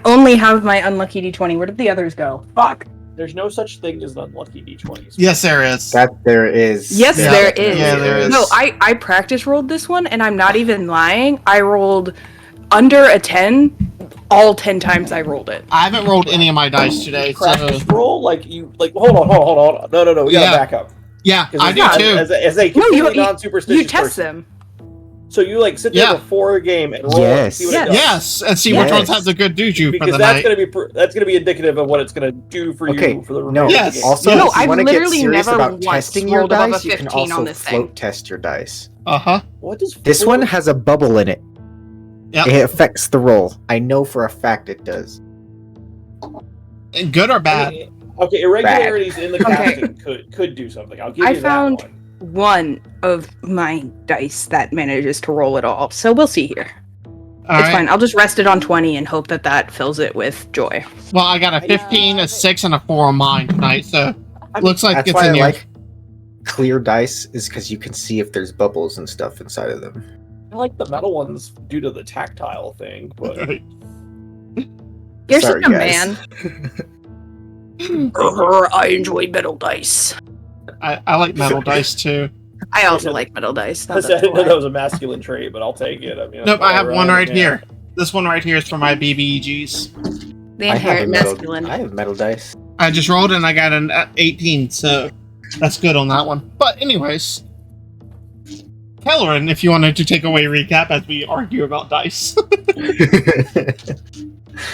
only have my unlucky d20. Where did the others go? Fuck. There's no such thing as unlucky d20s. Yes, there is. That there is. Yes, Yeah. there is. Yeah, there is. No, I practice rolled this one, and I'm not even lying. I rolled under a 10 all 10 times I rolled it. I haven't rolled any of my dice today, so Practice roll? Like, hold on. No, we gotta back up. yeah, I do too. As a completely you non-superstitious test person. them. So you like sit there before a game and roll and see what it does. Yes, and see which ones have the good juju for Because the that's night. gonna be indicative of what it's gonna do for you for the remainder of the game. Also, No, if you I've want to get literally serious never about once testing your rolled above a dice, you can 15 also on this float thing. test your dice. What does This one has a bubble in it. Yep. It affects the roll. I know for a fact it does. Good or bad? Okay, irregularities in the casting could do something. I'll give you I that found one. one of my dice that manages to roll it all, so we'll see here. It's fine. I'll just rest it on 20 and hope that fills it with joy. Well, I got a 15, a 6, and a 4 on mine tonight, so looks like That's it's why in I here. like clear dice, is because you can see if there's bubbles and stuff inside of them. I like the metal ones due to the tactile thing, but You're Sorry, such a guys. man. I enjoy metal dice. I like metal dice too. I also like metal dice. I didn't know that was a masculine trait, but I'll take it. I mean, Nope, I have one right yeah. here. This one right here is for my BBEGs. The I have inherent masculine. I have metal dice. I just rolled and I got an 18, so that's good on that one. But anyways, Kellerin, if you wanted to take away recap as we argue about dice.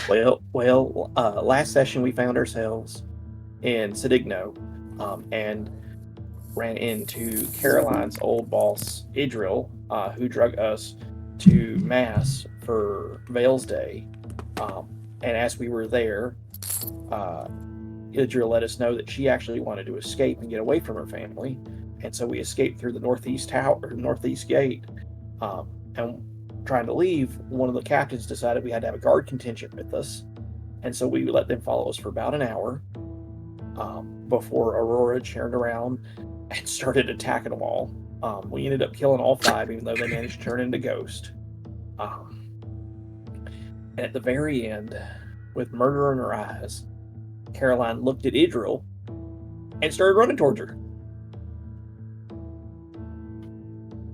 Last session we found ourselves in Sedigno, and ran into Caroline's old boss, Idril, who drug us to Mass for Vale's Day. And as we were there, Idril let us know that she actually wanted to escape and get away from her family. And so we escaped through the northeast gate. And trying to leave, one of the captains decided we had to have a guard contingent with us. And so we let them follow us for about an hour before Aurora turned around and started attacking them all. We ended up killing all 5, even though they managed to turn into ghost. And at the very end, with murder in her eyes, Caroline looked at Idril and started running towards her.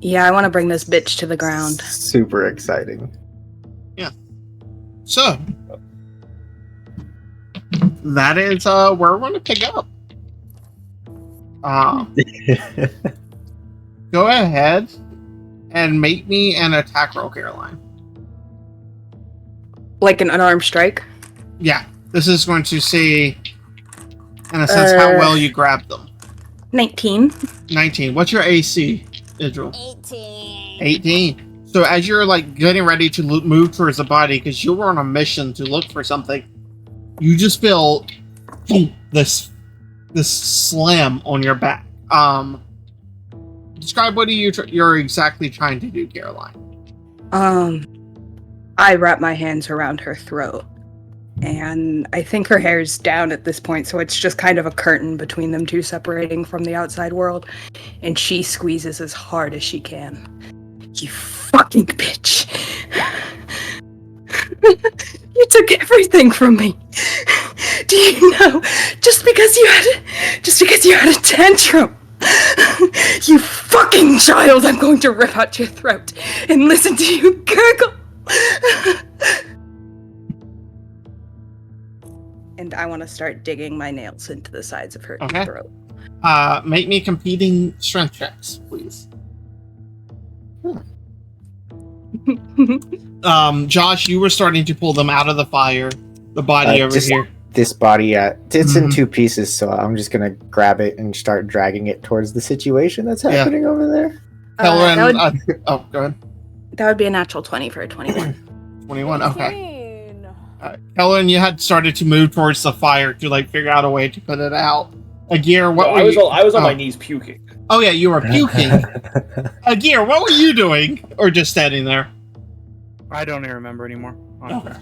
Yeah, I want to bring this bitch to the ground. Super exciting. Yeah. So that is where we're going to pick up. Go ahead and make me an attack roll, Caroline. Like an unarmed strike? Yeah, this is going to see, in a sense, how well you grabbed them. 19. 19. What's your AC, Idril? 18. 18. So as you're like getting ready to move towards the body, because you were on a mission to look for something, you just feel this slam on your back. Describe what you're exactly trying to do, Caroline. I wrap my hands around her throat, and I think her hair's down at this point, so it's just kind of a curtain between them two separating from the outside world, and she squeezes as hard as she can. You fucking bitch. You took everything from me. Do you know, just because you had a tantrum, you fucking child, I'm going to rip out your throat and listen to you gurgle. And I want to start digging my nails into the sides of her throat. Make me competing strength checks, please. Josh, you were starting to pull them out of the fire. The body over here. This body, it's in 2 pieces, so I'm just gonna grab it and start dragging it towards the situation that's happening over there. Oh, go ahead. That would be a natural 20 for a 21. 21, okay. Helen, you had started to move towards the fire to like figure out a way to put it out. Agir, I was on my knees puking. Oh yeah, you were puking. Agir, what were you doing? Or just standing there? I don't even remember anymore. Okay.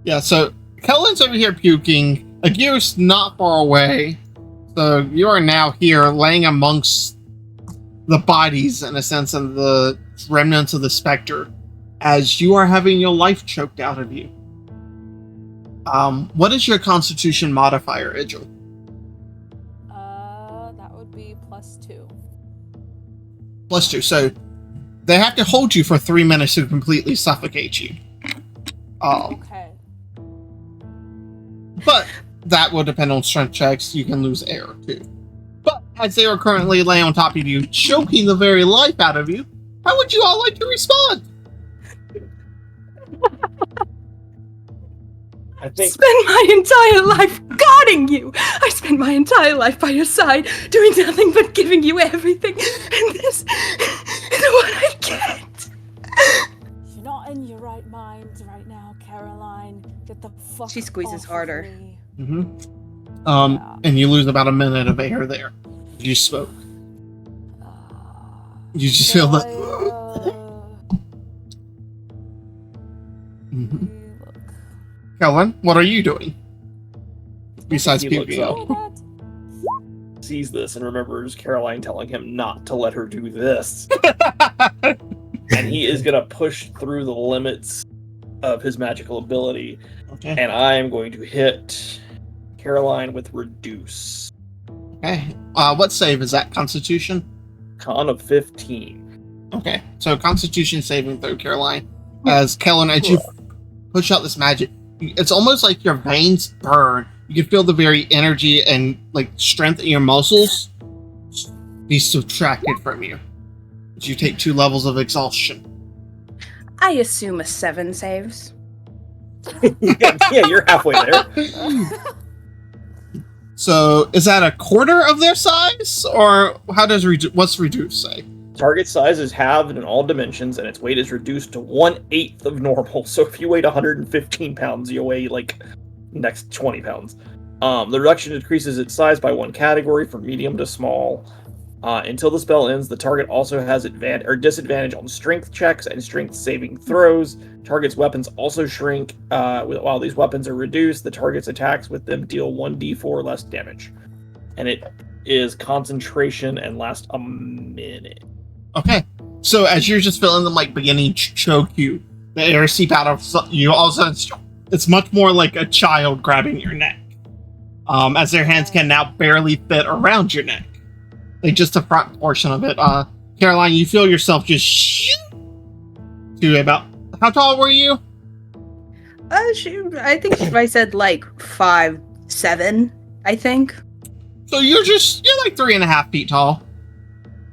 Yeah, so Kellen's over here puking. Agir's not far away. So you are now here laying amongst the bodies, in a sense, and the remnants of the specter, as you are having your life choked out of you. What is your Constitution modifier, Idril? That would be +2. +2. So they have to hold you for 3 minutes to completely suffocate you. Okay. But that will depend on strength checks. You can lose air too. But as they are currently laying on top of you, choking the very life out of you, how would you all like to respond? I think Spend my entire life guarding you. I spent my entire life by your side, doing nothing but giving you everything, and this is what I get. You're not in your right mind right now, Caroline. Get the fuck She squeezes off harder. Of me. And you lose about a minute of air there. You spoke. You just feel the. Look. Kellen, what are you doing? Besides He looks puking. up, sees this, and remembers Caroline telling him not to let her do this. And he is going to push through the limits of his magical ability. Okay. And I am going to hit Caroline with Reduce. Okay. What save is that? Constitution? Con of 15. Okay. So Constitution saving throw, Caroline. As Kellen, as you push out this magic, it's almost like your veins burn. You can feel the very energy and like strength in your muscles be subtracted from you. As you take 2 levels of exhaustion. I assume a 7 saves. Yeah, you're halfway there. So is that a quarter of their size, or how does what's reduce say? Target size is halved in all dimensions, and its weight is reduced to 1/8 of normal. So if you weighed 115 pounds, you'll weigh like next 20 pounds. The reduction decreases its size by 1 category from medium to small. Until the spell ends, the target also has disadvantage on strength checks and strength saving throws. Target's weapons also shrink. While these weapons are reduced, the target's attacks with them deal 1d4 less damage. And it is concentration and lasts a minute. Okay. So as you're just feeling them like beginning to choke you, the air seep out of you, all of a sudden it's much more like a child grabbing your neck. As their hands can now barely fit around your neck. Like just the front portion of it. Caroline, you feel yourself just shoot to about, how tall were you? I think I said like 5'7", I think. So you're like 3.5 feet tall.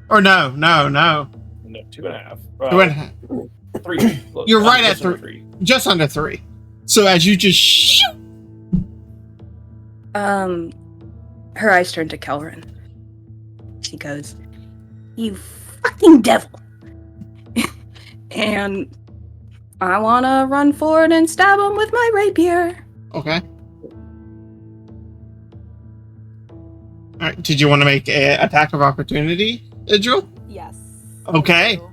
Or no. No, 2.5. 2.5. 3. You're right at Just under 3. Just under 3. So as you just shoot. Her eyes turn to Kelvin. She goes, "You fucking devil!" And I wanna run forward and stab him with my rapier. Okay. Alright, did you want to make an attack of opportunity, Idril? Yes. Okay. I do.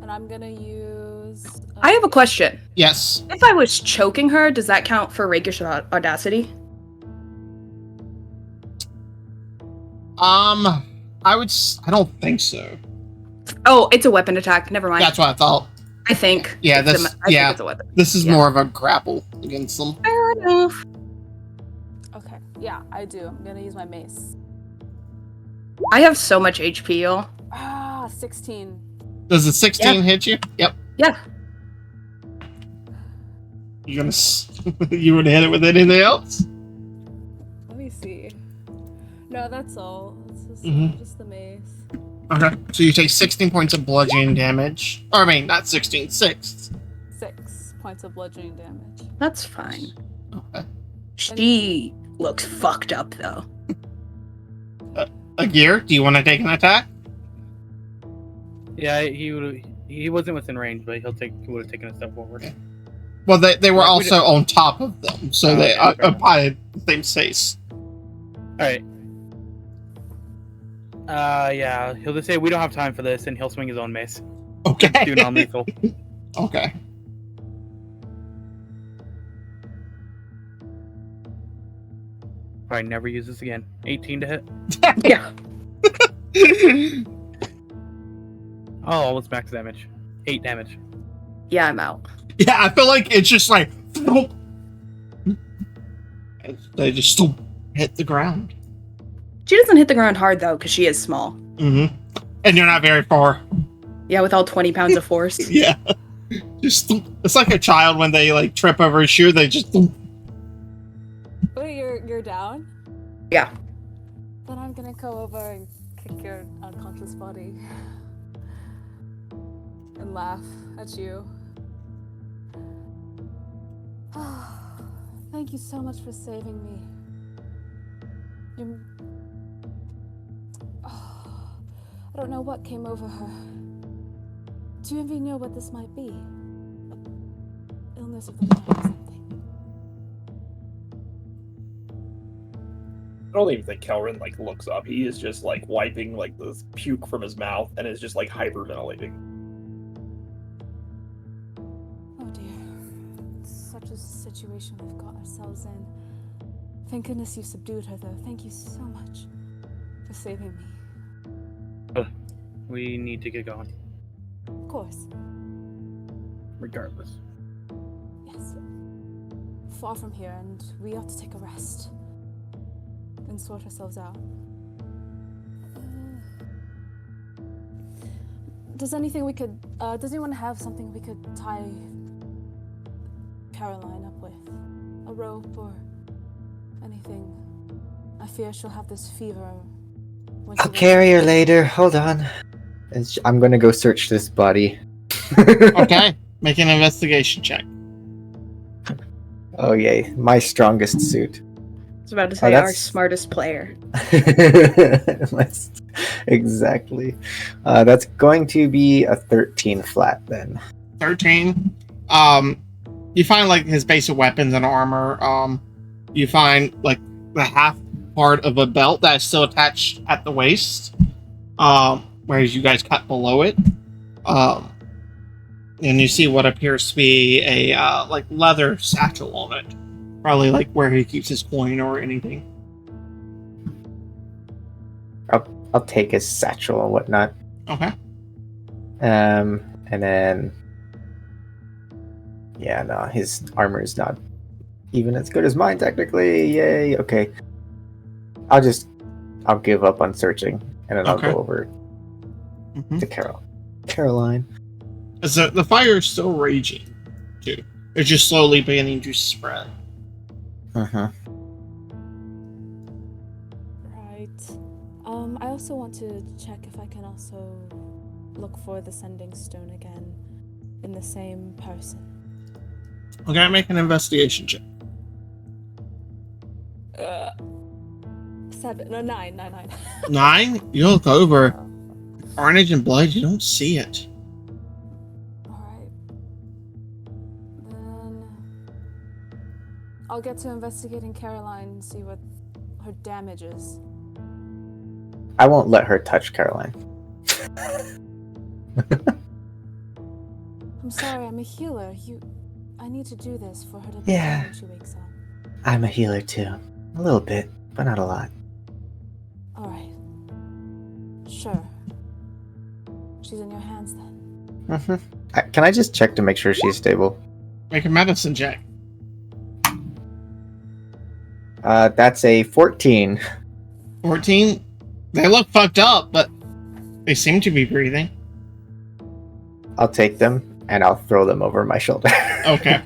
And I'm gonna use. I have a question. Yes. If I was choking her, does that count for rakish audacity? I don't think so. Oh, it's a weapon attack. Never mind. That's what I thought. I think. Yeah, I think yeah. it's a weapon. This is Yeah. more of a grapple against them. Fair enough. Okay. Yeah, I do. I'm gonna use my mace. I have so much HP, y'all. 16. Does the 16 hit you? Yep. Yeah. You would hit it with anything else? Let me see. No, that's all. It's Mhm. just the mace. Okay. So you take 16 points of bludgeoning damage. Or I mean, not 16, 6. 6 points of bludgeoning damage. That's fine. Okay. She looks fucked up, though. Agir, do you want to take an attack? Yeah, he wasn't within range, but he would have taken a step forward. Well, they were Yeah, we also on top of them, so Oh, they okay, okay. occupied the same space. Alright. Yeah, he'll just say we don't have time for this, and he'll swing his own mace. Okay. Do non-lethal. Okay. Probably never use this again. 18 to hit. Yeah. Oh, what's max damage? 8 damage. Yeah, I'm out. Yeah, I feel like it's just like They just hit the ground. She doesn't hit the ground hard though, because she is small. Mm-hmm. And you're not very far. Yeah, with all 20 pounds of force. Yeah. Just it's like a child when they like trip over a shoe. They just. Wait, you're down? Yeah. Then I'm gonna go over and kick your unconscious body and laugh at you. Thank you so much for saving me. I don't know what came over her. Do you even know what this might be? Illness of the mind or something? I don't even think Kelrin like looks up. He is just like wiping like the puke from his mouth and is just like hyperventilating. Oh dear. It's such a situation we've got ourselves in. Thank goodness you subdued her though. Thank you so much for saving me. We need to get going. Of course. Regardless. Yes. Far from here, and we ought to take a rest. And sort ourselves out. Does anyone have something we could tie Caroline up with? A rope or anything? I fear she'll have this fever. I'll carry her later. Hold on. I'm gonna go search this body. Okay. Make an investigation check. Oh yay, my strongest suit. I was about to say our smartest player. Exactly. That's going to be a 13 flat then. 13. You find like his basic weapons and armor. You find like the half part of a belt that's still attached at the waist. Whereas you guys cut below it. And you see what appears to be a like leather satchel on it. Probably like where he keeps his coin or anything. I'll take his satchel and whatnot. Okay. And then yeah, no, his armor is not even as good as mine technically. Yay. Okay. I'll give up on searching and then I'll go over to Caroline. So the fire is still raging too. It's just slowly beginning to spread. Uh-huh. Right. I also want to check if I can also look for the sending stone again in the same person. Okay, make an investigation check. 9. 9? You look over. Carnage and blood, you don't see it. Alright. Then I'll get to investigating Caroline and see what her damage is. I won't let her touch Caroline. I'm sorry, I'm a healer. I need to do this for her to be Yeah. when she wakes up. I'm a healer too. A little bit, but not a lot. Alright. Sure. She's in your hands then. Mm-hmm. Can I just check to make sure she's stable? Make a medicine check. That's a 14. 14? They look fucked up, but they seem to be breathing. I'll take them and I'll throw them over my shoulder. Okay.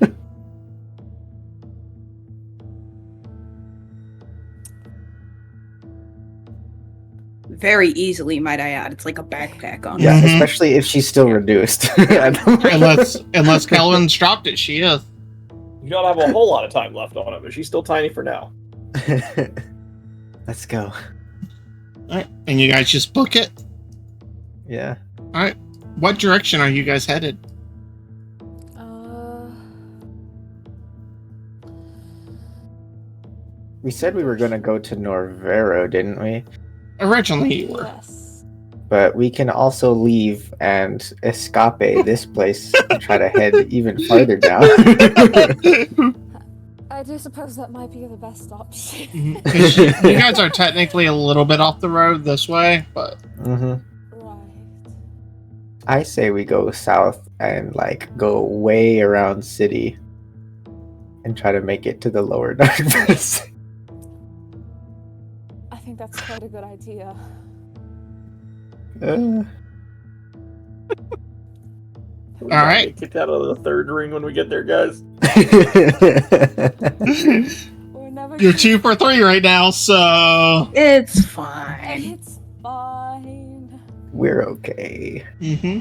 Very easily, might I add. It's like a backpack on Yeah, her. especially if she's still reduced. unless Kelvin's dropped it, she is. You don't have a whole lot of time left on it, but she's still tiny for now. Let's go. Alright, and you guys just book it? Yeah. Alright. What direction are you guys headed? We said we were going to go to Norvero, didn't we? Originally, you were. Yes. But we can also leave and escape this place and try to head even farther down. I do suppose that might be the best option. You guys are technically a little bit off the road this way, but... Mm-hmm. Right. I say we go south and like go way around city and try to make it to the lower darkness. that's quite a good idea. We All might right. get kicked out of the third ring when we get there, guys. We're never You're 2 for 3 right now, so. It's fine. It's fine. We're okay. Mm-hmm.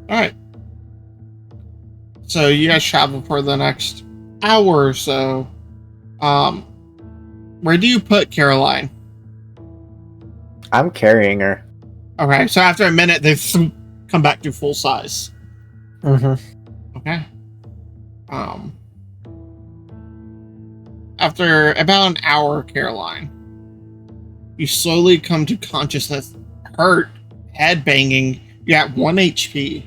All right. So you guys travel for the next hour or so. Where do you put Caroline? I'm carrying her. Okay, so after a minute, they've come back to full size. Mm-hmm. Okay. After about an hour, Caroline, you slowly come to consciousness, hurt, head banging. You're at 1 HP.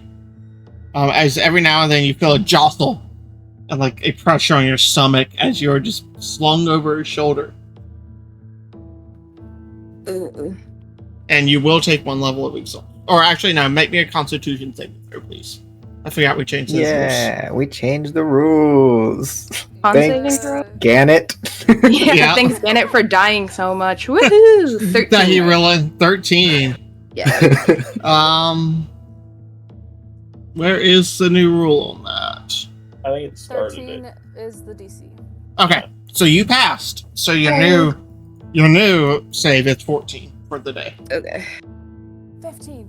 As every now and then you feel a jostle and like a pressure on your stomach as you're just slung over his shoulder. And you will take 1 level of exhaustion. Or actually, no, make me a Constitution saving throw, please. I forgot we changed those rules. Yeah, we changed the rules. Con Thanks, saving throw? Gannett. Yeah, Yeah. thanks Bennett for dying so much. Woohoo! 13. That he really 13. Yeah. Where is the new rule on that? I think it started 13 it. is the DC. Okay, so you passed. So your new save is 14 for the day. Okay. 15.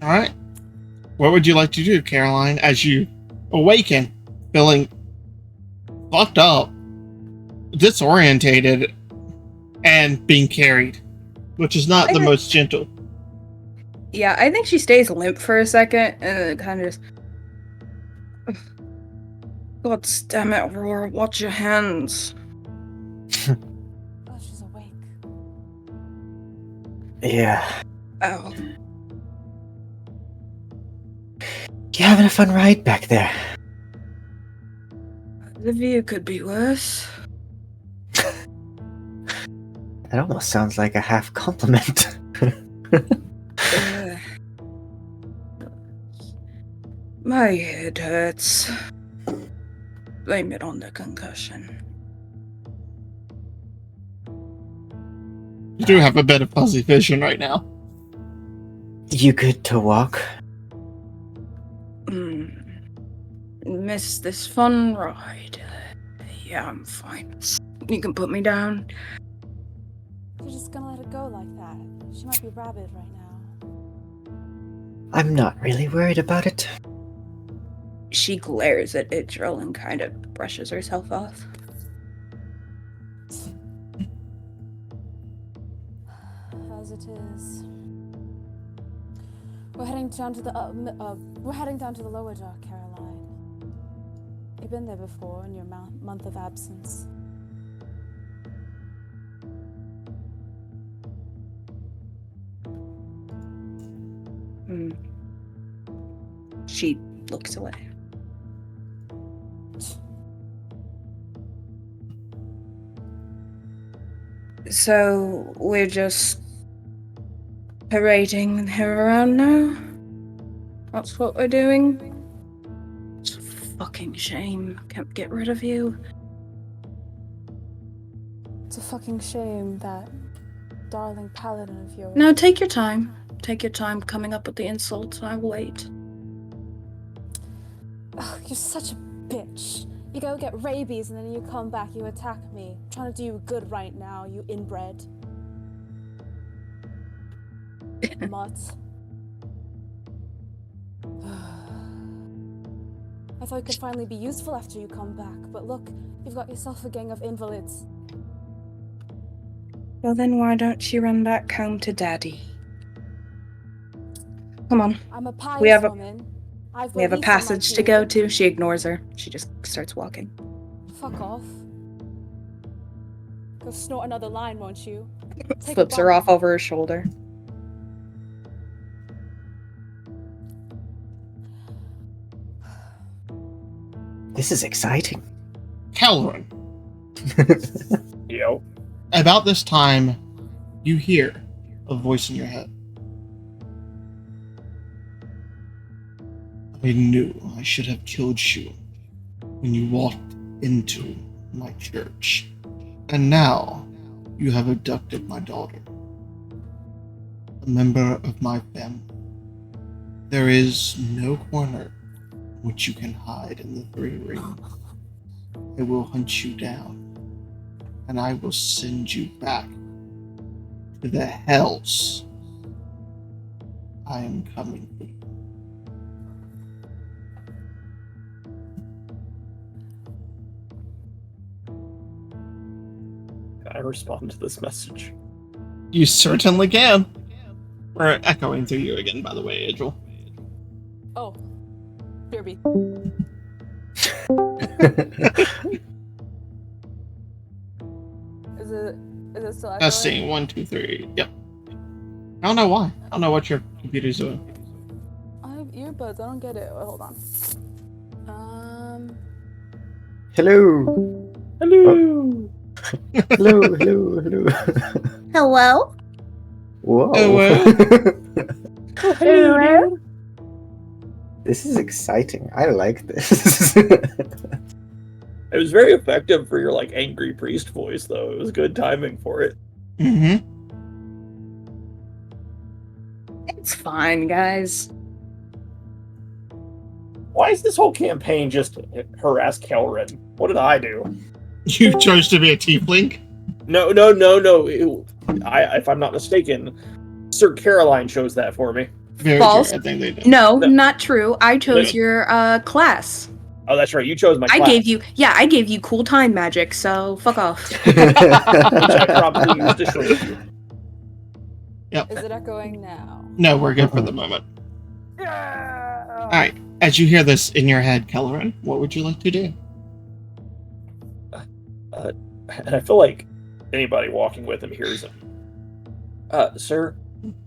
All right. What would you like to do, Caroline, as you awaken, feeling fucked up, disorientated, and being carried, which is not the most gentle. Yeah, I think she stays limp for a second and then kind of just. God damn it, Aurora, watch your hands. Oh, she's awake. Yeah. Oh. You having a fun ride back there? The view could be worse. That almost sounds like a half compliment. My head hurts. Blame it on the concussion. You do have a bit of fuzzy vision right now. You good to walk? Miss this fun ride. Yeah, I'm fine. You can put me down. You're just gonna let it go like that. She might be rabid right now. I'm not really worried about it. She glares at Idril and kind of brushes herself off. As it is. We're heading down to the lower dock, Caroline. You've been there before in your month of absence. She looks away. So we're just parading her around now? That's what we're doing? It's a fucking shame. Can't get rid of you. It's a fucking shame that darling paladin of yours. No, take your time. Take your time coming up with the insults. I will wait. Ugh, you're such a bitch. You go get rabies and then you come back, you attack me. I'm trying to do you good right now, you inbred. Mutt. I thought you could finally be useful after you come back, but look, you've got yourself a gang of invalids. Well then why don't you run back home to Daddy? Come on. I'm a pious We have a- woman. We have a passage to go to. She ignores her. She just starts walking. Fuck off. Go snort another line, won't you? Take a Flips her bite. off over her shoulder. This is exciting. Kelvin, Yo. about this time, you hear a voice in your head. I knew I should have killed you when you walked into my church. And now you have abducted my daughter, a member of my family. There is no corner in which you can hide in the Three Rings. I will hunt you down, and I will send you back to the hells. I am coming for you. I respond to this message. You certainly can. We're echoing through you again, by the way, Adriel. Oh, Derby. Is it still echoing? Testing 1, 2, 3. Yep. I don't know why. I don't know what your computer's doing. I have earbuds. I don't get it. Wait, hold on. Hello. Hello. Hello. Hello? Whoa. Hello? This is exciting. I like this. It was very effective for your like angry priest voice, though. It was good timing for it. Mm-hmm. It's fine, guys. Why is this whole campaign just harass Kelrin? What did I do? You chose to be a tiefling? No. If I'm not mistaken, Sir Caroline chose that for me. Very False. true. I think they did. No, No. not true. I chose No. your class. Oh, that's right. You chose my I class. gave you cool time magic, so fuck off. Which I probably used to shrink you. Yep. Is it echoing now? No, we're good for the moment. Alright. As you hear this in your head, Kelleran, what would you like to do? And I feel like anybody walking with him hears him. Sir,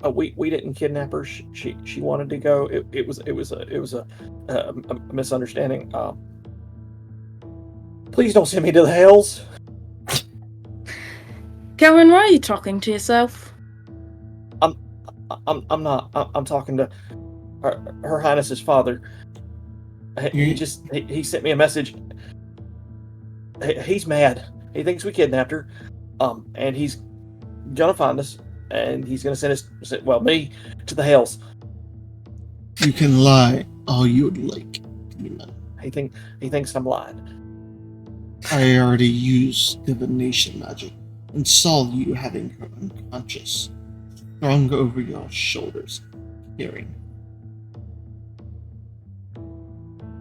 we didn't kidnap her. She wanted to go. It was a misunderstanding. Please don't send me to the hells. Karen, why are you talking to yourself? I'm not. I'm talking to Her Highness's father. He sent me a message. He's mad. He thinks we kidnapped her. And he's gonna find us, and he's gonna send us, me, to the hells. You can lie all you would like, demon. He thinks I'm lying. I already used divination magic and saw you having her unconscious, strung over your shoulders, hearing.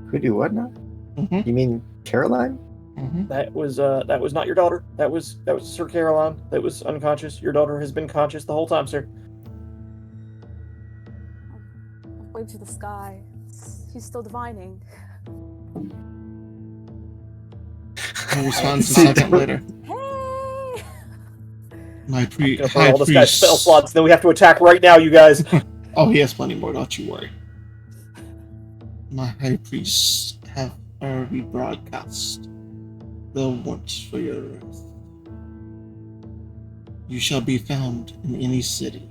Who do what now? Mm-hmm. You mean Caroline? Mm-hmm. That was not your daughter. That was Sir Caroline. That was unconscious. Your daughter has been conscious the whole time, sir. Wave to the sky. He's still divining. He responds a second later. Hey! My I'm gonna burn high all this guy's priest. spell slots. Then we have to attack right now, you guys. Oh, he has plenty more. Don't you worry. My high priests have already broadcast the warrants for your arrest. You shall be found in any city.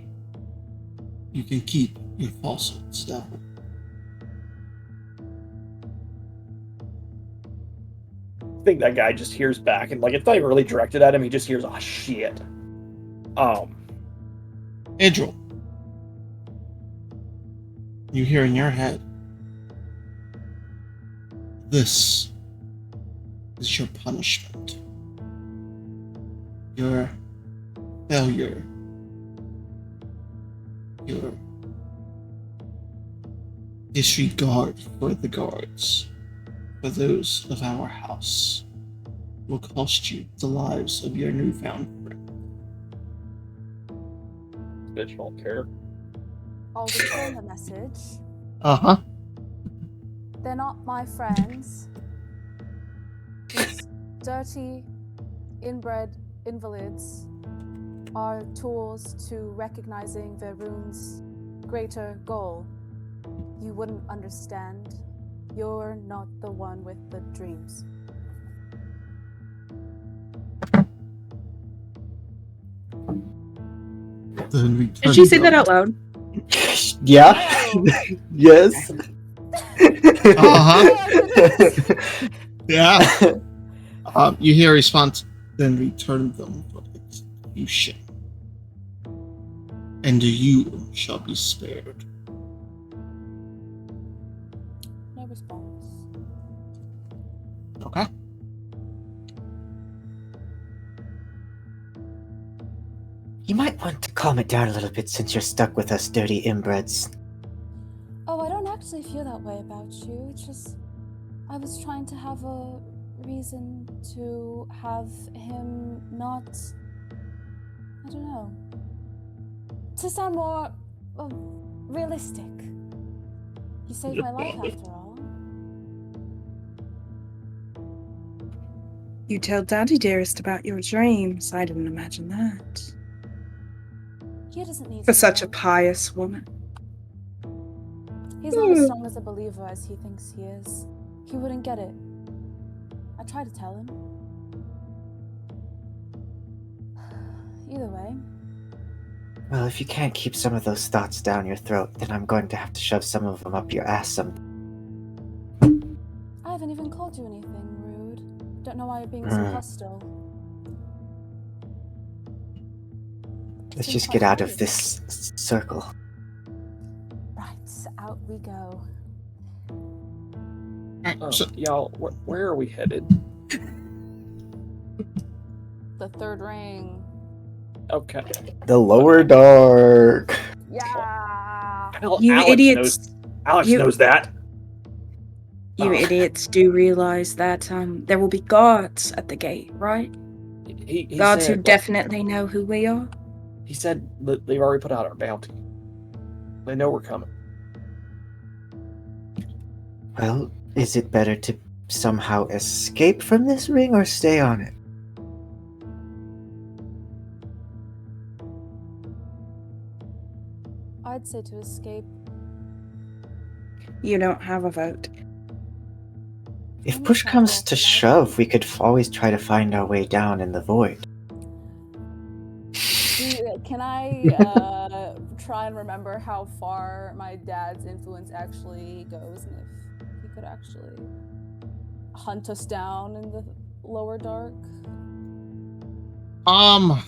You can keep your falsehoods, devil. I think that guy just hears back, and it's not even really directed at him. He just hears, "Ah, shit." Idril, you hear in your head, this is your punishment. Your failure. Your disregard for the guards, for those of our house, will cost you the lives of your newfound friend. Bitch don't care. I'll return the message. Uh-huh. They're not my friends. These dirty, inbred invalids are tools to recognizing the rune's greater goal. You wouldn't understand. You're not the one with the dreams. Then we Did she say that out loud? Yeah. Yes. Uh-huh. Yeah. You hear a response, then return them for execution. And you shall be spared. No response. Okay. You might want to calm it down a little bit since you're stuck with us dirty inbreds. Oh, I don't actually feel that way about you. It's just I was trying to have a reason to have him not, I don't know, to sound more realistic. You saved my life after all. You tell Daddy Dearest about your dreams. I didn't imagine that. He doesn't need For to such a know. pious woman. He's not as strong as a believer as he thinks he is. He wouldn't get it. I tried to tell him. Either way. Well, if you can't keep some of those thoughts down your throat, then I'm going to have to shove some of them up your ass some. I haven't even called you anything rude. Don't know why you're being so hostile. Let's just get out of this circle. Right, out we go. So, Y'all, where are we headed? The third ring. Okay. The lower dark. Yeah. You Alex idiots. Alex You- knows that. You idiots do realize that there will be guards at the gate, right? He Guards said, who definitely know who we are. He said that they've already put out our bounty. They know we're coming. Well, is it better to somehow escape from this ring or stay on it? I'd say to escape. You don't have a vote. If I'm push not comes sure to for that. shove, we could always try to find our way down in the void. Can I try and remember how far my dad's influence actually goes, and if he could actually hunt us down in the lower dark? I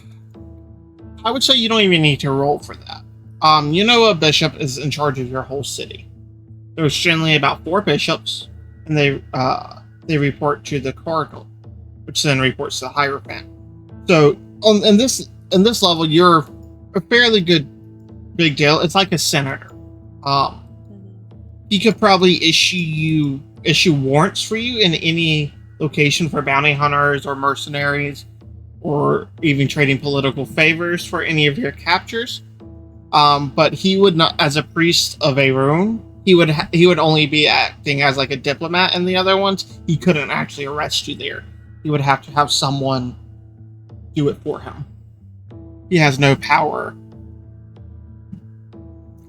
would say you don't even need to roll for that. You know a bishop is in charge of your whole city. There's generally about 4 bishops, and they report to the cardinal, which then reports to the Hierophant. So in this level, you're a fairly good big deal. It's like a senator. He could probably issue warrants for you in any location for bounty hunters or mercenaries, or even trading political favors for any of your captures. But he would not, as a priest of a rune, he would only be acting as like a diplomat in the other ones. He couldn't actually arrest you there. He would have to have someone do it for him. He has no power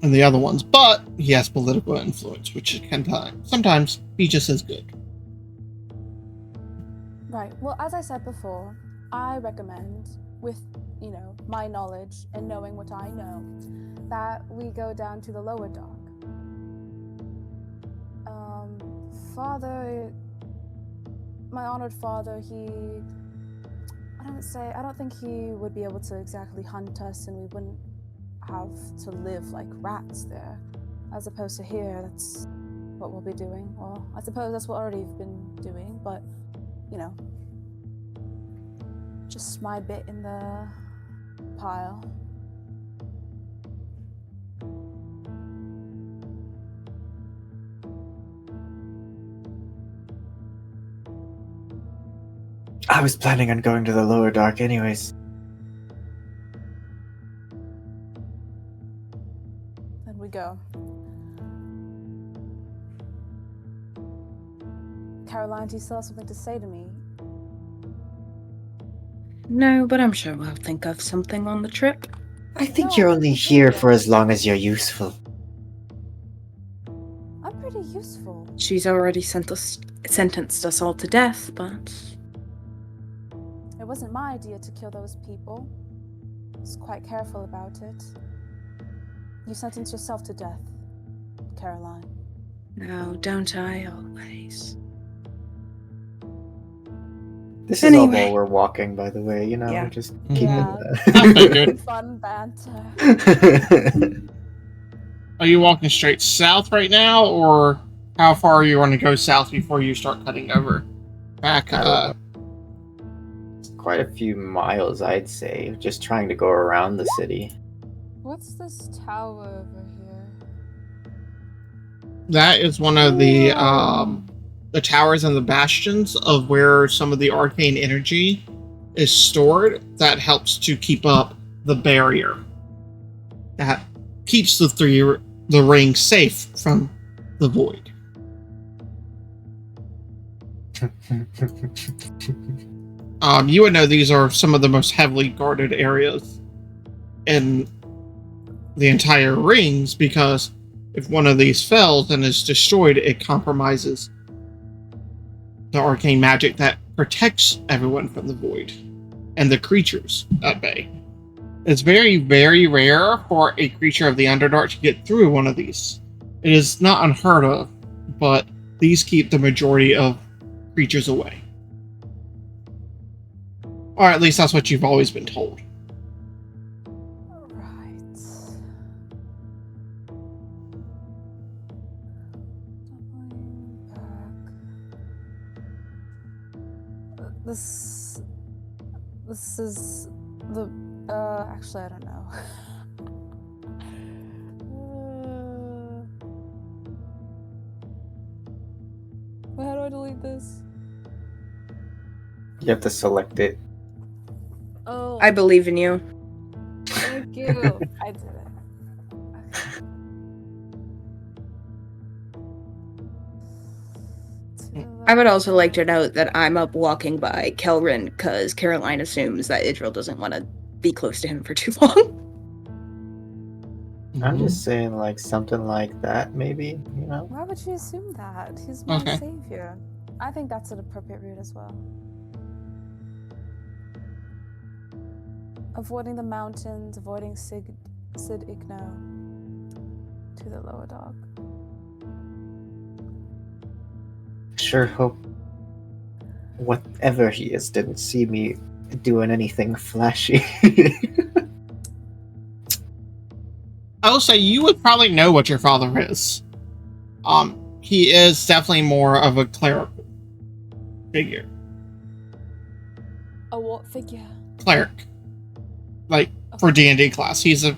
in the other ones, but he has political influence, which can sometimes be just as good. Right. Well, as I said before, I recommend, with, my knowledge and knowing what I know, that we go down to the lower dark. Father, my honored father, I don't think he would be able to exactly hunt us, and we wouldn't have to live like rats there. As opposed to here, that's what we'll be doing. Well, I suppose that's what already we've been doing, but, just my bit in the pile. I was planning on going to the lower dark anyways. Then we go. Caroline, do you still have something to say to me? No, but I'm sure we'll think of something on the trip. I think No, you're I only think here you're for as long as you're useful. I'm pretty useful. She's already sentenced us all to death, but It wasn't my idea to kill those people. I was quite careful about it. You sentenced yourself to death, Caroline. no, don't I always? This is all Anyway. while we're walking, by the way. You know, Yeah. we're just Yeah. I figured. Fun banter. keeping. Are you walking straight south right now, or how far are you going to go south before you start cutting over back? I don't know. It's quite a few miles, I'd say, just trying to go around the city. What's this tower over here? That is one of the towers and the bastions of where some of the arcane energy is stored that helps to keep up the barrier that keeps the ring safe from the void. You would know these are some of the most heavily guarded areas in the entire rings, because if one of these fails and is destroyed, it compromises the arcane magic that protects everyone from the void and the creatures at bay. It's very, very rare for a creature of the Underdark to get through one of these. It is not unheard of, but these keep the majority of creatures away. Or at least that's what you've always been told. Right. This is the actually I don't know. How do I delete this? You have to select it. Oh, I believe in you. thank you. I did it. Okay. I would also like to note that I'm up walking by Kelrin because Caroline assumes that Idril doesn't want to be close to him for too long. I'm just saying, like, something like that, maybe, you know? Why would you assume that? He's my Okay. savior. I think that's an appropriate route as well. Avoiding the mountains, avoiding Sid Igno to the lower dock. Sure hope whatever he is didn't see me doing anything flashy. I will say you would probably know what your father is. He is definitely more of a clerical figure. A what figure? Cleric. Like, for D&D class. He's a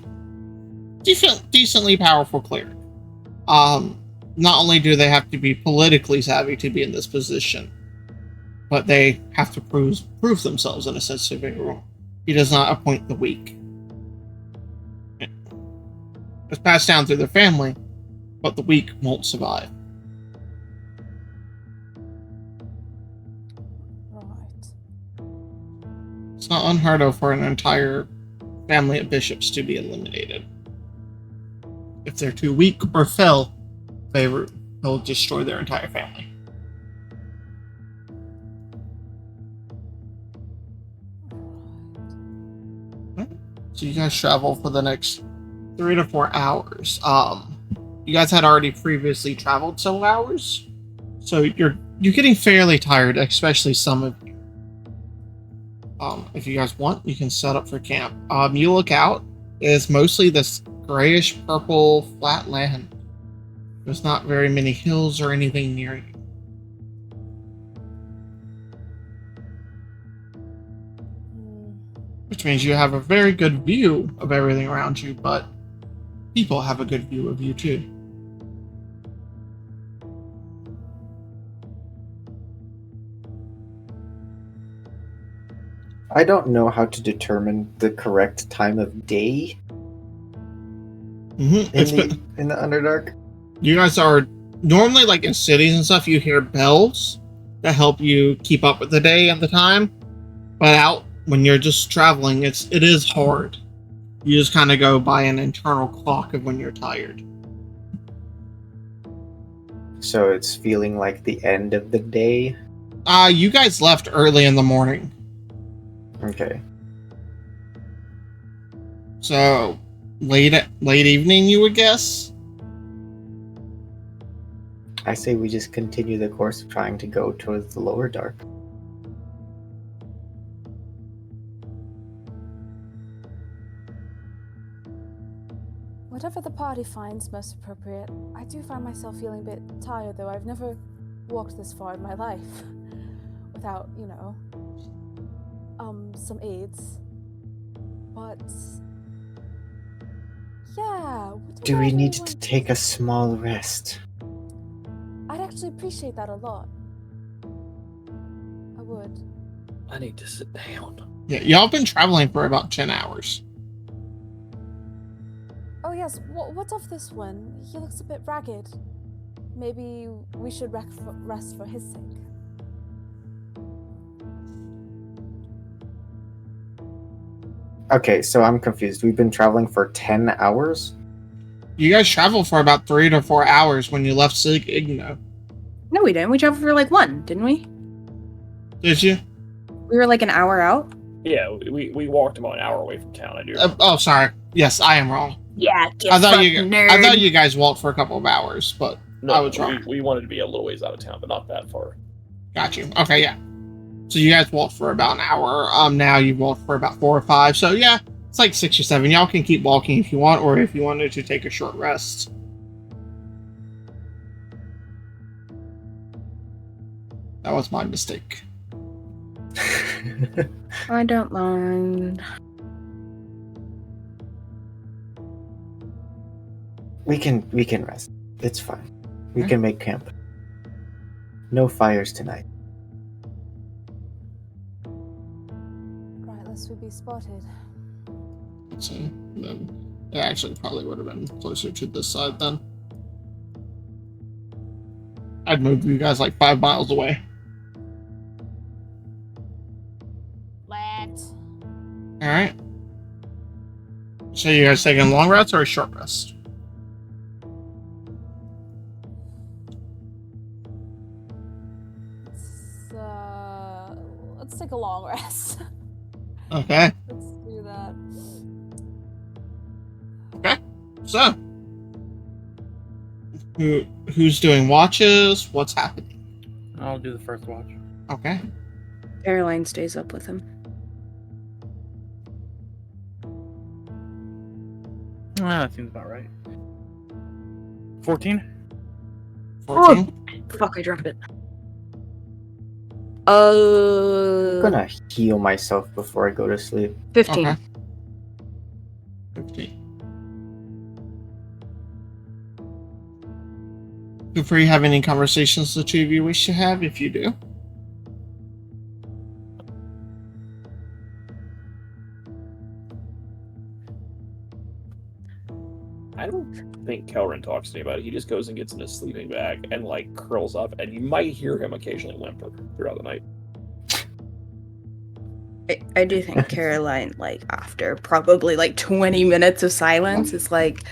decently powerful cleric. Not only do they have to be politically savvy to be in this position, but they have to prove themselves in a sense to be role. He does not appoint the weak. It's passed down through the family, but the weak won't survive. Right. It's not unheard of for an entire family of bishops to be eliminated. If they're too weak or fell, they'll destroy their entire family. So you guys travel for the next 3 to 4 hours. You guys had already previously traveled several hours, so you're getting fairly tired, especially some of you. If you guys want, you can set up for camp. You look out, it's mostly this grayish purple flat land. There's not very many hills or anything near you. Which means you have a very good view of everything around you, but people have a good view of you too. I don't know how to determine the correct time of day in the Underdark. You guys are normally, like in cities and stuff, you hear bells that help you keep up with the day and the time. But out when you're just traveling, it is hard. You just kind of go by an internal clock of when you're tired. So it's feeling like the end of the day. You guys left early in the morning. Okay. So late evening, you would guess? I say we just continue the course of trying to go towards the lower dark. Whatever the party finds most appropriate. I do find myself feeling a bit tired, though. I've never walked this far in my life without, some aids. But yeah, Do we need to everyone- take a small rest? I'd actually appreciate that a lot. I would. I need to sit down. Yeah, y'all been traveling for about 10 hours. Oh yes, what's of this one? He looks a bit ragged. Maybe we should rest for his sake. Okay, so I'm confused. We've been traveling for 10 hours? You guys traveled for about 3 to 4 hours when you left Sig Igno. No, we didn't. We traveled for like 1, didn't we? Did you? We were like an hour out. Yeah, we walked about an hour away from town. I do. Oh, sorry. Yes, I am wrong. Yeah, I thought you guys walked for a couple of hours, but No, I was wrong. we wanted to be a little ways out of town, but not that far. Got you. Okay, yeah. So you guys walked for about an hour. Now you walked for about 4 or 5. So yeah, it's like 6 or 7. Y'all can keep walking if you want, or if you wanted to take a short rest. That was my mistake. I don't mind. We can rest. It's fine. We can make camp. No fires tonight. Right, lest we be spotted. Let's see. Then it actually probably would have been closer to this side then. I'd move you guys like 5 miles away. Let's. Alright. So you guys taking a long rest or a short rest? Let's take a long rest. Okay. Let's do that. So who's doing watches? What's happening? I'll do the first watch. Okay. Caroline stays up with him. That seems about right. 14? 14. Fuck, I dropped it. I'm gonna heal myself before I go to sleep. 15. Okay. 15. Feel free to have any conversations the two of you wish to have if you do. I don't think Kelrin talks to anybody. He just goes and gets in his sleeping bag and like curls up, and you might hear him occasionally whimper throughout the night. I do think Caroline, like, after probably like 20 minutes of silence, is like,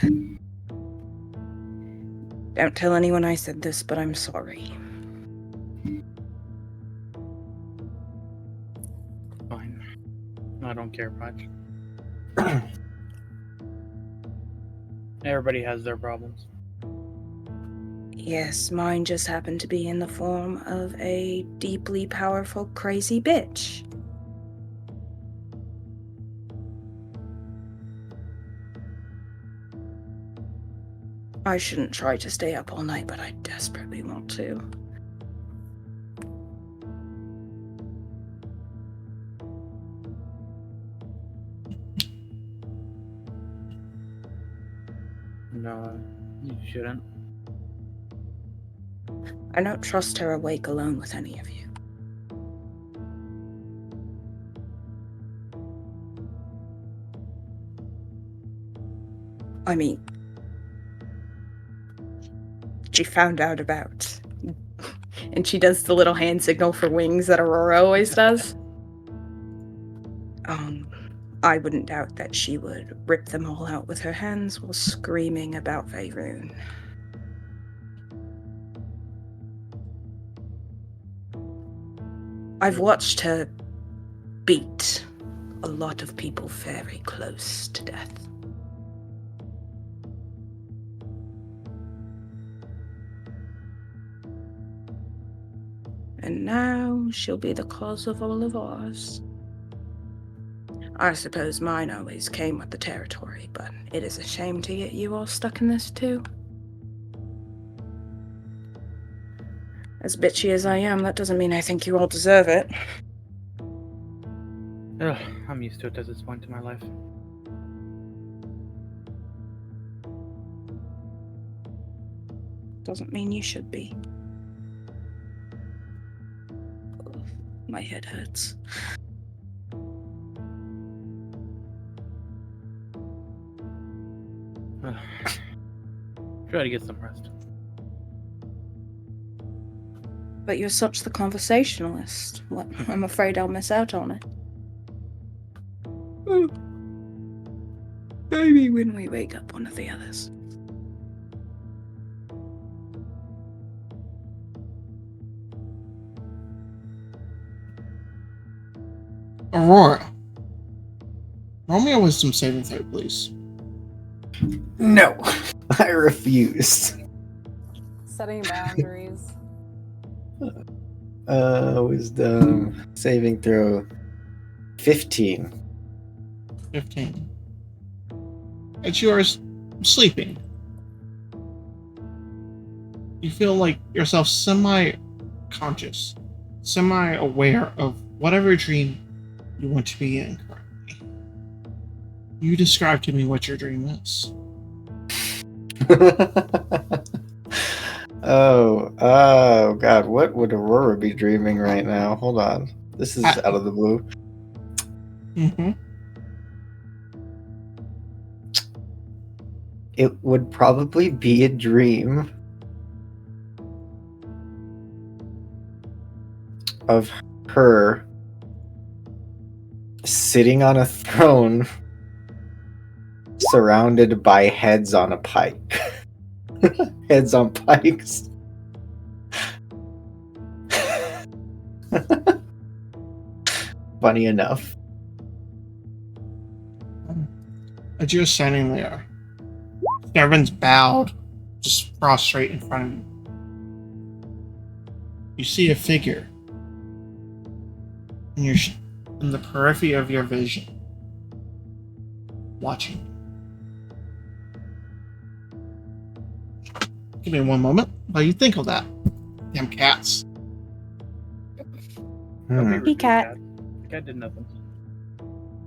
don't tell anyone I said this, but I'm sorry. Fine. I don't care much. Everybody has their problems. Yes, mine just happened to be in the form of a deeply powerful, crazy bitch. I shouldn't try to stay up all night, but I desperately want to. No, you shouldn't. I don't trust her awake alone with any of you. I mean, she found out about, and she does the little hand signal for wings that Aurora always does. I wouldn't doubt that she would rip them all out with her hands while screaming about Faerun. I've watched her beat a lot of people very close to death. And now she'll be the cause of all of ours. I suppose mine always came with the territory, but it is a shame to get you all stuck in this too. As bitchy as I am, that doesn't mean I think you all deserve it. Ugh, I'm used to it at this point in my life. Doesn't mean you should be. Ugh, my head hurts. Ugh. Try to get some rest. But you're such the conversationalist. Well, I'm afraid I'll miss out on it. Maybe when we wake up one of the others. Aurora. Roll me a wisdom saving throw, please. No, I refuse. Setting boundaries. Wisdom saving throw 15. 15. As you are sleeping, you feel like yourself semi-conscious, semi-aware of whatever dream you want to be in currently. You describe to me what your dream is. Oh God, what would Aurora be dreaming right now? Hold on. This is out of the blue. Mm-hmm. It would probably be a dream of her sitting on a throne surrounded by heads on a pike. Heads on pikes. Funny enough. As you're standing there, everyone's bowed, just prostrate in front of you. You see a figure in the periphery of your vision, watching. Give me one moment while you think of that. Damn cats. Hey, cat. The cat did nothing.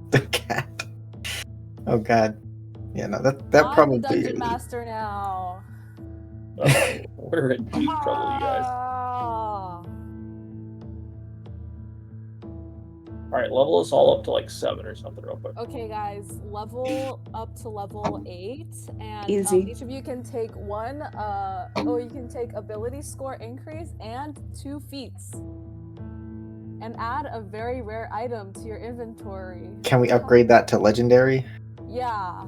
The cat. Oh God. Yeah, no, that I'm probably the dungeon is. master now. We're in deep trouble, you guys. Ah. All right, level us all up to like 7 or something real quick. Okay, guys, level up to level 8, and Easy. each of you can take you can take ability score increase and 2 feats, and add a very rare item to your inventory. Can we upgrade that to legendary? Yeah.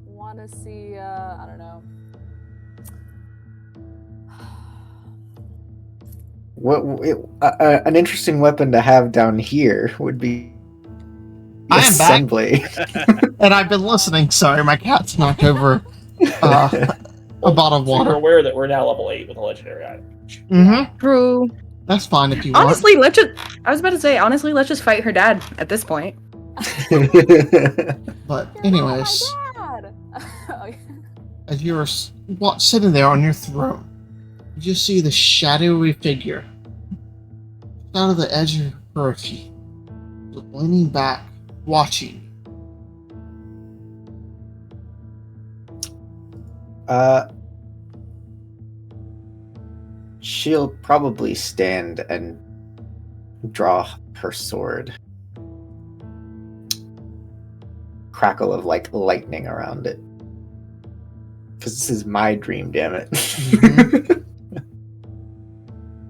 Want to see? I don't know. An interesting weapon to have down here would be I am back. Sunblade. And I've been listening. Sorry, my cat's knocked over a bottle of So you're water. aware that we're now level 8 with a legiondary item. Mm-hmm. True. That's fine if you want. Honestly, I was about to say, let's just fight her dad at this point. But You're anyways, not my dad. as you're sitting there on your throne, you just see the shadowy figure out of the edge of your periphery, leaning back, watching. She'll probably stand and draw her sword. Crackle of like lightning around it. Because this is my dream, damn it. Mhm.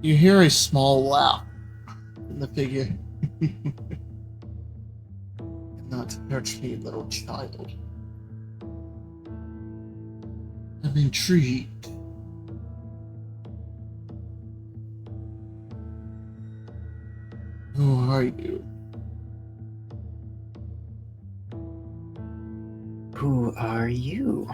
You hear a small laugh from the figure. Not hurt me, little child. I'm intrigued. Who are you? Who are you?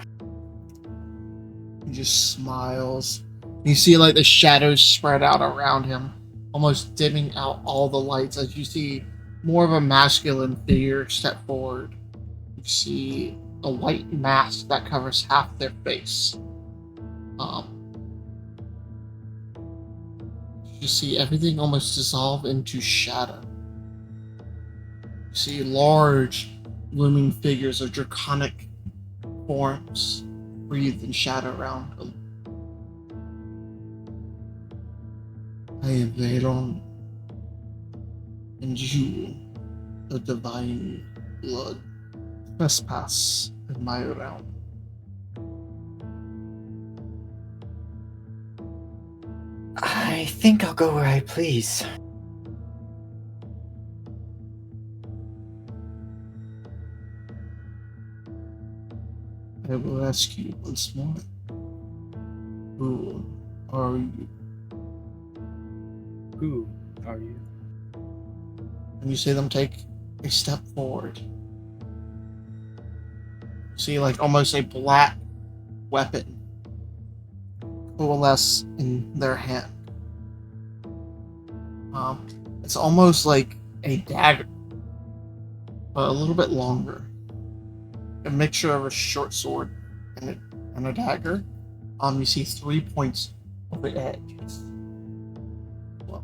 He just smiles. You see like the shadows spread out around him, almost dimming out all the lights as you see more of a masculine figure step forward. You see a white mask that covers half their face. You see everything almost dissolve into shadow. You see large, looming figures of draconic forms breathe in shadow around them. I am Veyron, and you, the divine blood, trespass in my realm. I think I'll go where I please. I will ask you once more. Who are you? Who are you? And you see them take a step forward. You see like almost a black weapon coalesce in their hand. It's almost like a dagger, but a little bit longer. A mixture of a short sword and a dagger. You see 3 points of the edge. Well,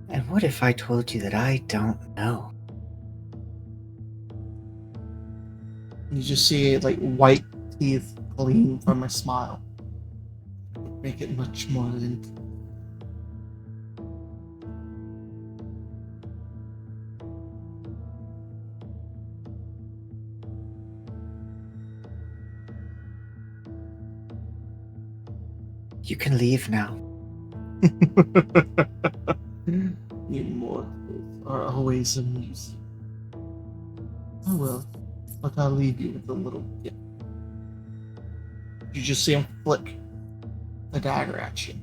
And what if I told you that I don't know? you just see like white teeth gleam from a smile. Make it much more than. You can leave now. You mortals are always amusing. Oh well, but I'll leave you with a little gift. You just see him flick the dagger at you.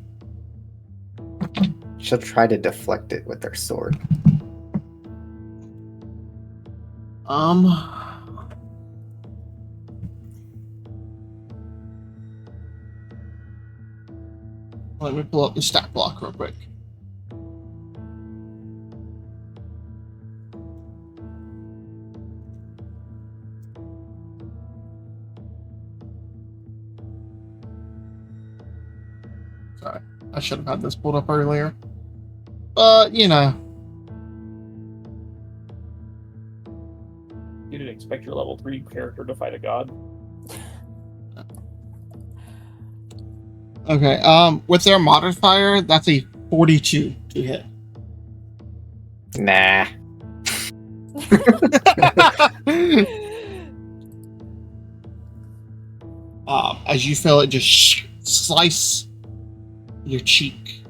She'll try to deflect it with her sword. Let me pull up the stat block real quick. Sorry, I should have had this pulled up earlier. But, you know. You didn't expect your level 3 character to fight a god. Okay, with their modifier, that's a 42 to hit. Nah. As you feel it just slice your cheek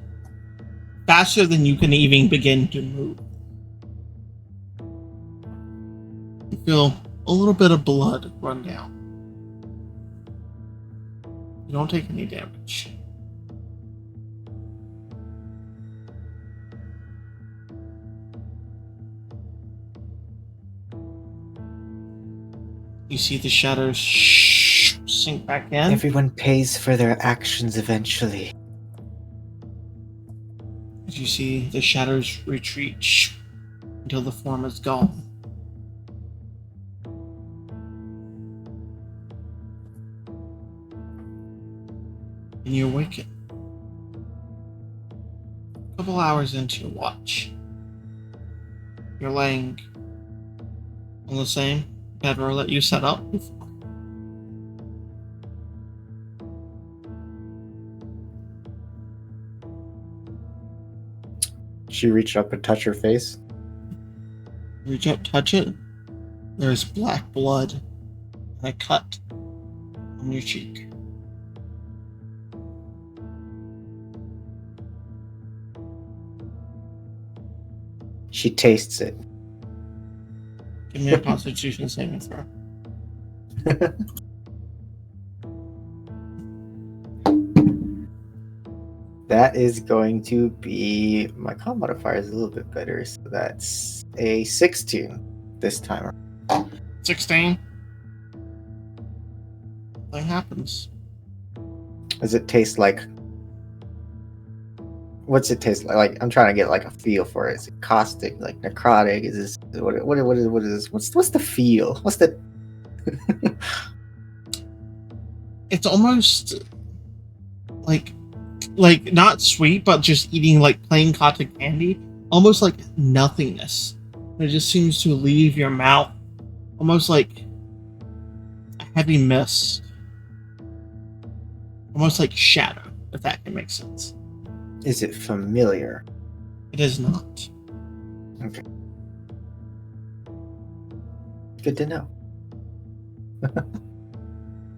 faster than you can even begin to move. You feel a little bit of blood run down. You don't take any damage. You see the shadows sink back in. Everyone pays for their actions eventually. As you see the shadows retreat until the form is gone. And you awaken. A couple hours into your watch. You're laying on the same bedroll that you set up. She reached up and touched her face. Reach up, touch it. There's black blood and a cut on your cheek. She tastes it. Give me a Constitution saving throw. That is going to be... My con modifier is a little bit better, so that's a 16 this time. 16. Nothing happens. Does it taste like What's it taste like? Like, I'm trying to get like a feel for it. Is it caustic, like necrotic? Is this what is this? What's the feel? What's the It's almost like not sweet, but just eating like plain cotton candy, almost like nothingness. It just seems to leave your mouth, almost like a heavy mist, almost like shadow, if that can make sense. Is it familiar? It is not. Okay. Good to know.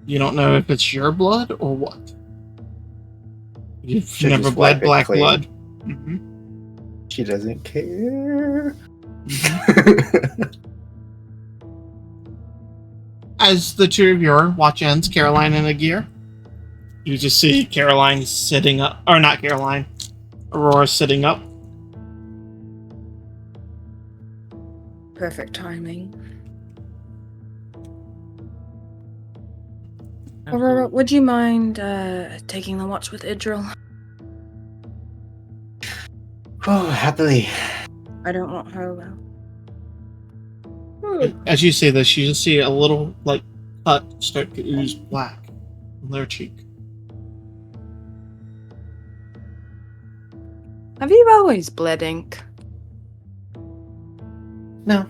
You don't know if it's your blood or what. You've Should never just bled wipe it black clean. blood. Mm-hmm. She doesn't care. As the two of your watch ends, Caroline and Agir, you just see Caroline sitting up, or not Caroline, Aurora sitting up. Perfect timing. Aurora, would you mind taking the watch with Idril? Oh, happily. I don't want her well. As you say this, you just see a little like cut start to ooze black on their cheek. Have you always bled ink? No.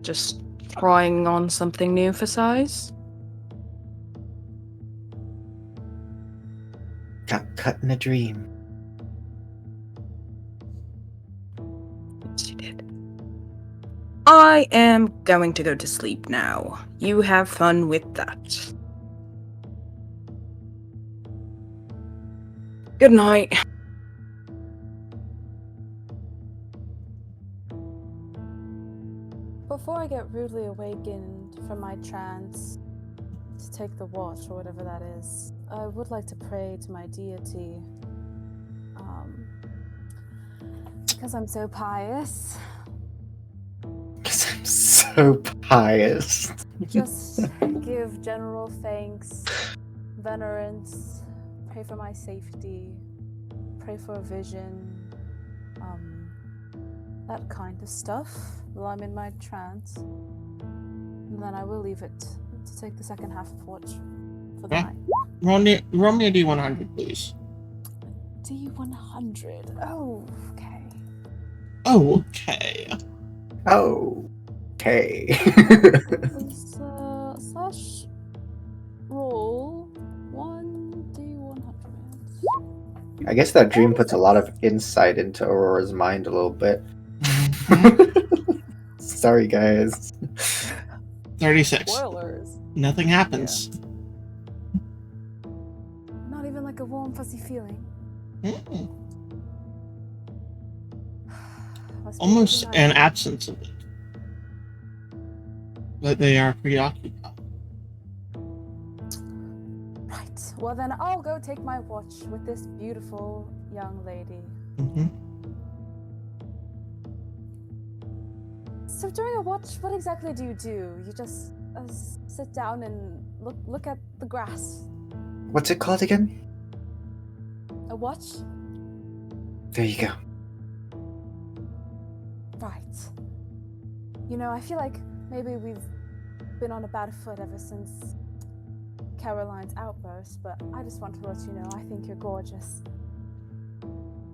Just trying on something new for size? Got cut in a dream. Yes, you did. I am going to go to sleep now. You have fun with that. Good night. Before I get rudely awakened from my trance to take the watch or whatever that is, I would like to pray to my deity. Because I'm so pious. Because I'm so pious. Just give general thanks, venerance, pray for my safety, pray for a vision, that kind of stuff while I'm in my trance. And then I will leave it to take the second half of watch for the Okay. night. Roll me a D100, please. D100. Oh, okay. Oh, okay. Oh. Okay. Slash roll 1D100. I guess that dream puts a lot of insight into Aurora's mind a little bit. Sorry, guys. 36. Spoilers. Nothing happens. Not even like a warm, fuzzy feeling. Mm-mm. Must be Almost good an night. absence of it. But they are preoccupied. Right. Well, then I'll go take my watch with this beautiful young lady. Mm-hmm. So during a watch, what exactly do? You just sit down and look at the grass. What's it called again? A watch? There you go. Right. You know, I feel like maybe we've been on a bad foot ever since Caroline's outburst, but I just want to let you know I think you're gorgeous.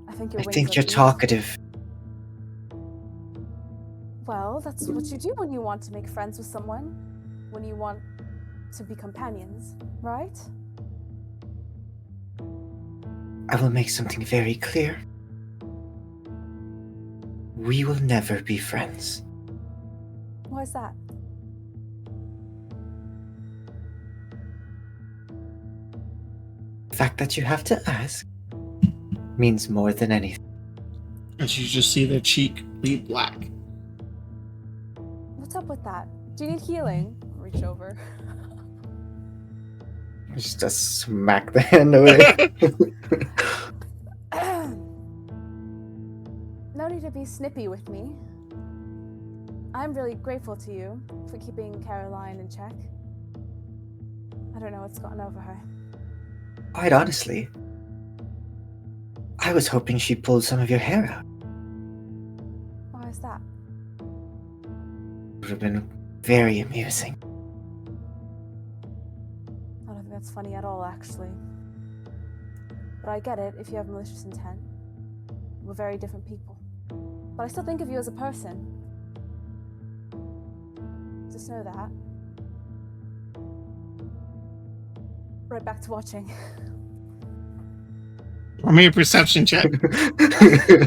I think your I wings think are you're beautiful. talkative. Well, that's what you do when you want to make friends with someone, when you want to be companions, right? I will make something very clear. We will never be friends. Why is that? The fact that you have to ask means more than anything. As you just see their cheek bleed black. What's up with that? Do you need healing? Reach over. Just a smack the hand away. No need to be snippy with me. I'm really grateful to you for keeping Caroline in check. I don't know what's gotten over her. Quite honestly, I was hoping she pulled some of your hair out. Why is that? It would have been very amusing. I don't think that's funny at all, actually. But I get it if you have malicious intent. We're very different people. But I still think of you as a person. Just know that. Right back to watching. Roll me a perception check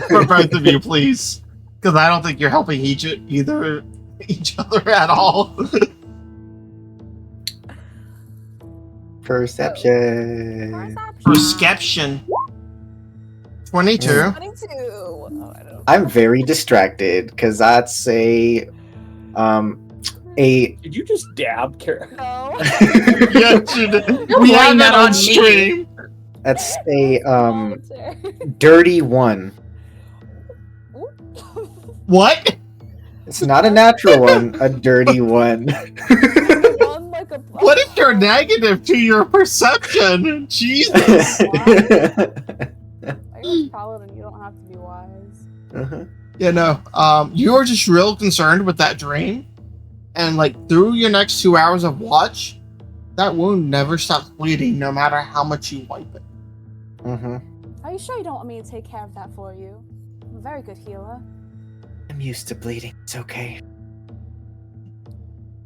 for both of you, please. Because I don't think you're helping each other at all. Perception. Perception. 22. 22. Oh, I don't. I'm very distracted because that's a Did you just dab, Kara? No. Yes, you did. You're We have playing that that on on me. stream. that's a Volunteer. dirty one. Ooh. What? It's not a natural one, a dirty one. One like a. What if you're negative to your perception? Jesus. I guess paladin, you don't have to be wise. Uh-huh. You know, you are just real concerned with that dream. And like through your next 2 hours of watch, that wound never stops bleeding no matter how much you wipe it. Uh-huh. Are you sure you don't want me to take care of that for you? I'm a very good healer. I'm used to bleeding. It's okay.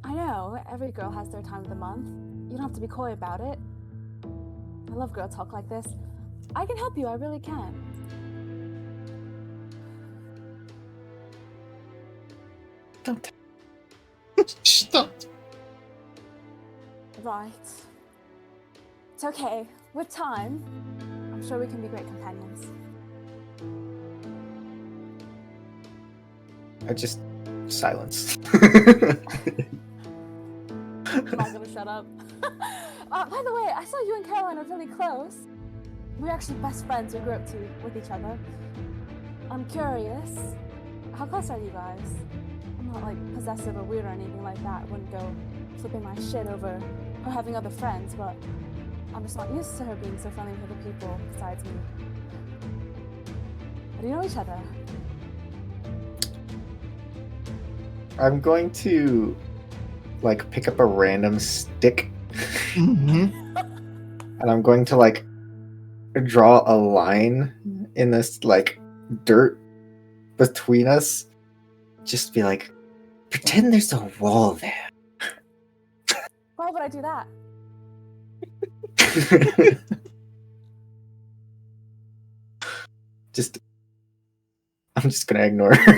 I know, every girl has their time of the month. You don't have to be coy about it. I love girl talk like this. I can help you, I really can. Don't. Stop. Right. It's okay. With time, I'm sure we can be great companions. I just silence. I'm not gonna shut up. By the way, I saw you and Caroline are really close. We're actually best friends. We grew up with each other. I'm curious, how close are you guys? I'm not like possessive or weird or anything like that. I wouldn't go flipping my shit over her having other friends, but I'm just not used to her being so friendly with other people besides me. How do you know each other? I'm going to like pick up a random stick Mm-hmm. and I'm going to like draw a line in this like dirt between us. Just be like, pretend there's a wall there. Why would I do that? I'm just gonna ignore her.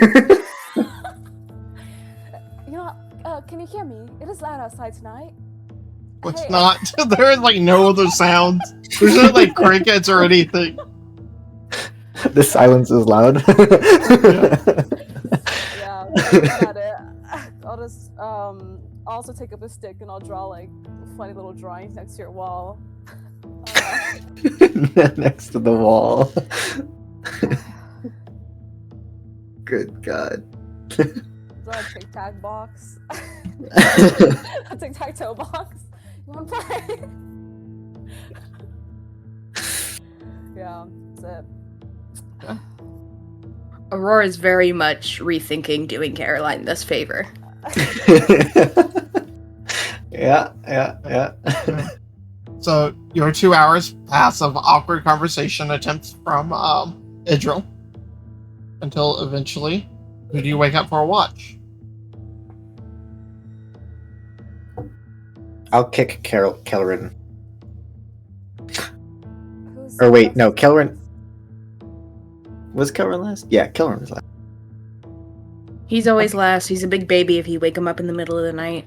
You know, can you hear me? It is loud outside tonight. It's Hey, not. There is like no other sounds. There's no like crickets or anything. The silence is loud. Yeah, that's about it. I'll just also take up a stick and I'll draw like funny little drawings next to your wall. Next to the wall. Good God. Draw a tic-tac box. A tic-tac-toe box. You wanna play? Yeah, that's it. Aurora is very much rethinking doing Caroline this favor. Yeah. So your 2 hours pass of awkward conversation attempts from Idril until eventually, who do you wake up for a watch? I'll kick Kellerin. Who's Or wait, left? no, Kellerin. Was Kellerin last? Yeah, Kellerin was last. He's always last. He's a big baby if you wake him up in the middle of the night.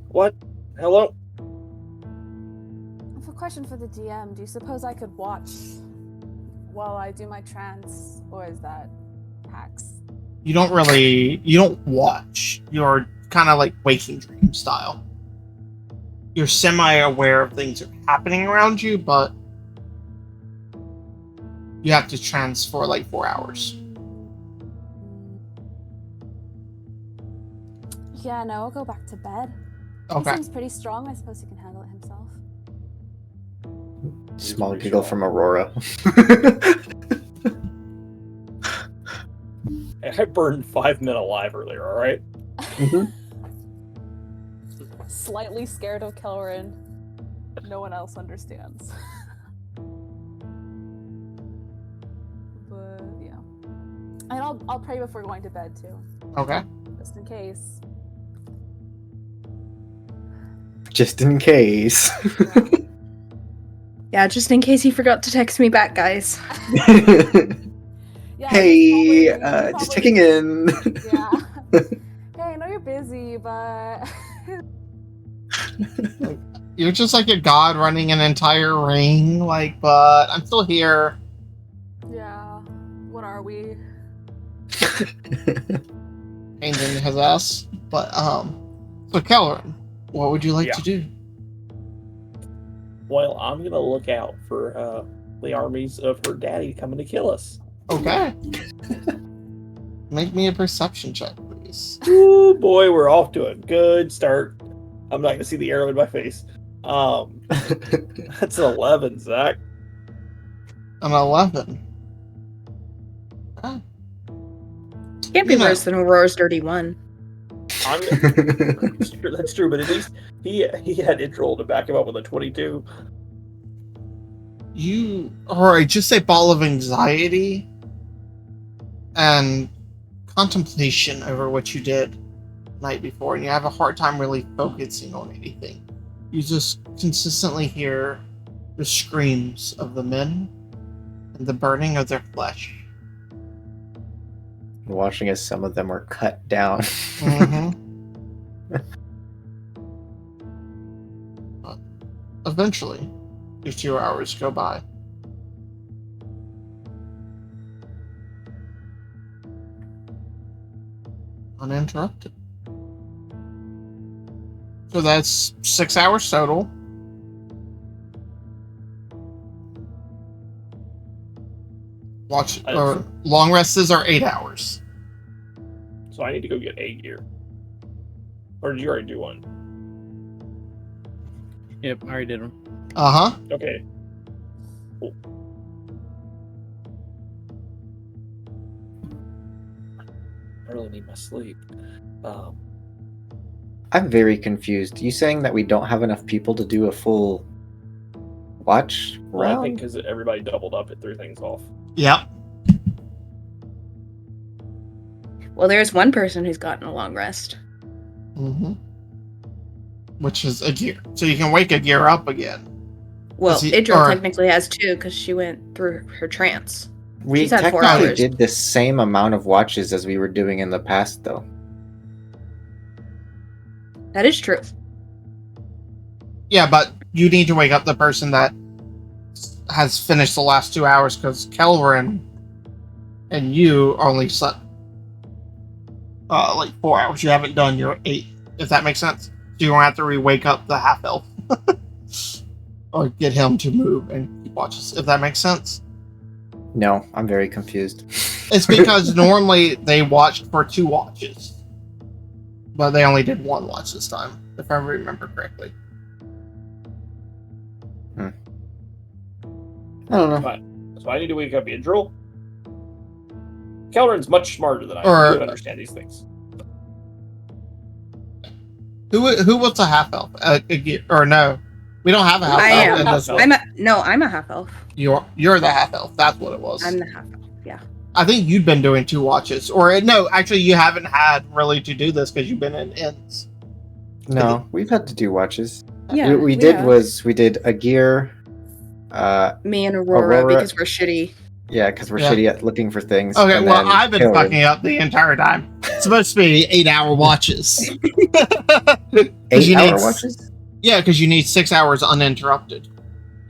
What? Hello? I have a question for the DM. Do you suppose I could watch while I do my trance, or is that hacks? You don't watch. You're kind of like waking dream style. You're semi-aware of things that are happening around you, but you have to trance for like 4 hours. Yeah, no, I'll go back to bed. Okay. He seems pretty strong. I suppose he can handle it himself. Small giggle from Aurora. I burned 5 men alive earlier, alright? Slightly scared of Kelrin. No one else understands. But yeah. And I'll pray before going to bed too. Okay. Just in case. Just in case. Yeah, just in case he forgot to text me back, guys. Yeah, Hey, probably- just checking in. Yeah. Hey, I know you're busy, but You're just like a god running an entire ring, like, but I'm still here. yeah. What are we? Pain in his ass. But, so Kellerin, what would you like to do? Well, I'm gonna look out for the armies of her daddy coming to kill us. Okay. Make me a perception check, please. Oh boy, we're off to a good start. I'm not gonna see the arrow in my face. That's an 11, Zach. An 11. Can't be worse than Aurora's dirty one. That's true, but at least he had Idril to back him up with a 22. Alright, just a ball of anxiety and contemplation over what you did the night before, and you have a hard time really focusing on anything. You just consistently hear the screams of the men and the burning of their flesh. Watching as some of them are cut down. But eventually, your 2 hours go by. Uninterrupted. So that's 6 hours total. Long rests are 8 hours. So I need to go get a gear. Or did you already do one? Yep, I already did one. Uh-huh. Okay. Cool. I really need my sleep. I'm very confused. You saying that we don't have enough people to do a full watch Well, I think round? because everybody doubled up, it threw things off. Yep. Well, there's one person who's gotten a long rest. Mm-hmm. Which is a gear. So you can wake a gear up again. Well, Is he- Idril or- technically has 2 because she went through her trance. We She's had 4 technically hours. did the same amount of watches as we were doing in the past, though. That is true. Yeah, but you need to wake up the person that has finished the last 2 hours, because Kellerin and you only slept like 4 hours. You haven't done your 8, if that makes sense. So you won't have to re-wake up the half-elf. Or get him to move and keep watches, if that makes sense. No, I'm very confused. It's because normally they watched for 2 watches. But they only did 1 watch this time, if I remember correctly. I don't know. So I need to wake up Idril. Kelrin's much smarter than I am. Or- He would understand these things. Who was a half-elf? Or no. We don't have a half-elf I am. in this one. I'm a half elf. You're the half-elf. That's what it was. I'm the half elf. Yeah. I think you've been doing 2 watches. Or no, actually you haven't had really to do this because you've been in inns. No, we've had to do watches. Yeah. What we did a gear. Me and Aurora, Aurora- because we're shitty. Yeah, because we're Yeah. shitty at looking for things. Okay, and well then I've been Kellerin. fucking up the entire time. It's supposed to be 8-hour watches. 8-hour watches? Yeah, because you need 6 hours uninterrupted.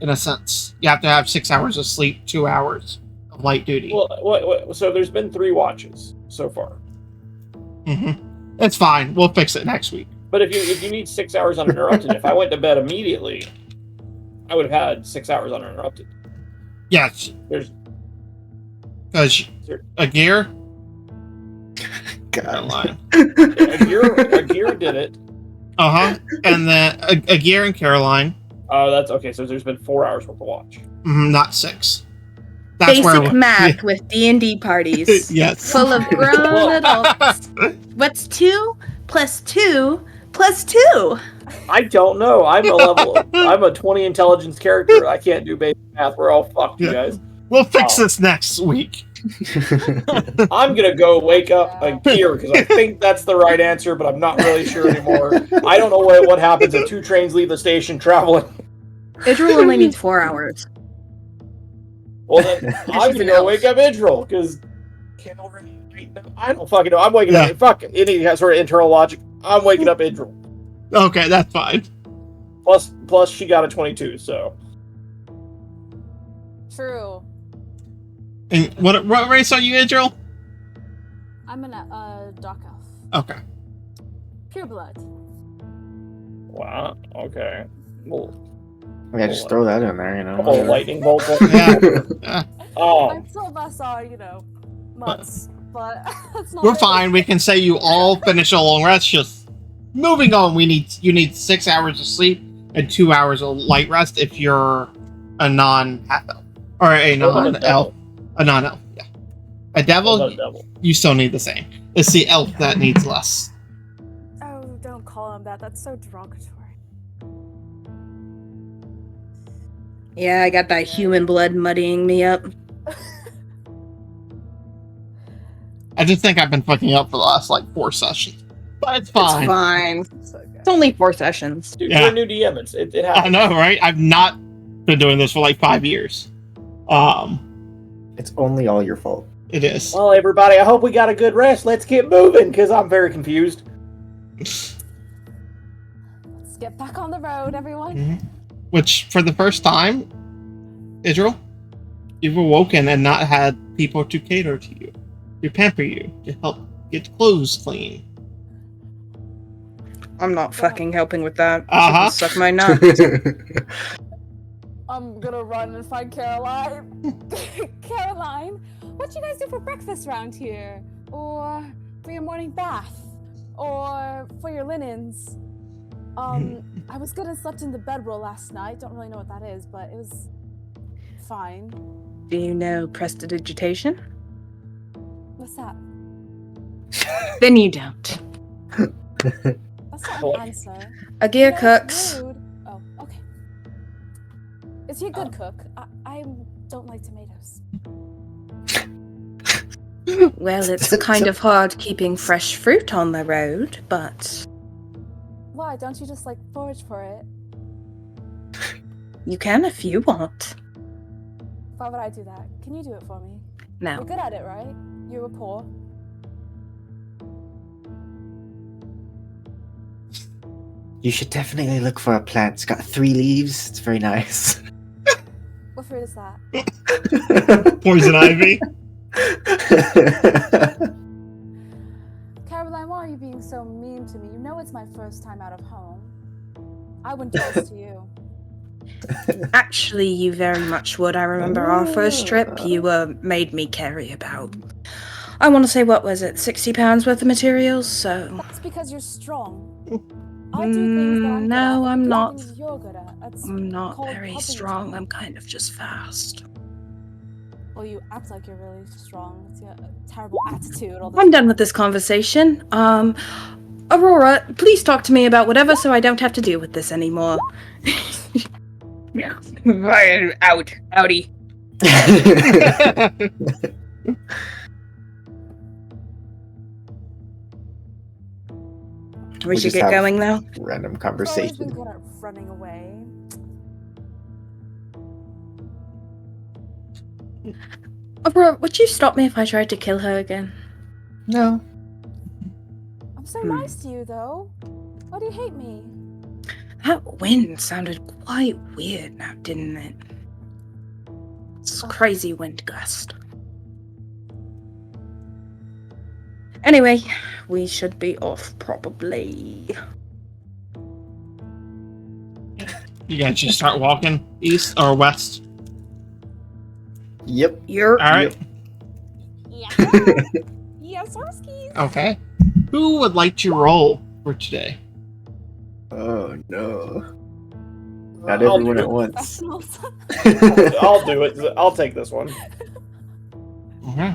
In a sense, you have to have 6 hours of sleep, 2 hours of light duty. Well, so there's been 3 watches so far. It's fine. We'll fix it next week. But if you need 6 hours uninterrupted, if I went to bed immediately, I would have had 6 hours uninterrupted. Yes, There's because a gear. God. Line. a gear did it. And then a gear and Caroline. Oh, that's okay. So there's been 4 hours worth of watch. Not 6. That's Basic math with D&D parties. Yes. Full of grown adults. What's 2 plus 2 plus 2? I don't know. I'm a 20 intelligence character. I can't do basic math. We're all fucked, you guys. We'll fix this next week. I'm gonna go wake up here because I think that's the right answer, but I'm not really sure anymore. I don't know what happens if 2 trains leave the station traveling. Idril only needs 4 hours. Well, then I'm gonna go wake up Idril because I don't fucking know. I'm waking up. Fuck any sort of internal logic. I'm waking up Idril. Okay, that's fine. Plus, she got a 22. So True. And what race are you, Idril? I'm an dark elf. Okay. Pure blood. wow. Okay. Well, Yeah, just throw that in there, you know. couple of lightning bolts. Yeah. I'm some of us are, months, but that's not. We're fine. We can say you all finish a long rest. Just moving on. You need 6 hours of sleep and 2 hours of light rest if you're a non-half elf or a non-elf. A non-elf, yeah. A devil, you still need the same. It's the elf that needs less. Oh, don't call him that. That's so derogatory. Yeah, I got that human blood muddying me up. I just think I've been fucking up for the last 4 sessions. But it's fine. It's fine. It's only 4 sessions. Dude, you're a new DM. It happens. I know, right? I've not been doing this for 5 years. It's only all your fault. It is. Well, everybody, I hope we got a good rest. Let's get moving, because I'm very confused. Let's get back on the road, everyone. Mm-hmm. Which, for the first time, Idril, you've awoken and not had people to cater to you, to pamper you, to help get clothes clean. I'm not fucking helping with that. Uh-huh. Suck my nuts. I'm gonna run and find Caroline. Caroline, what you guys do for breakfast around here? Or for your morning bath? Or for your linens? I was good and slept in the bedroll last night. Don't really know what that is, but it was fine. Do you know prestidigitation? What's that? Then you don't. That's not an answer. A gear That's cooks. rude. Oh, okay. Is he a good cook? I don't like tomatoes. Well, it's kind of hard keeping fresh fruit on the road, but Why? Don't you just forage for it? you can if you want. Why would I do that? Can you do it for me? No. You're good at it, right? You were poor. You should definitely look for a plant. It's got 3 leaves. It's very nice. What fruit is that? Poison ivy. Caroline, why are you being so mean to me? You know it's my first time out of home. I wouldn't do this to you. Actually, you very much would. I remember our first trip, you made me carry about, I want to say, what was it, 60 pounds worth of materials, so... That's because you're strong. I do things that I'm good No, at, I'm you do not. things you're good at. That's I'm not called very helping strong, each other. I'm kind of just fast. Well, you act like you're really strong. It's a terrible attitude. All the I'm done with this conversation. Aurora, please talk to me about whatever so I don't have to deal with this anymore. Yeah. Out. Outie. We should just get have going now. Random I've always been conversation. good at running away. Aurora, would you stop me if I tried to kill her again? No. I'm so nice to you, though. Why do you hate me? That wind sounded quite weird now, didn't it? It's a crazy wind gust. Anyway, we should be off probably. You guys just start walking east or west. Yep. You're All right. Yeah. Yes, Sarskis. Okay. Who would like to roll for today? Oh no. Not I'll everyone do at it. once. Professionals. I'll do it. I'll take this one. Okay.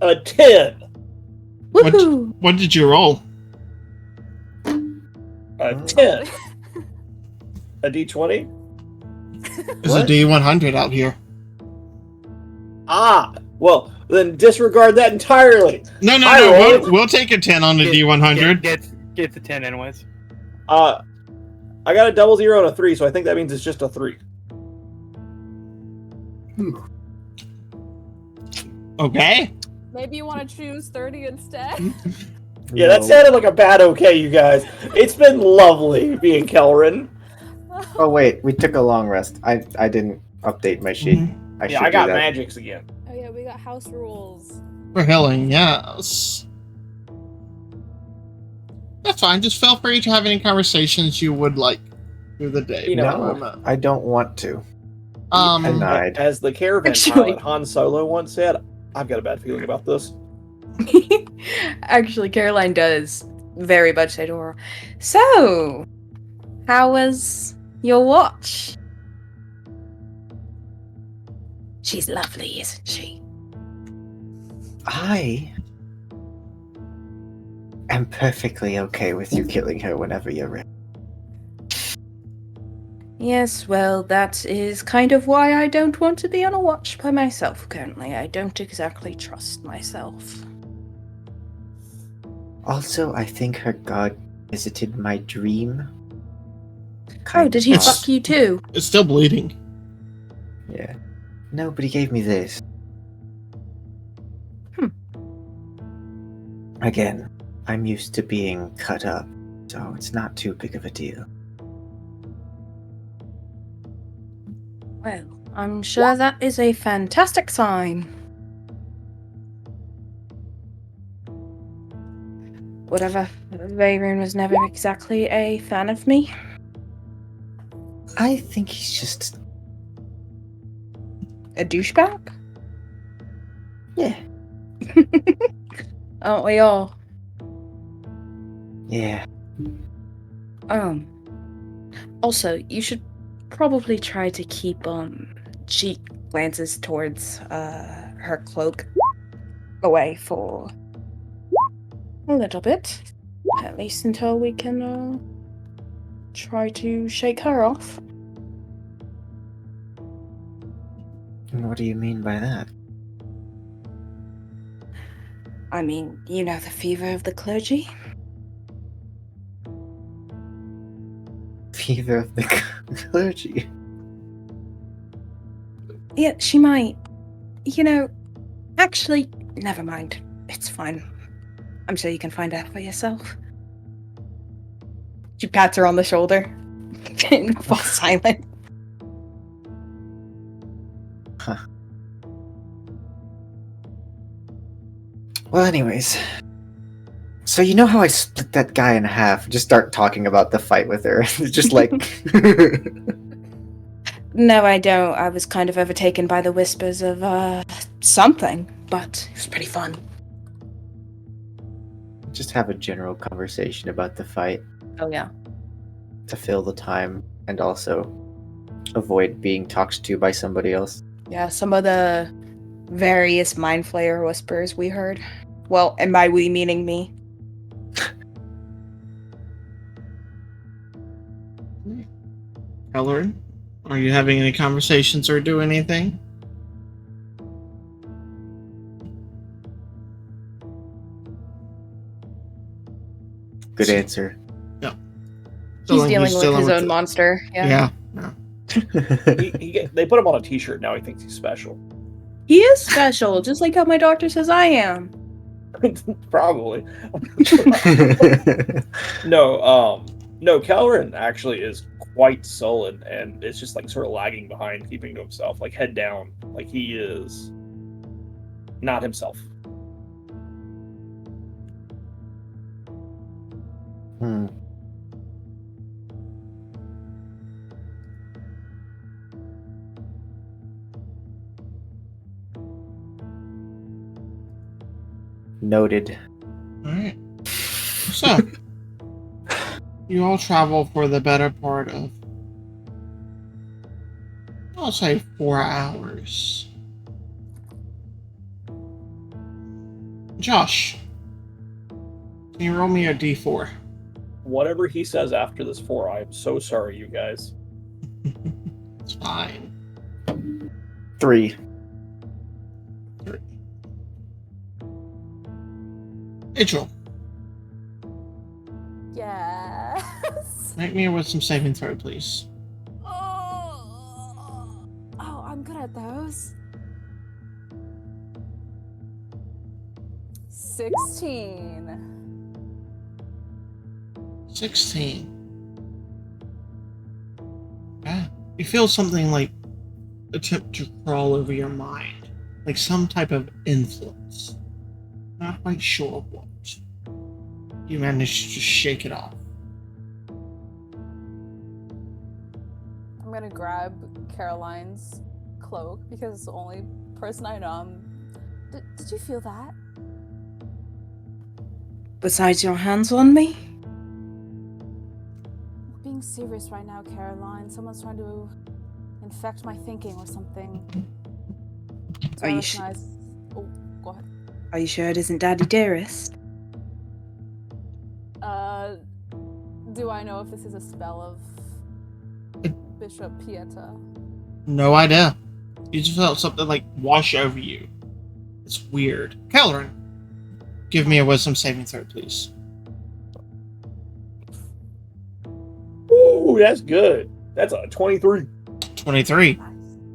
A 10. Woohoo! What did you roll? A 10. A D20. There's a What? D100 out here. Ah, well, then disregard that entirely. No, I rolled- we'll take a 10 on the D100. Get the 10 anyways. I got a 00 and a 3, so I think that means it's just a 3. Okay. Maybe you want to choose 30 instead? Yeah, that sounded like a bad okay, you guys. It's been lovely being Kelrin. Oh wait, we took a long rest. I didn't update my sheet. Mhm. I Yeah, should I got do that. magics again. Oh yeah, we got house rules. For healing, yes. That's fine. Just feel free to have any conversations you would like through the day. You know, No, I don't want to. Um, Denied. As the caravan Actually- pilot Han Solo once said, I've got a bad feeling about this. Actually, Caroline does very much say to her, "So, how was your watch?" She's lovely, isn't she? I am perfectly okay with you killing her whenever you're ready. Yes, well, that is kind of why I don't want to be on a watch by myself currently. I don't exactly trust myself. Also, I think her god visited my dream. Oh, Kind did of he odd. fuck you too? it's still bleeding. Yeah. No, but he gave me this. Again, I'm used to being cut up, so it's not too big of a deal. Well, I'm sure that is a fantastic sign. Whatever, Veyron was never exactly a fan of me. I think he's just... A douchebag? Yeah. Aren't we all? Yeah. Also, you should probably try to keep, she glances towards, her cloak away for a little bit. At least until we can, try to shake her off. And what do you mean by that? I mean, you know the fever of the clergy? Fever of the clergy. Yeah, she might. You know, actually, never mind. It's fine. I'm sure you can find out for yourself. She pats her on the shoulder and falls silent. Well, anyways. So you know how I split that guy in half? Just start talking about the fight with her. Just like... No, I don't. I was kind of overtaken by the whispers of, something, but it was pretty fun. just have a general conversation about the fight Oh, yeah. to fill the time and also avoid being talked to by somebody else. Yeah, some of the various Mind Flayer whispers we heard. Well, and by we meaning me. Ellerin, are you having any conversations or do anything? Good answer. He's Like dealing with dealing his own the- monster. Yeah. They put him on a t-shirt, now he thinks he's special. He is special, just like how my doctor says I am. Probably. No, Kelrin actually is quite sullen and is just like sort of lagging behind, keeping to himself, like head down. Like he is not himself. Hmm. Noted. Alright. So, you all travel for the better part of I'll say 4 hours. Josh, can you roll me a d4? Whatever he says after this 4, I am so sorry, you guys. It's fine. 3. Idril, Yes. make me with some saving throw, please. Oh, I'm good at those. 16. 16. Yeah. You feel something like attempt to crawl over your mind, like some type of influence. Not quite sure what. You manage to just shake it off. I'm gonna grab Caroline's cloak because it's the only person I know. Did you feel that? Besides your hands on me? I'm being serious right now, Caroline. Someone's trying to infect my thinking or something. Are you Oh, go ahead. Are you sure it isn't Daddy Dearest? Do I know if this is a spell of Bishop Pieta? No idea. You just felt something like wash over you. It's weird. Caloran, give me a wisdom saving throw, please. Ooh, that's good. That's a 23. 23.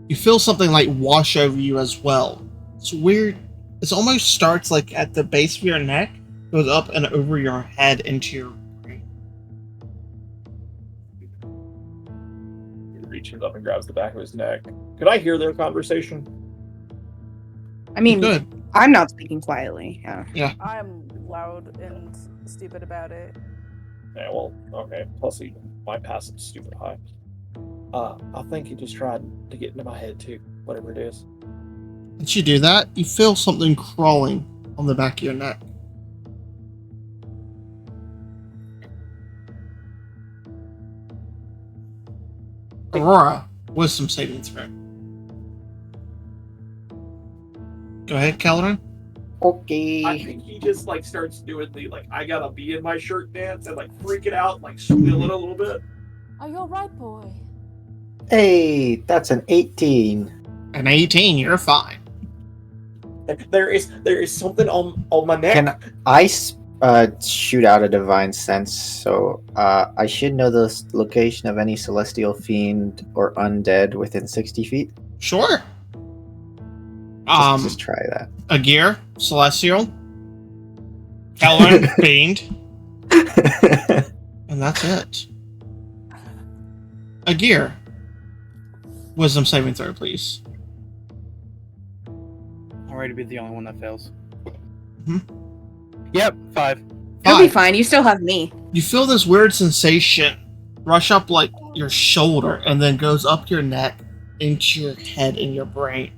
You feel something like wash over you as well. It's weird. It almost starts like at the base of your neck, goes up and over your head into your brain. He reaches up and grabs the back of his neck. Could I hear their conversation? I mean, Good. I'm not speaking quietly. Yeah. I'm loud and stupid about it. Yeah, well, okay. Plus, he might pass it stupid high. I think he just tried to get into my head too, whatever it is. As you do that, you feel something crawling on the back of your neck. Aurora, wisdom saving throw. Go ahead, Caloran. Okay. I think he just like starts doing the like I gotta be in my shirt dance and like freak it out, like squeal it a little bit. Are you alright, boy? Hey, that's an 18. An 18, you're fine. There is something on my neck. Can I shoot out a divine sense? So I should know the location of any celestial fiend or undead within 60 feet. Sure. Just try that. A gear, celestial, Caloran, fiend, and that's it. A gear. Wisdom saving throw, please. Alright to be the only one that fails. Mm-hmm. Yep, 5. You'll be fine. You still have me. You feel this weird sensation rush up like your shoulder and then goes up your neck into your head and your brain.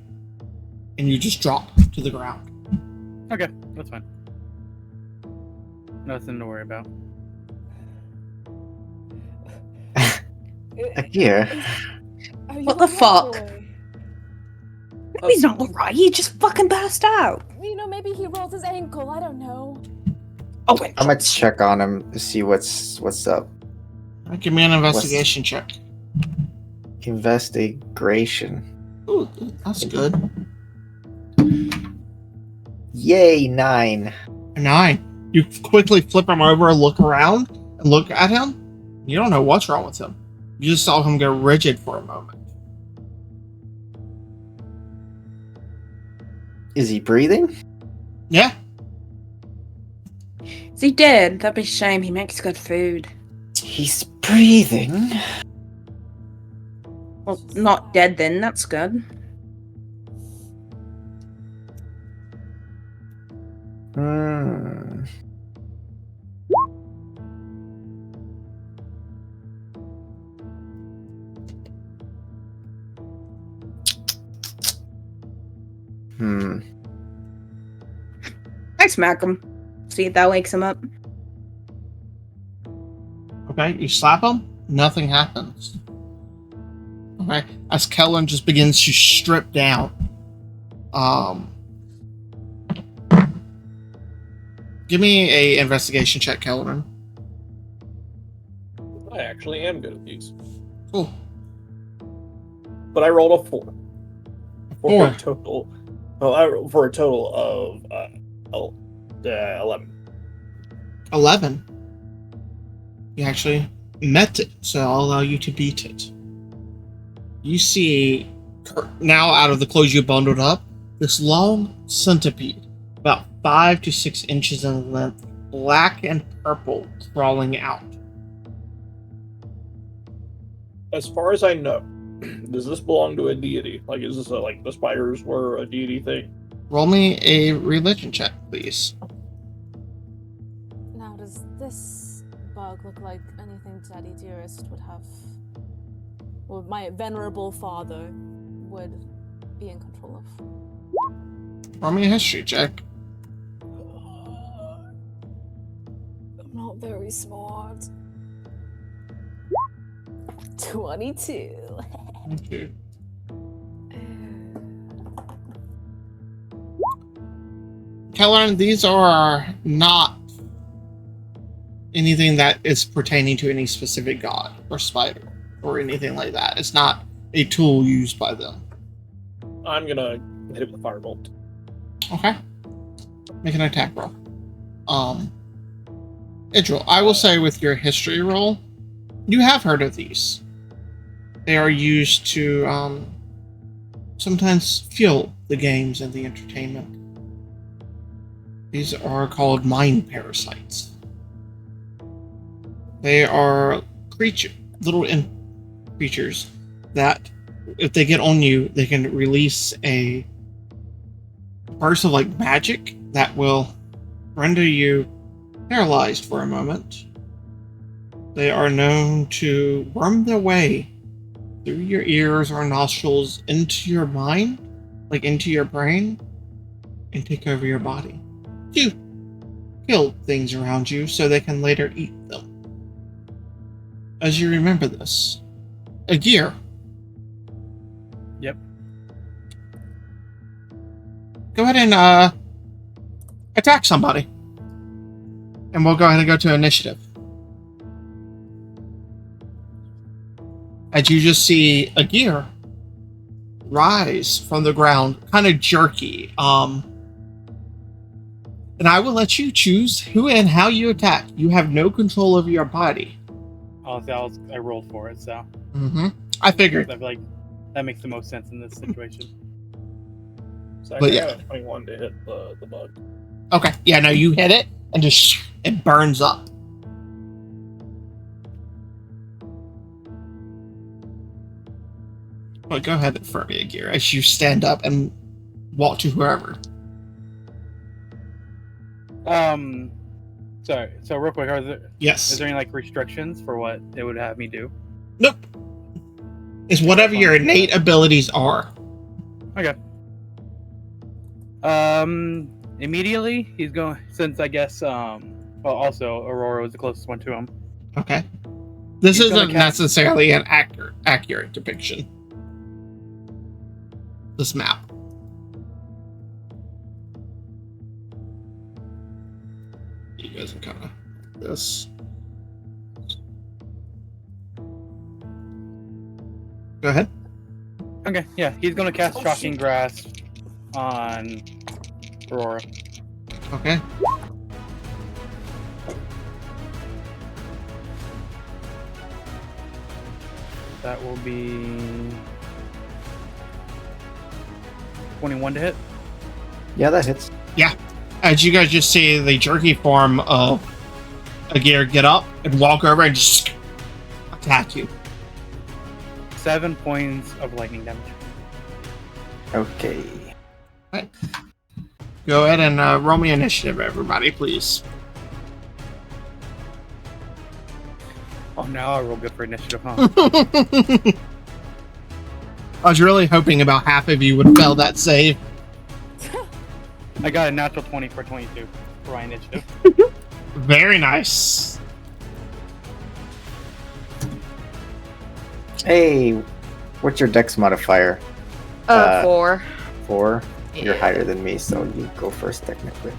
And you just drop to the ground. Okay, that's fine. Nothing to worry about. Here. What the fuck? He's not alright. He just fucking passed out. You know, maybe he rolled his ankle. I don't know. Oh, wait. I'm gonna check on him to see what's up. Give me an investigation check. Investigation. Ooh, that's good. Yay, 9. 9. You quickly flip him over, look around, and look at him. You don't know what's wrong with him. You just saw him go rigid for a moment. Is he breathing? Yeah. Is he dead? That'd be a shame. He makes good food. He's breathing. Well, not dead then. That's good. I smack him. See if that wakes him up. Okay, you slap him, nothing happens. Okay, as Kellen just begins to strip down. Give me a investigation check, Kellerman. I actually am good at these. Cool. But I rolled a 4. Four. A total. Well, for a total of 11. 11. You actually met it, so I'll allow you to beat it. You see, now out of the clothes you bundled up, this long centipede, about 5 to 6 inches in length, black and purple, crawling out. As far as I know, does this belong to a deity? Like, is this like the spiders were a deity thing? Roll me a religion check, please. Now, does this bug look like anything Daddy Dearest would have, or my venerable father would be in control of? Roll me a history check. I'm not very smart. 22. Okay. Kellen, these are not anything that is pertaining to any specific god or spider or anything like that. It's not a tool used by them. I'm gonna hit it with a firebolt. Okay. Make an attack roll. Idril, I will say with your history roll, you have heard of these. They are used to sometimes fuel the games and the entertainment. These are called mind parasites. They are little creatures that, if they get on you, they can release a burst of like magic that will render you paralyzed for a moment. They are known to worm their way through your ears or nostrils into your mind, like into your brain, and take over your body. To kill things around you so they can later eat them. As you remember this, a gear. Yep. Go ahead and attack somebody. And we'll go ahead and go to initiative. As you just see a gear rise from the ground, kind of jerky. And I will let you choose who and how you attack. You have no control over your body. I rolled for it, so. Mm-hmm. I figured. I feel like that makes the most sense in this situation. So I But got yeah. a 21 to hit the bug. Okay. Yeah, no, you hit it and just it burns up. Well, go ahead and throw me a gear as you stand up and walk to whoever. Sorry. So real quick, is Yes. there any like restrictions for what it would have me do? Nope. It's whatever your innate abilities are. Okay. Immediately he's going, since I guess well, also Aurora was the closest one to him. Okay. This He's gonna isn't cast- necessarily an accurate depiction. This map. You guys can kind of this. Go ahead. Okay, yeah, he's gonna cast Shocking Grass on Aurora. Okay. That will be 21 to hit. Yeah, that hits. As you guys just see the jerky form of a gear get up and walk over and just attack you. 7 points of lightning damage. Okay. Go ahead and roll me initiative, everybody, please. Oh, now I roll good for initiative, huh? I was really hoping about half of you would fail that save. I got a natural 20 for 22 for my initiative. Very nice. Hey, What's your dex modifier? 4. 4? You're Yeah. higher than me, so you go first technically.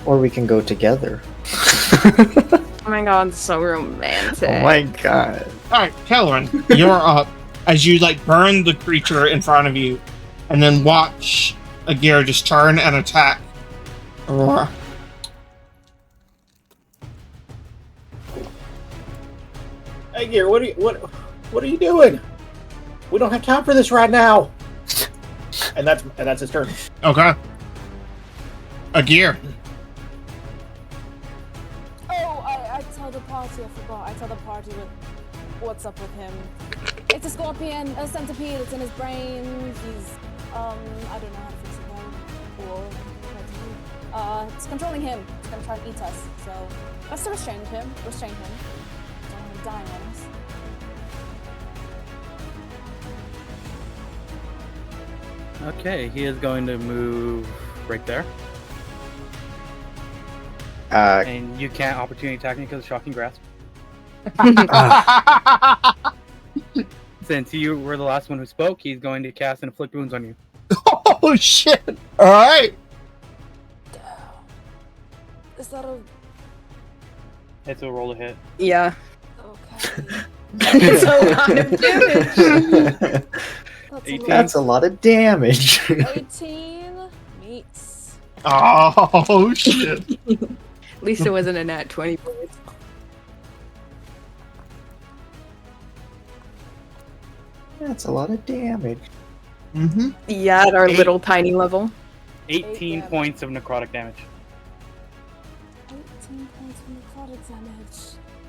Or we can go together. Oh my god, so romantic. Oh my god. Alright, Kelleran, you're up as you like burn the creature in front of you, and then watch Agira just turn and attack Aurora. Hey, Gear, what are you doing? We don't have time for this right now. And that's his turn. Okay. Agira. Oh, I tell the party, I forgot. I tell the party what's up with him. It's a scorpion, a centipede, it's in his brain. He's, I don't know how to fix it though. Or, it's controlling him. It's gonna try and eat us. So, let's restrain him. Don't want him dying on us. Okay, he is going to move right there. And you can't opportunity attack me because of Shocking Grasp. Since you were the last one who spoke, he's going to cast and inflict wounds on you. Oh shit! Alright! Is that a... It's a roll to hit. Yeah. Okay. It's a lot of damage. That's 18. That's a lot of damage. 18 meets. Oh shit! At least it wasn't a nat 20 points. That's a lot of damage. Mm-hmm. Yeah, at our 8. little tiny level. 18 damage. points of necrotic damage. 18 points from necrotic damage.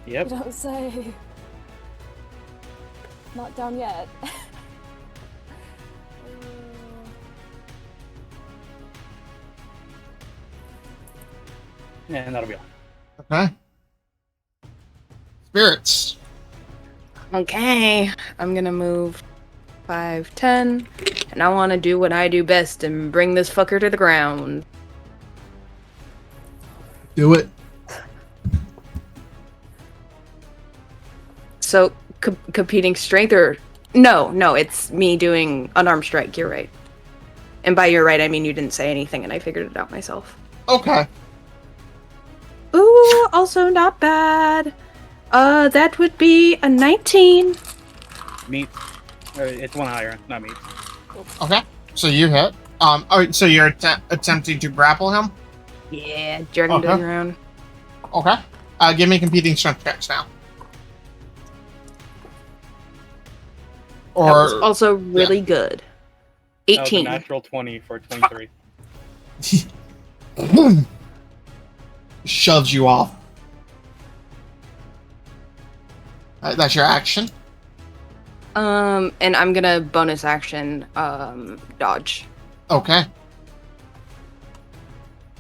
Yep. You don't say. Not down yet. And that'll be all. Okay. Spirits. Okay, I'm gonna move 5, 10, and I want to do what I do best and bring this fucker to the ground. Do it. So, competing strength or... No, it's me doing unarmed strike, you're right. And by you're right, I mean you didn't say anything and I figured it out myself. Okay. Ooh, also not bad. That would be a 19. Meat. It's one higher, not meat. Okay. So you hit. Alright, so you're attempting to grapple him? Yeah, jerk him to the Okay. ground. Okay. Give me competing strength checks now. That was Or also really good. That was a 18. natural 20 for 23. boom, shoves you off. That's your action. And I'm gonna bonus action, dodge. Okay.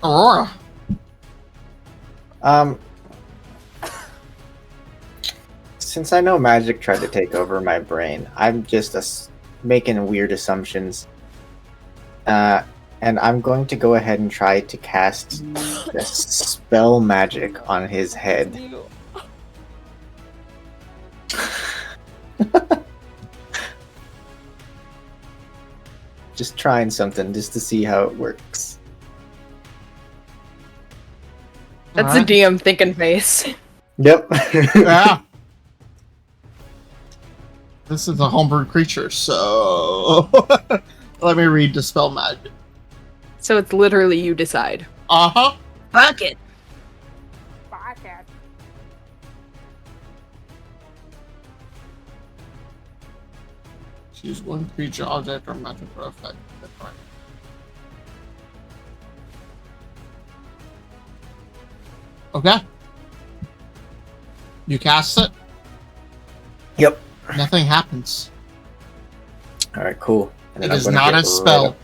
Aurora. Since I know magic tried to take over my brain, I'm just making weird assumptions. And I'm going to go ahead and try to cast spell magic on his head. You. Just trying something just to see how it works. That's Alright. a DM thinking face. Yep. Yeah. This is a homebrew creature, so let me read the spell magic. So it's literally you decide. Uh-huh. Fuck it. Fuck it. Choose one creature, object, or magic for effect. That's right. Okay. You cast it. Yep. Nothing happens. All right, cool. And It I'm is gonna not get a spell.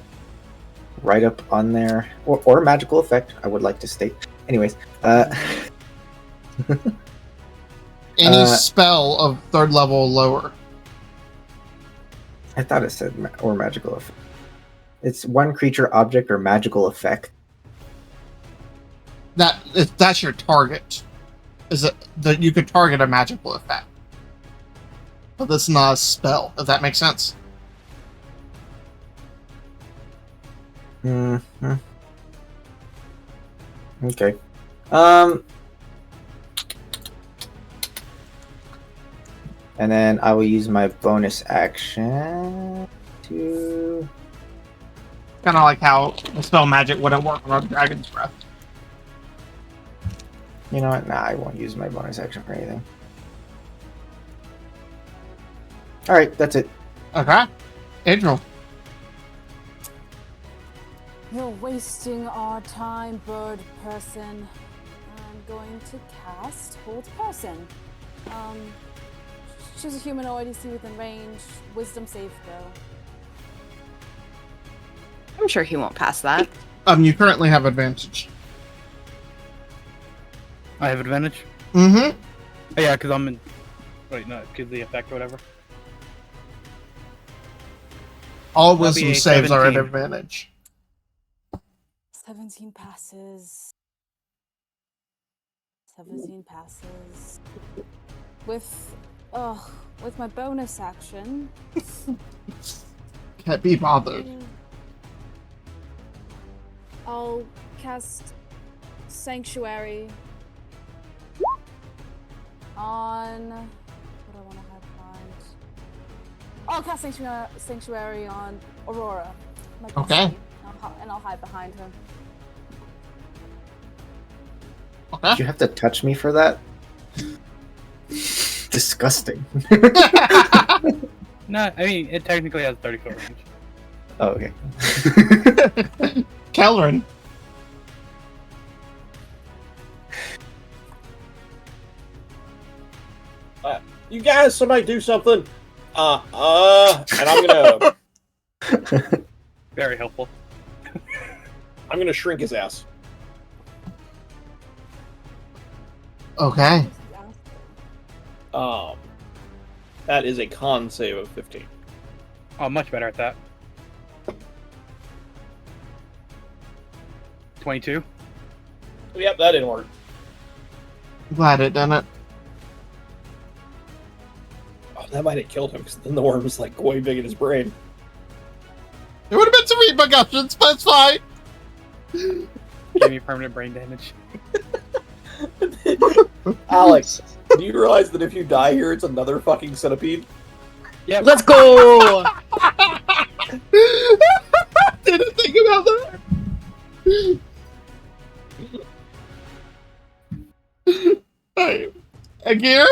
Right up on there, or a magical effect. I would like to state. Anyways, Any spell of 3rd level or lower. I thought it said or magical effect. It's one creature, object, or magical effect. That's your target. is it that you could target a magical effect. But this is not a spell, if that makes sense. Mm-hmm. Okay. And then I will use my bonus action to. Kind of like how the spell magic wouldn't work on a dragon's breath. You know what? Nah, I won't use my bonus action for anything. All right, that's it. Okay. Adriel. You're wasting our time, bird person. I'm going to cast Hold Person. Choose a humanoid you see within range. Wisdom save throw. I'm sure he won't pass that. You currently have advantage. I have advantage. Mm-hmm. Oh, yeah, because I'm in. Wait, no, because the effect or whatever. All That'll be wisdom a saves are at 17. advantage. 17 passes. 17 passes. With my bonus action. Can't be bothered. I'll cast Sanctuary on. What do I want to hide behind? I'll cast Sanctuary on Aurora. My Okay. bestie, and I'll hide behind her. Okay. Did you have to touch me for that? Disgusting. No, I mean, it technically has 30-foot range. Oh, okay. Kellerin. You guys, somebody do something. And I'm gonna Very helpful. I'm gonna shrink his ass. Okay. That is a con save of 15. Oh, much better at that. 22. Yep, that didn't work. Glad it done it. Oh, that might have killed him because then the worm was like way big in his brain. It would have been some repercussions, but it's fine. Gave me permanent brain damage. Alex, do you realize that if you die here, it's another fucking centipede? Yep. Let's go! Didn't think about that. Hey, a gear?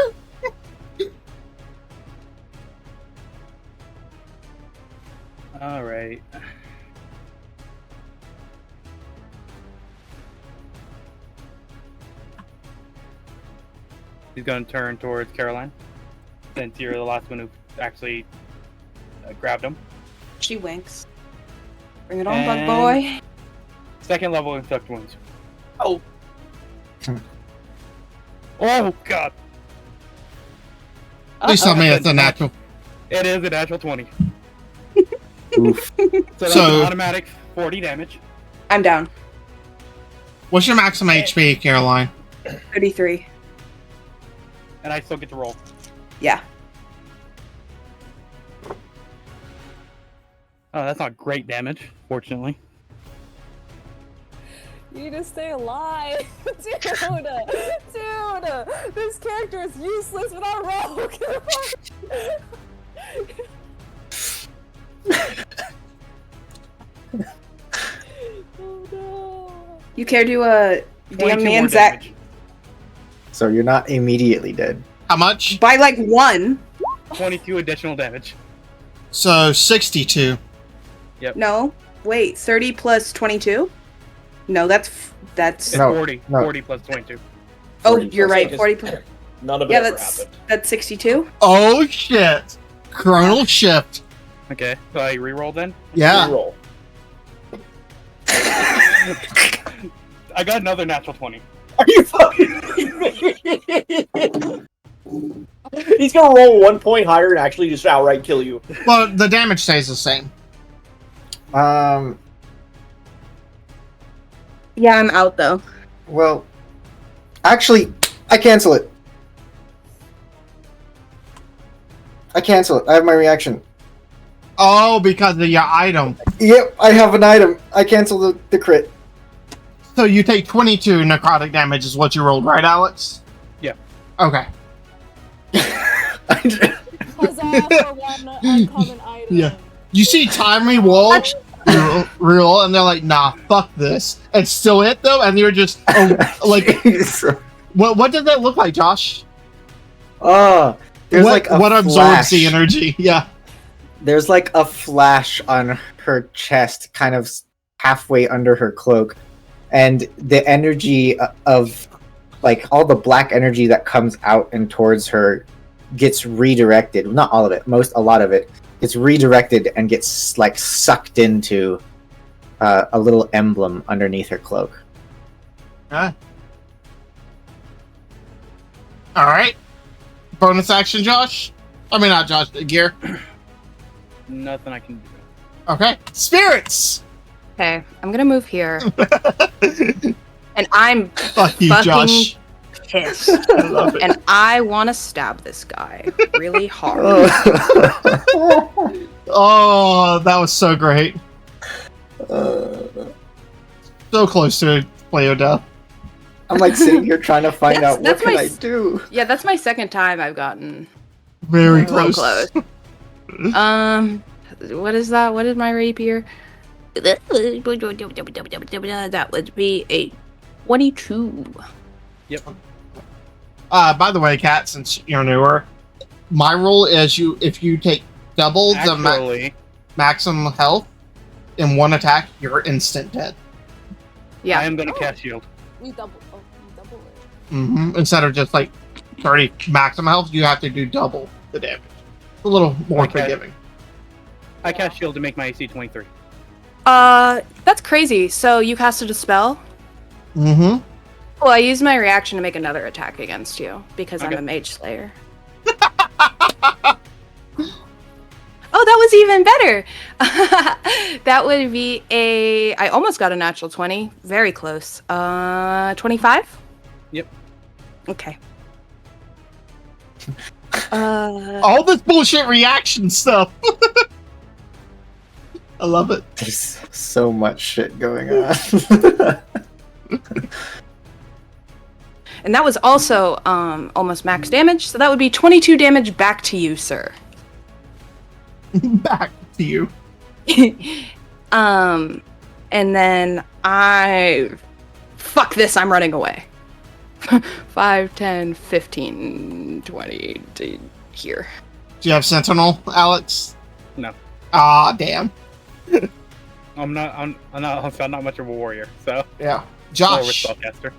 All right. He's going to turn towards Caroline, since you're the last one who actually grabbed him. She winks. Bring it on, And- bug boy. Second level inflict wounds. Oh. Oh god! At least I made it the natural. It is a natural 20. Oof. So that's So- an automatic 40 damage. I'm down. What's your maximum HP, Caroline? 33. And I still get to roll. Yeah. Oh, that's not great damage, fortunately. You need to stay alive! Dude! This character is useless without Rogue! Oh no! You care to DM 22 me more and Zach damage. So you're not immediately dead. How much? by like 1? 22 additional damage. So 62. No. Wait, 30 plus 22? No, that's It's No, 40. no. 40 plus 22. Oh, 40 you're plus right. eight 40 is- plus. None of it Yeah, ever that's happened. 62. Oh shit! Chronal shift. Okay, so I reroll then? Yeah. Reroll. I got another natural 20. Are you fucking kidding me? He's gonna roll 1 point higher and actually just outright kill you. Well, the damage stays the same. Yeah, I'm out though. Well, actually, I cancel it. I cancel it. I have my reaction. Oh, because of your item. Yep, I have an item. I cancel the crit. So you take 22 necrotic damage is what you rolled, right, Alex? Yeah. Okay. Huzzah for one uncommon item. Yeah. You see Timely Wall real, and they're like, nah, fuck this. And still hit them, and you're just, like, Jeez. what does that look like, Josh? Oh, there's like a what absorbs flash. the energy? Yeah. There's like a flash on her chest, kind of halfway under her cloak, and the energy of like all the black energy that comes out and towards her gets redirected. Not all of it, a lot of it gets redirected and gets like sucked into a little emblem underneath her cloak. All right. Bonus action, Josh. I mean, not Josh. Gear. Nothing I can do. Okay. Spirits. Okay, I'm gonna move here, and I'm Fuck you, fucking Josh. pissed, I love it. and I want to stab this guy really hard. Oh, that was so great. So close to Play death. I'm like sitting here trying to find out what That's can my I do. Yeah, that's my second time I've gotten Very real close. What is that? What is my rapier? That would be a 22. Yep. By the way, Kat, since you're newer, my rule is if you take double the Actually, maximum health in one attack, you're instant dead. Yeah. I am going to cast shield. We double it. Instead of just like 30 maximum health, you have to do double the damage. It's a little more Okay. forgiving. I cast shield to make my AC 23. That's crazy. So you casted a spell? Mm-hmm. Well, I used my reaction to make another attack against you because I'm Okay. a mage slayer. Oh, that was even better. That would be I almost got a natural 20. Very close. 25? Yep. Okay. All this bullshit reaction stuff. I love it. There's so much shit going on. And that was also almost max damage, so that would be 22 damage back to you, sir. Back to you. And then fuck this, I'm running away. 5, 10, 15, 20 to here. Do you have Sentinel, Alex? No. Ah, damn. I'm not much of a warrior, so. Yeah. Or a Josh. spellcaster.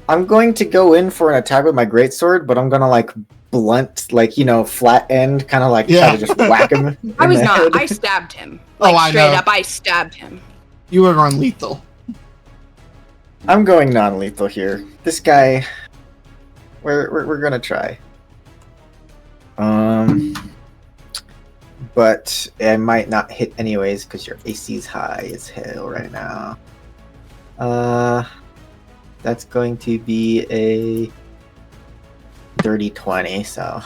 I'm going to go in for an attack with my greatsword, but I'm gonna like blunt, like, you know, flat end, kind of like try to just whack him. I in was the not. head. I stabbed him. Oh, Like, I straight know. up, I stabbed him. You were going lethal. I'm going non-lethal here. This guy, we're gonna try. But I might not hit anyways because your AC is high as hell right now. That's going to be a dirty 20, so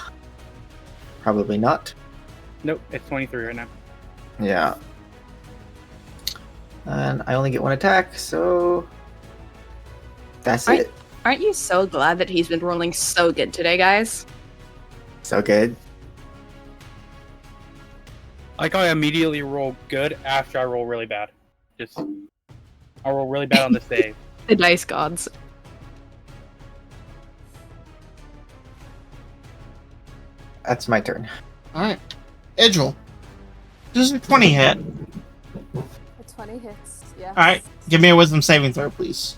probably not. Nope, it's 23 right now. Yeah. And I only get one attack, so that's it. Aren't you so glad that he's been rolling so good today, guys? So good. Like I immediately roll good after I roll really bad. Just I roll really bad on the save. The dice gods. That's my turn. Alright. Idril. This is a 20 hit. A 20 hits, yes. Alright. Give me a wisdom saving throw, please.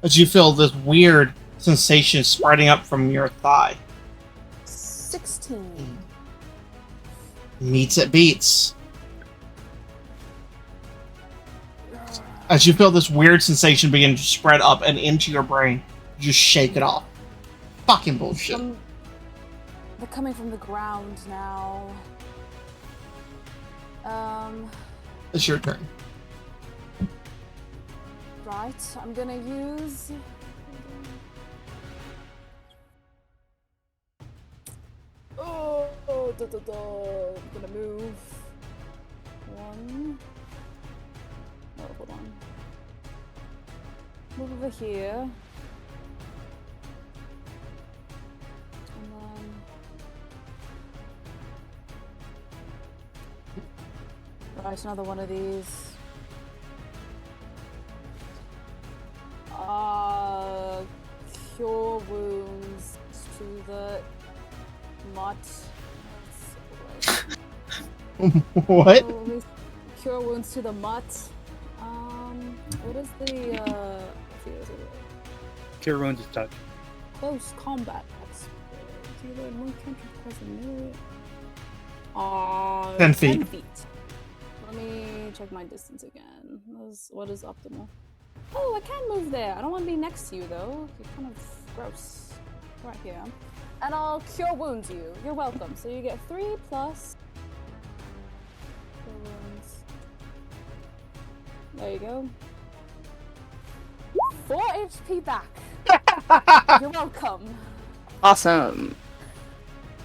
As you feel this weird sensation spreading up from your thigh. 16. Meets it beats. As you feel this weird sensation begin to spread up and into your brain, you just shake it off. Fucking bullshit. They're coming from the ground now. It's your turn. Do Right, I'm gonna use. Oh, I'm gonna move. One. Oh, hold on. Move over here. And then. Right, another one of these. Cure wounds to the mutt. What? Oh, cure wounds to the mutt. What is the Cure wounds is touch. close combat? That's either in one country present near. 10 10 feet. feet. Let me check my distance again. What is optimal? Oh, I can move there. I don't want to be next to you though. You're kind of gross. Right here. And I'll cure wounds you. You're welcome. So you get 3 plus cure wounds. There you go. 4 HP back. You're welcome. Awesome.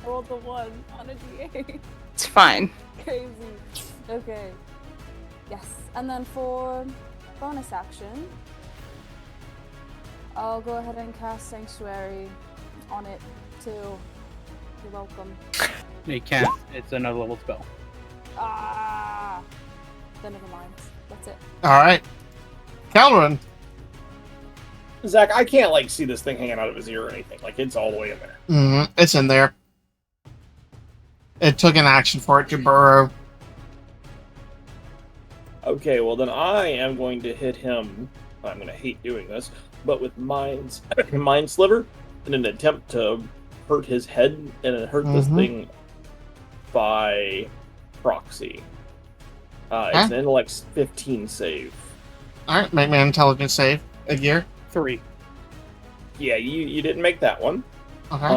I rolled the 1 on a D8. It's fine. Crazy. Okay. Yes. And then for bonus action, I'll go ahead and cast Sanctuary on it too. You're welcome. You can't. It's another level spell. Ah. Then never mind. That's it. All right. Calvin. Zach, I can't like see this thing hanging out of his ear or anything. Like it's all the way in there. It's in there. It took an action for it to burrow. Okay, well then I am going to hit him. I'm going to hate doing this, but with Mind Sliver in an attempt to hurt his head and hurt this thing by proxy. It's an intellect 15 save. All right, make me an intelligence save. A gear. 3. Yeah, you didn't make that one. Okay.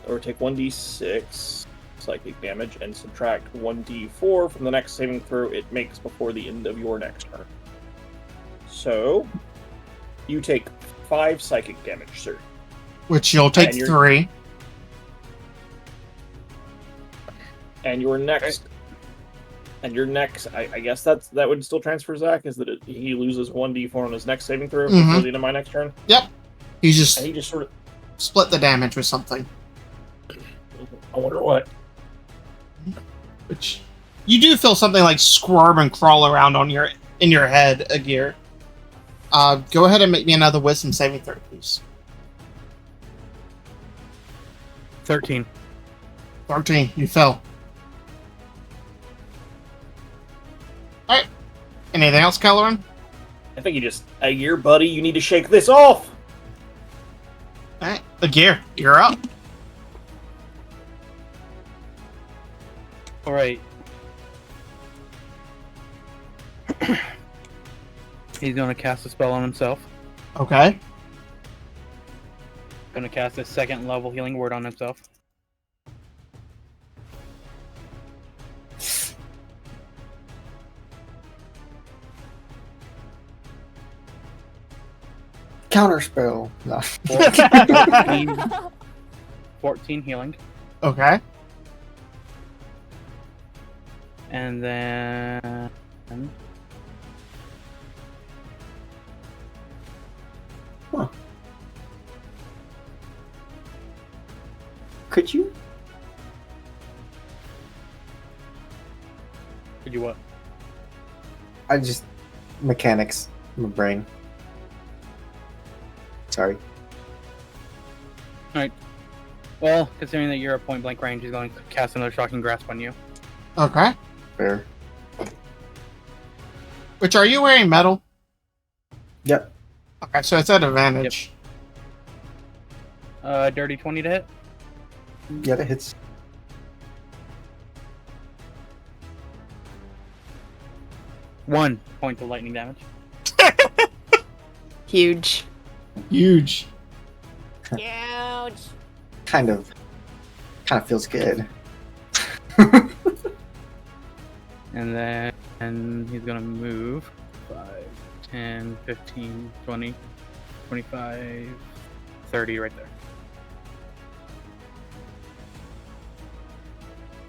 Or take 1d6 psychic damage and subtract 1d4 from the next saving throw it makes before the end of your next turn. So, you take 5 psychic damage, sir. Which you'll take And 3. And your next... And your next, I guess that would still transfer Zach, is that he loses 1d4 on his next saving throw before the end of my next turn? Yep. And he he just just sort of... split the damage with something. I wonder what. Which you do feel something like squirm and crawl around on in your head, Agir. Go ahead and make me another wisdom saving throw, please. 13. 13. You fell. Alright. Anything else, Kelleran? I think you just... A year, buddy, you need to shake this off! Alright. Agir, you're up. Alright. He's gonna cast a spell on himself. Okay. Gonna cast a 2nd level healing word on himself. Counterspell. No. 14 healing. Okay. And then... Could you? Did you what? I just mechanics. My brain. Sorry. Alright. Well, considering that you're at point blank range, he's going to cast another Shocking Grasp on you. Okay. Fair. Which, are you wearing metal? Yep. Okay, so it's at advantage. Dirty 20 to hit. Yeah, that hits. One point of lightning damage. Huge. Huge. Huge. Kind of feels good. And then he's gonna move 5, 10, 15, 20, 25, 30 right there.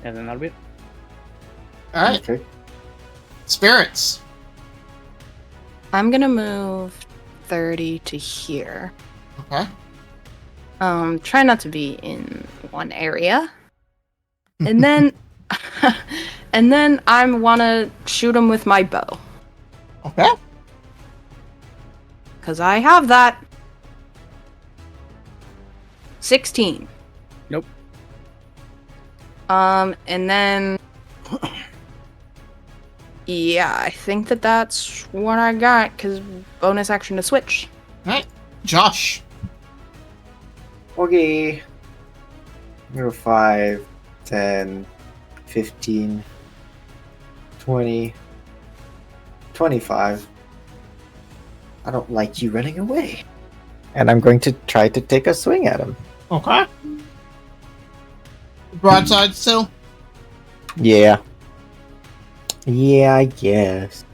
And then that'll be it. All right, Okay. spirits. I'm gonna move 30 to here. Okay. Try not to be in one area. And then and then I wanna shoot him with my bow. Okay. Cause I have that. 16. Nope. And then yeah, I think that's what I got, because bonus action to switch. All right, Josh. Okay. 5, 10, 15, 20, 25. I don't like you running away. And I'm going to try to take a swing at him. Okay. Broadside still. Yeah. Yeah, I guess.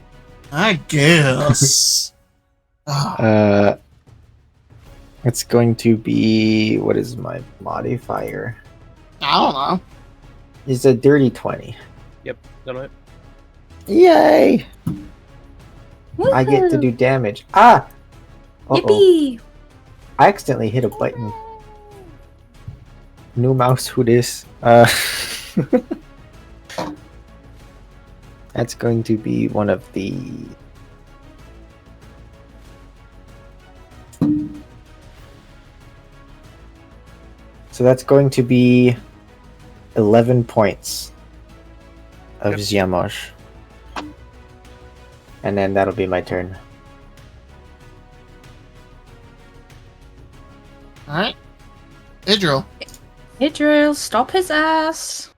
I guess. It's going to be, what is my modifier? I don't know. It's a dirty 20. Yep, that'll hit. Yay! I get to do damage. Ah! Uh-oh. Yippee! I accidentally hit a button. New mouse, who this? That's going to be one of the... So that's going to be 11 points of Yep. Xiamosh. And then that'll be my turn. All right. Idril. Idril, stop his ass.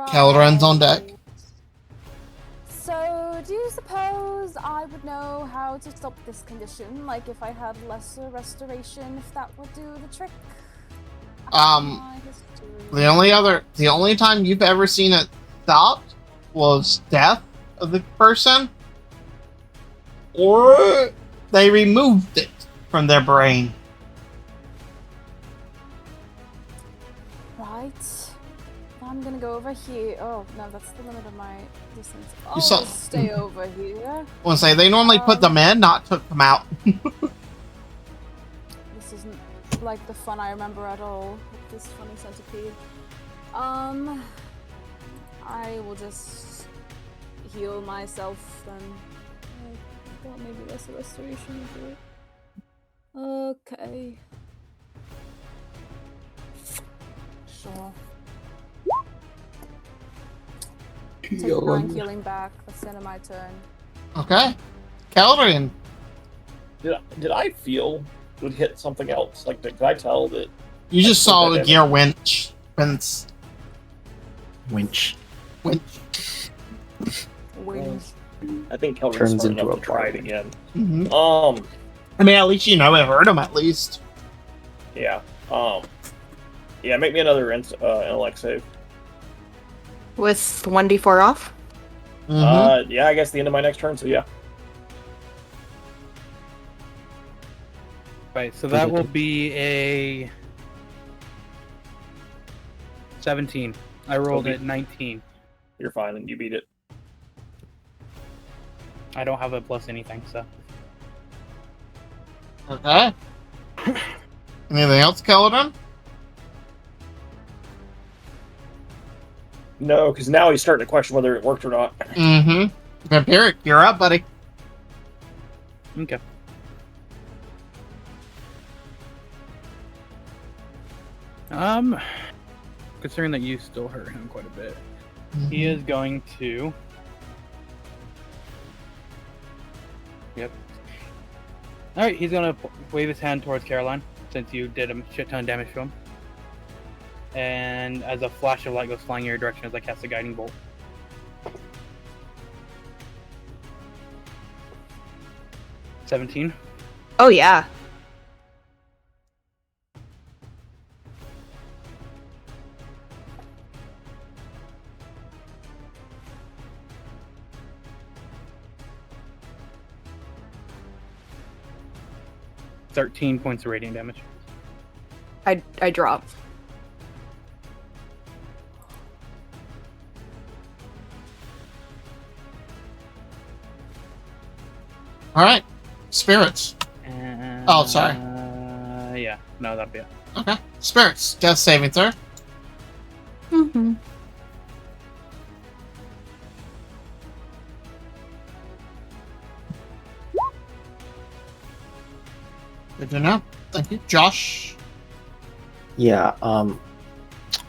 Calderon's on deck. So, do you suppose I would know how to stop this condition? Like if I had lesser restoration, if that would do the trick? My history. The only time you've ever seen it stopped was death of the person, or they removed it from their brain. Right. I'm gonna go over here. Oh, no, that's the limit of my distance. I'll saw- just stay over here. I want to say they normally put them in, not took them out. This isn't like the fun I remember at all with this funny centipede. I will just heal myself then. I thought maybe less restoration would do it. Okay. Sure. Take 9 healing back. That's the end of my turn. Okay. Calderon. Did I feel it would hit something else? Like, could I tell that? You just I saw think the I did. gear winch. Winch. Winch. Wings. I think Kelvin's Turns smart into enough a to try it bargain. again. Mm-hmm. I mean, at least you know it hurt him. At least. Yeah. Yeah. Make me another intellect save. With 1d4 off? Mm-hmm. Yeah. I guess the end of my next turn. So yeah. Right, so that will be a 17. I rolled Okay. at 19. You're fine, and you beat it. I don't have a plus anything, so. Okay. Anything else, Calderon? No, because now he's starting to question whether it worked or not. Mm-hmm. Vampiric, you're up, buddy. Okay. Considering that you still hurt him quite a bit, he is going to. Yep. Alright, he's gonna wave his hand towards Caroline, since you did a shit ton of damage to him. And as a flash of light goes flying in your direction as I cast a guiding bolt. $17. Oh, yeah. 13 points of radiant damage. I drop. All right, spirits. Oh, sorry. Yeah, no, that'll be it. Okay, spirits. Death saving throw. Mm-hmm. Good to know. Thank you, Josh. Yeah.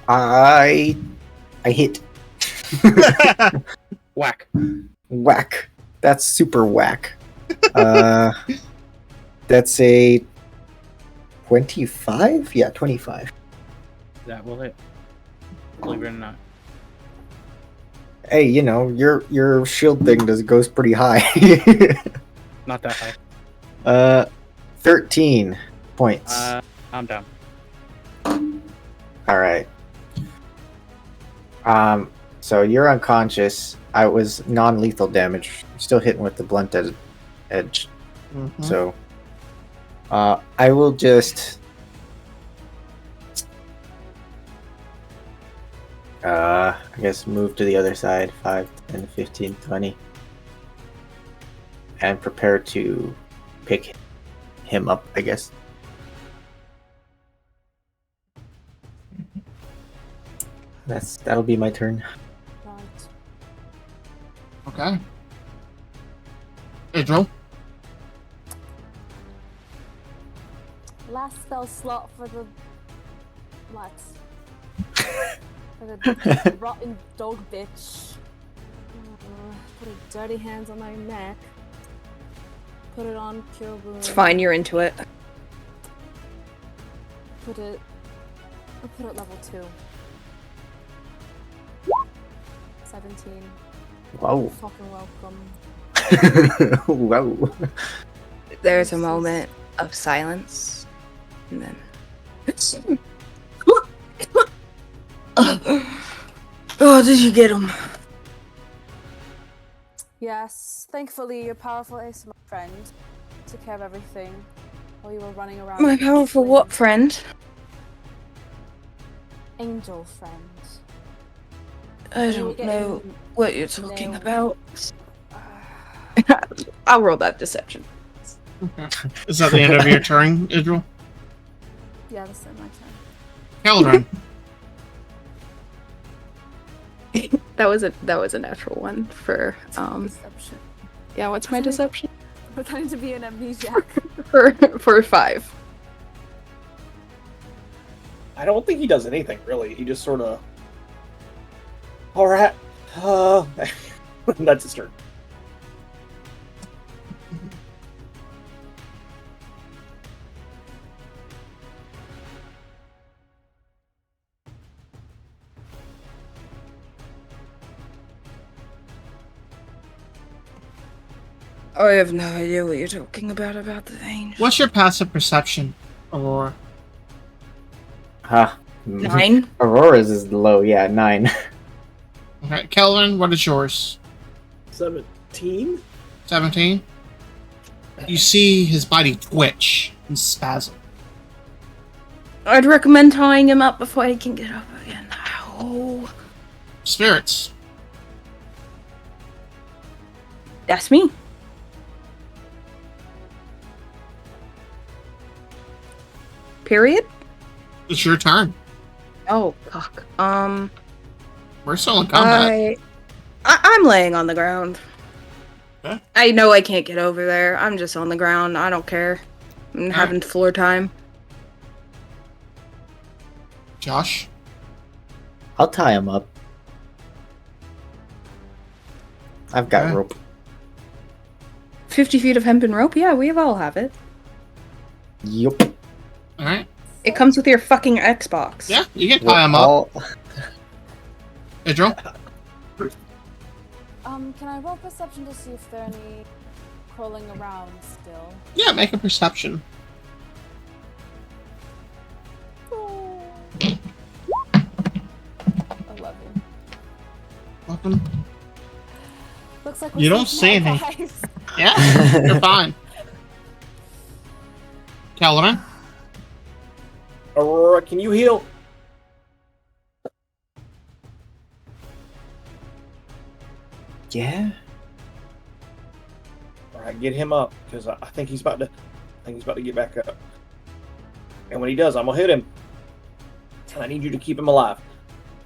I hit. Whack. Whack. That's super whack. That's a 25? Yeah, 25. That will hit. Believe it or not. Hey, you know, your shield thing goes pretty high. Not that high. 13 points. I'm down. All right. So you're unconscious. I was non-lethal damage. Still hitting with the blunt edge. Mhm. So, I will just. I guess move to the other side. 5, 10, 15, 20. And prepare to pick him up, I guess. That'll be my turn. Right. Okay. Adriel. Last spell slot for the what? For the rotten dog bitch. Put her dirty hands on my neck. Put it on cure wound. It's fine, you're into it. I'll put it level 2. 17. Wow. Fucking welcome. Wow. There's a moment of silence, and then. Oh, did you get him? Yes, thankfully your powerful ASMR friend took care of everything while you were running around. My powerful what friend? Angel friend. I You don't were know getting what you're talking nailed. about. I'll roll that deception. Is that the end of your turn, Adriel? Yeah, that's my turn. Caldron. That was a natural one for Deception. yeah, what's my deception? Pretending to be an amnesiac. For 5. I don't think he does anything really. He just sort of. All right. That's his turn. I have no idea what you're talking about the angel. What's your passive perception, Aurora? Huh. 9? Aurora's is low, yeah, 9. Okay, Kelvin, what is yours? 17? 17? You see his body twitch and spasm. I'd recommend tying him up before he can get up again. Ow. Spirits. That's me. Period? It's your turn. Oh, fuck. We're still in combat. I'm laying on the ground. Okay. I know I can't get over there. I'm just on the ground. I don't care. I'm having floor time. Josh. I'll tie him up. I've got Okay. rope. 50 feet of hempen rope? Yeah, we all have it. Yup. Alright. It comes with your fucking Xbox. Yeah, you can tie him up. Adriel. Can I roll perception to see if there are any crawling around still? Yeah, make a perception. 11. Welcome. Looks like You don't seeing see more anything. guys. Yeah, you're fine. Kellerman? Aurora, can you heal? Yeah. All right, get him up because I think he's about to. I think he's about to get back up. And when he does, I'm gonna hit him. And I need you to keep him alive.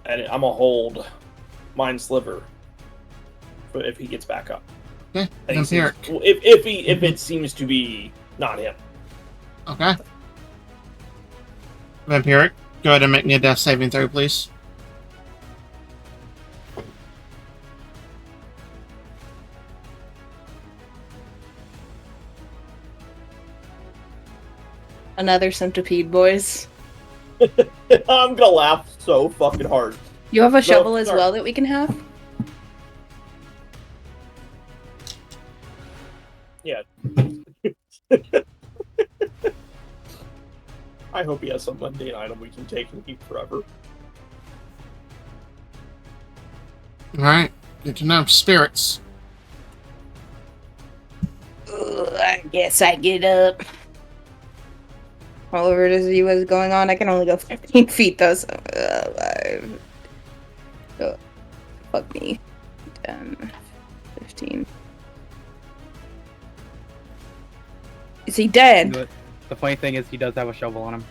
And I'm gonna hold Mind Sliver if he gets back up. Okay. And he Vampiric. seems- if it seems to be not him. Okay. Vampiric, go ahead and make me a death saving throw, please. Another centipede, boys. I'm gonna laugh so fucking hard. You have a shovel as sorry. well that we can have? Yeah. I hope he has some mundane item we can take and keep forever. Alright. Good to know. Spirits. I guess I get up. Whatever it is he was going on, I can only go 15 feet though, so... fuck me. 10, 15... Is he dead? The funny thing is, he does have a shovel on him.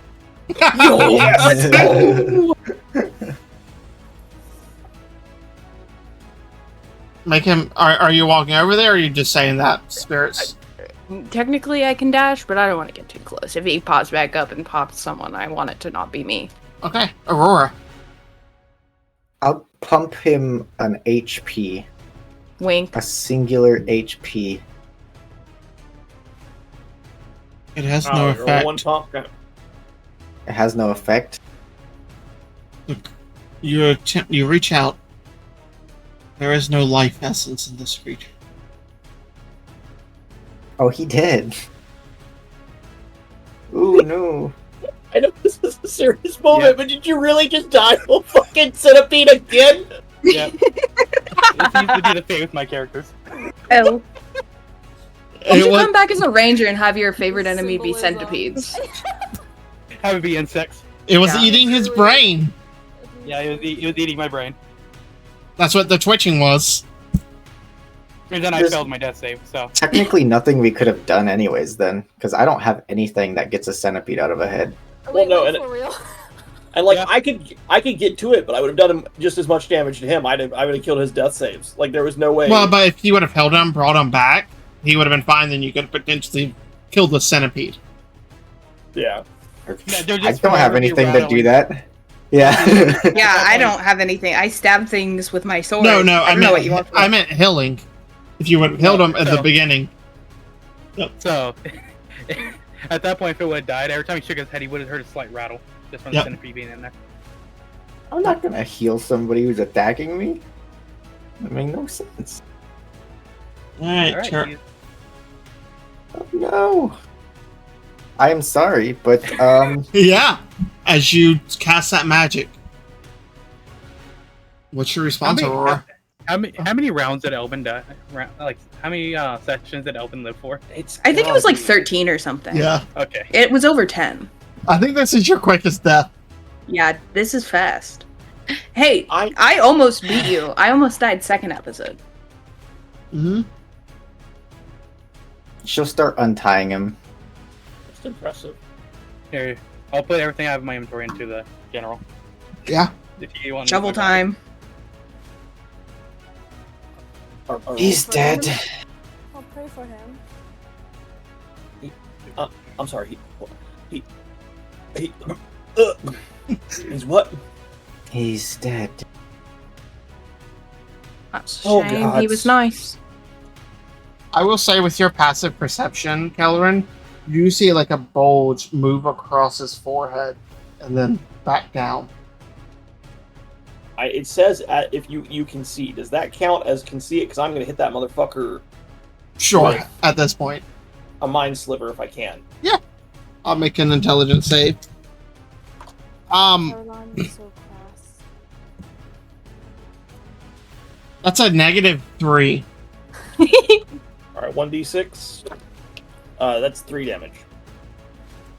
Make him... Are you walking over there, or are you just saying that? Spirits? Technically I can dash, but I don't want to get too close. If he pops back up and pops someone, I want it to not be me. Okay. Aurora. I'll pump him an HP. Wink. A singular HP. It has Oh, no you're effect. one pump. It has no effect. You reach out. There is no life essence in this creature. Oh, he did. Ooh, no. I know this is a serious moment, Yeah. but did you really just die to a fucking centipede again? Yeah. It seems to be the same with my characters. Oh. You It should was- come back as a ranger and have your favorite enemy be Symbolism. centipedes. Have it be insects. It was Yeah. eating his brain. Yeah, he was eating my brain. That's what the twitching was. And then I There's- failed my death save, so. Technically, nothing we could have done anyways then, because I don't have anything that gets a centipede out of a head. Wait, no, wait, and- for real? And like Yeah. I could get to it, but I would have done him just as much damage to him. I would have killed his death saves. Like there was no way. Well, but if you would have held him, brought him back, he would have been fine. Then you could potentially kill the centipede. Yeah. Yeah, they're I just don't have forever anything to do rattling. that. Yeah. Yeah, I don't have anything. I stab things with my sword. No, I don't know what you want from I me. meant healing. If you would have held him at the so- beginning. So, at that point, if it would have died, every time he shook his head, he would have heard a slight rattle. Just from Yep. the centipede being in there. I'm not gonna heal somebody who's attacking me. That makes no sense. Alright, Alright, sure. he's- Oh, no. I am sorry, but Yeah, as you cast that magic. What's your response, Aurora? How many rounds did Elvin die? Like, how many sessions did Elvin live for? I think it was like 13 or something. Yeah, Okay. It was over 10. I think this is your quickest death. Yeah, this is fast. Hey, I I almost beat you. I almost died second episode. Mm-hmm. she'll start untying him. It's impressive. Here, I'll put everything I have in my inventory into the general. Yeah. If you want. Shovel time. He's dead. I'll pray for him. I'm sorry. He's what? He's dead. That's a Oh, shame. God. He was nice. I will say, with your passive perception, Kellerin, you see like a bulge move across his forehead and then back down. It says if you can see. Does that count as can see it? Because I'm gonna hit that motherfucker Sure, Right. at this point. a mind sliver if I can. I'll make an intelligence save. Caroline is so crass. That's a -3. All right, 1d6. That's 3 damage.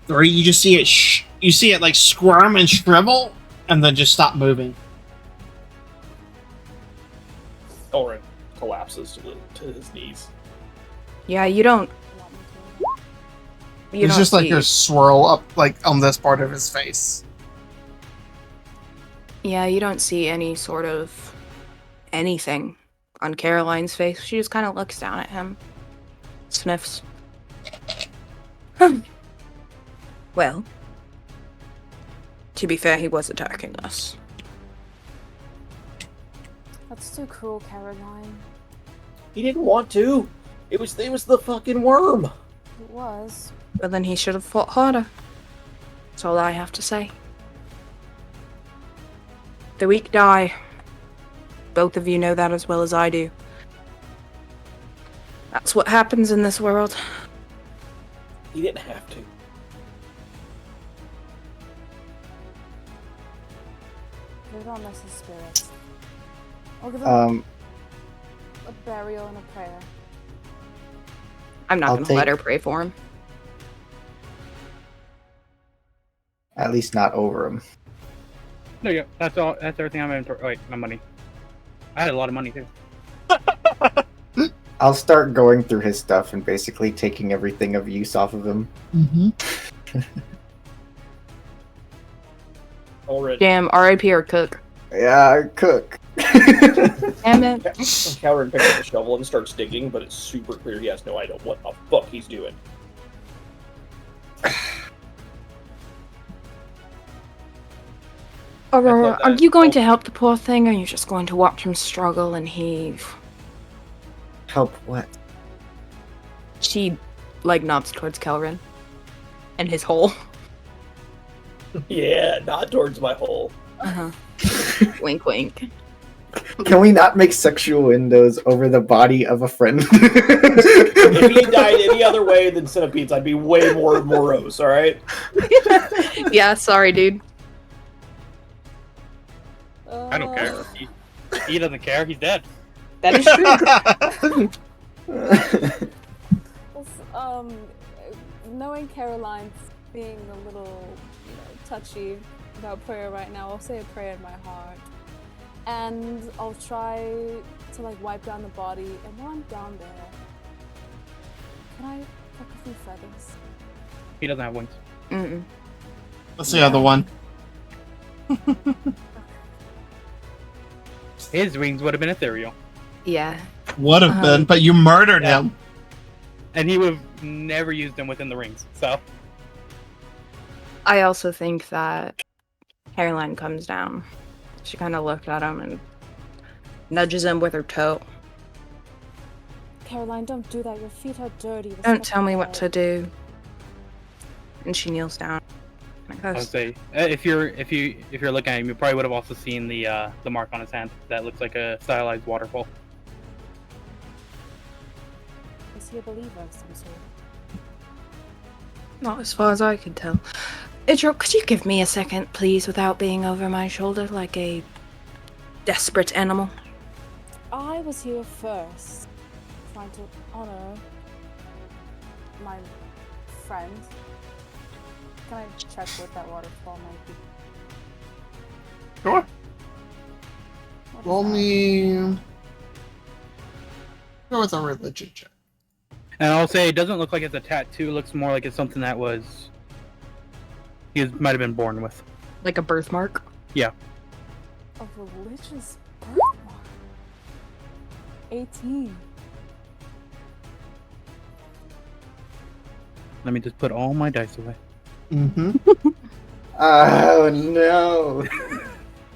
3, you just see it. You see it like squirm and shrivel, and then just stop moving. Elrin collapses to his knees. Yeah, you don't. You It's don't just like see- a swirl up, like on this part of his face. Yeah, you don't see any sort of anything on Caroline's face. She just kind of looks down at him, sniffs. Well, to be fair, he was attacking us. That's too cruel, Caroline. He didn't want to. It was the fucking worm. It was. But then he should have fought harder. That's all I have to say. The weak die. Both of you know that as well as I do. That's what happens in this world. He didn't have to. We don't miss his spirits. I'll give him a burial and a prayer. I'm not I'll gonna take- let her pray for him. At least not over him. No, yeah, that's all. That's everything I'm in. Wait, my money. I had a lot of money too. I'll start going through his stuff and basically taking everything of use off of him. Mm-hmm. Already. Damn, R.I.P. our cook. Yeah, cook. Damn it. Calvin picks up the shovel and starts digging, but it's super clear he has no idea what the fuck he's doing. Aurora, that are is you going all- to help the poor thing, or are you just going to watch him struggle and heave? Help what? She, nods towards Kelrin. And his hole. Yeah, not towards my hole. Uh-huh. Wink, wink. Can we not make sexual windows over the body of a friend? If he died any other way than centipedes, I'd be way more morose, alright? Yeah, sorry, dude. I don't care. He doesn't care. He's dead. That is true. Knowing Caroline's being a little, touchy about prayer right now, I'll say a prayer in my heart. And I'll try to, wipe down the body. And while I'm down there, can I pluck a few feathers? He doesn't have wings. Mm-mm. That's the other one. His wings would have been ethereal, Yeah. Would have been, but you murdered him. and he would have never used them within the rings. So I also think that Caroline comes down. She kind of looked at him and nudges him with her toe. Caroline, don't do that. Your feet are dirty. This Don't is tell me what bad. to do. And she kneels down. And I would goes, say if you're looking at him, you probably would have also seen the mark on his hand that looks like a stylized waterfall. Is he a believer of some sort? not as far as I could tell. Idril, could you give me a second, please, without being over my shoulder like a desperate animal? I was here first, trying to honor my friend. Can I check what that waterfall might be? Sure. What is Roll that? me. Go with a religion check. And I'll say it doesn't look like it's a tattoo. It looks more like it's something that was might have been born with. Like a birthmark? A religious birthmark. 18. Let me just put all my dice away. Mm-hmm. Oh no!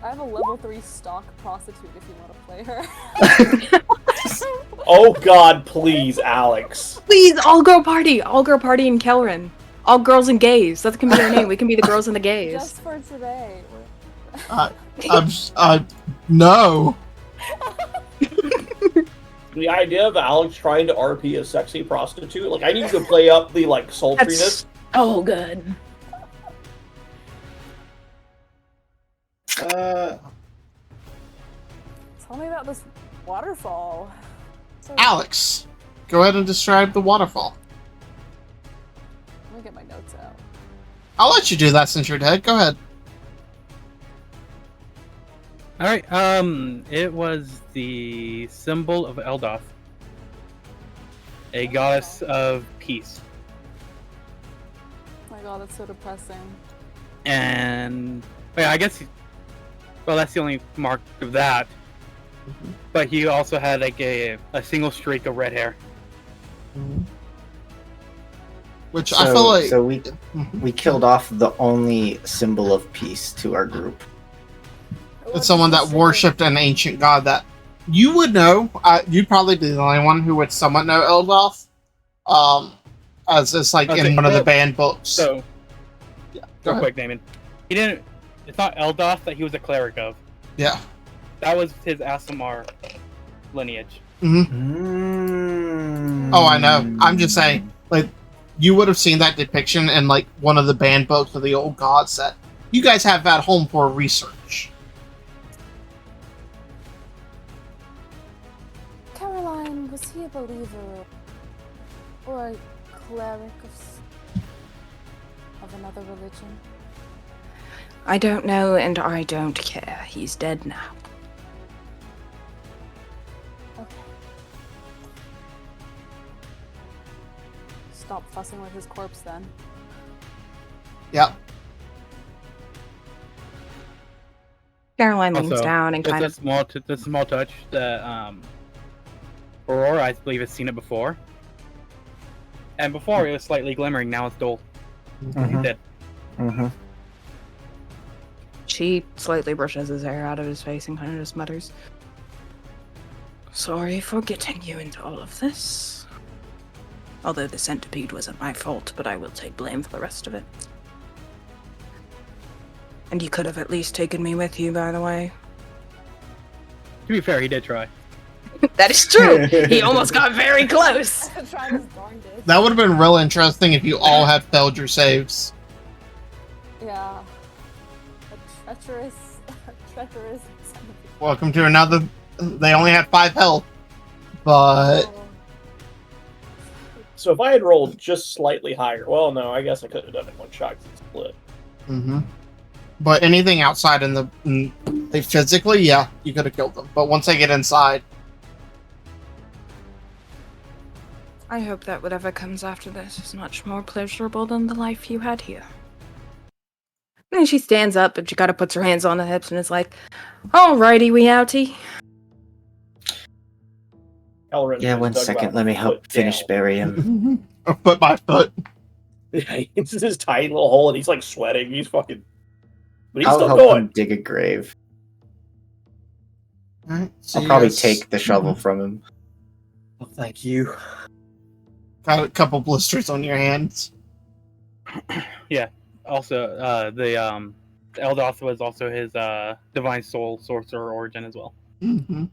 I have a level 3 stock prostitute if you want to play her. Oh god, please, Alex. Please, all girl party! All girl party in Kelrin. All girls and gays. That can be our name. We can be the girls and the gays. Just for today. No. The idea of Alex trying to RP a sexy prostitute, I need to play up the sultriness. That's so good. Tell me about this waterfall. So, Alex, go ahead and describe the waterfall. Let me get my notes out. I'll let you do that since you're dead. Go ahead. All right. It was the symbol of Eldoth, a goddess of peace, Oh my god, that's so depressing. and I guess. Well, that's the only mark of that. But he also had like a single streak of red hair. Which I feel like. So we killed off the only symbol of peace to our group. It's someone that worshipped an ancient god that you would know. You'd probably be the only one who would somewhat know Eldoth. As it's like in one of the banned books. So, yeah, real quick, Damon. He didn't. It's not Eldoth that he was a cleric of. Yeah. That was his Aasimar lineage. Mm-hmm. Oh, I know. I'm just saying, like, you would have seen that depiction in like one of the banned books of the old god set. You guys have that home for research. Caroline, was he a believer or a cleric of another religion? I don't know, and I don't care. He's dead now. Okay. Stop fussing with his corpse then. Yep. Caroline leans Also, down and kind of... The small touch that Aurora, I believe, has seen it before. And before, it was slightly glimmering, now it's dull. Mm-hmm. Dead. Mm-hmm. She slightly brushes his hair out of his face and kind of just mutters, "Sorry for getting you into all of this. Although the centipede wasn't my fault, but I will take blame for the rest of it. And you could have at least taken me with you, by the way." To be fair, he did try. That is true. He almost got very close. That would have been real interesting if you all had failed your saves. Yeah. A treacherous centipede. Welcome to another. They only had 5 health, but So if I had rolled just slightly higher, well, no, I guess I could have done it one shot because it's split. mm-hmm. But anything outside they physically, yeah, you could have killed them. But once they get inside, I hope that whatever comes after this is much more pleasurable than the life you had here. And then she stands up and she kind of puts her hands on the hips and is like, "Alrighty, we outie." Elrond Yeah, just 1 dug second. about Let me a help foot finish down. bury him. foot by foot. It's this tiny little hole, and he's like sweating. He's fucking, but he's I'll still help going. him dig a grave. Alright, so I'll you probably guys take the shovel from him. Oh, thank you. got a couple blisters on your hands. Also, the Eldoth was also his divine soul sorcerer origin as well. Mm-hmm.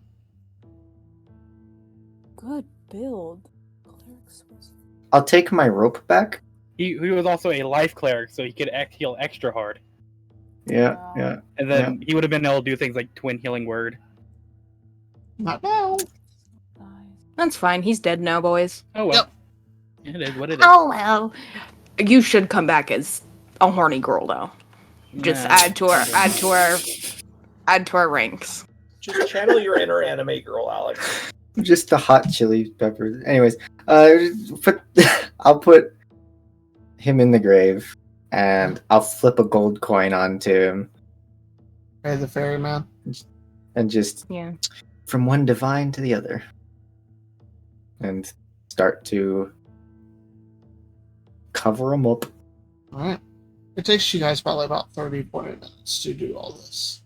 Good build. Cleric's was... I'll take my rope back. He was also a life cleric, so he could heal extra hard. Yeah, Wow. yeah. And then he would have been able to do things like twin healing word. Not now. Nice. That's fine. He's dead now, boys. Oh well. It is what it is. Oh well. You should come back as a horny girl, though. Just Nah. add to our ranks. Just channel your inner anime girl, Alex. Just the hot chili peppers. Anyways, I'll put him in the grave, and I'll flip a gold coin onto him, Hey, the ferryman. and just Yeah. from one divine to the other, and start to cover him up. Alright. It takes you guys probably about 30, 40 minutes to do all this.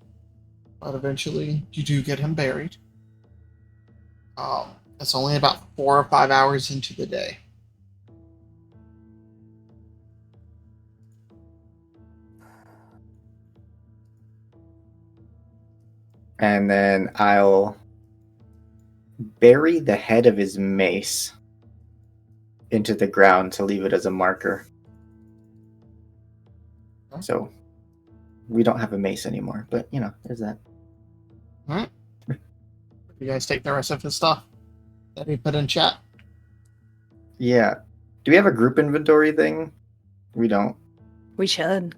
But eventually, you do get him buried. It's only about 4 or 5 hours into the day. And then I'll bury the head of his mace into the ground to leave it as a marker. So we don't have a mace anymore, but you know, there's that. Alright. You guys take the rest of his stuff that he put in chat. Yeah. Do we have a group inventory thing? We don't. We should.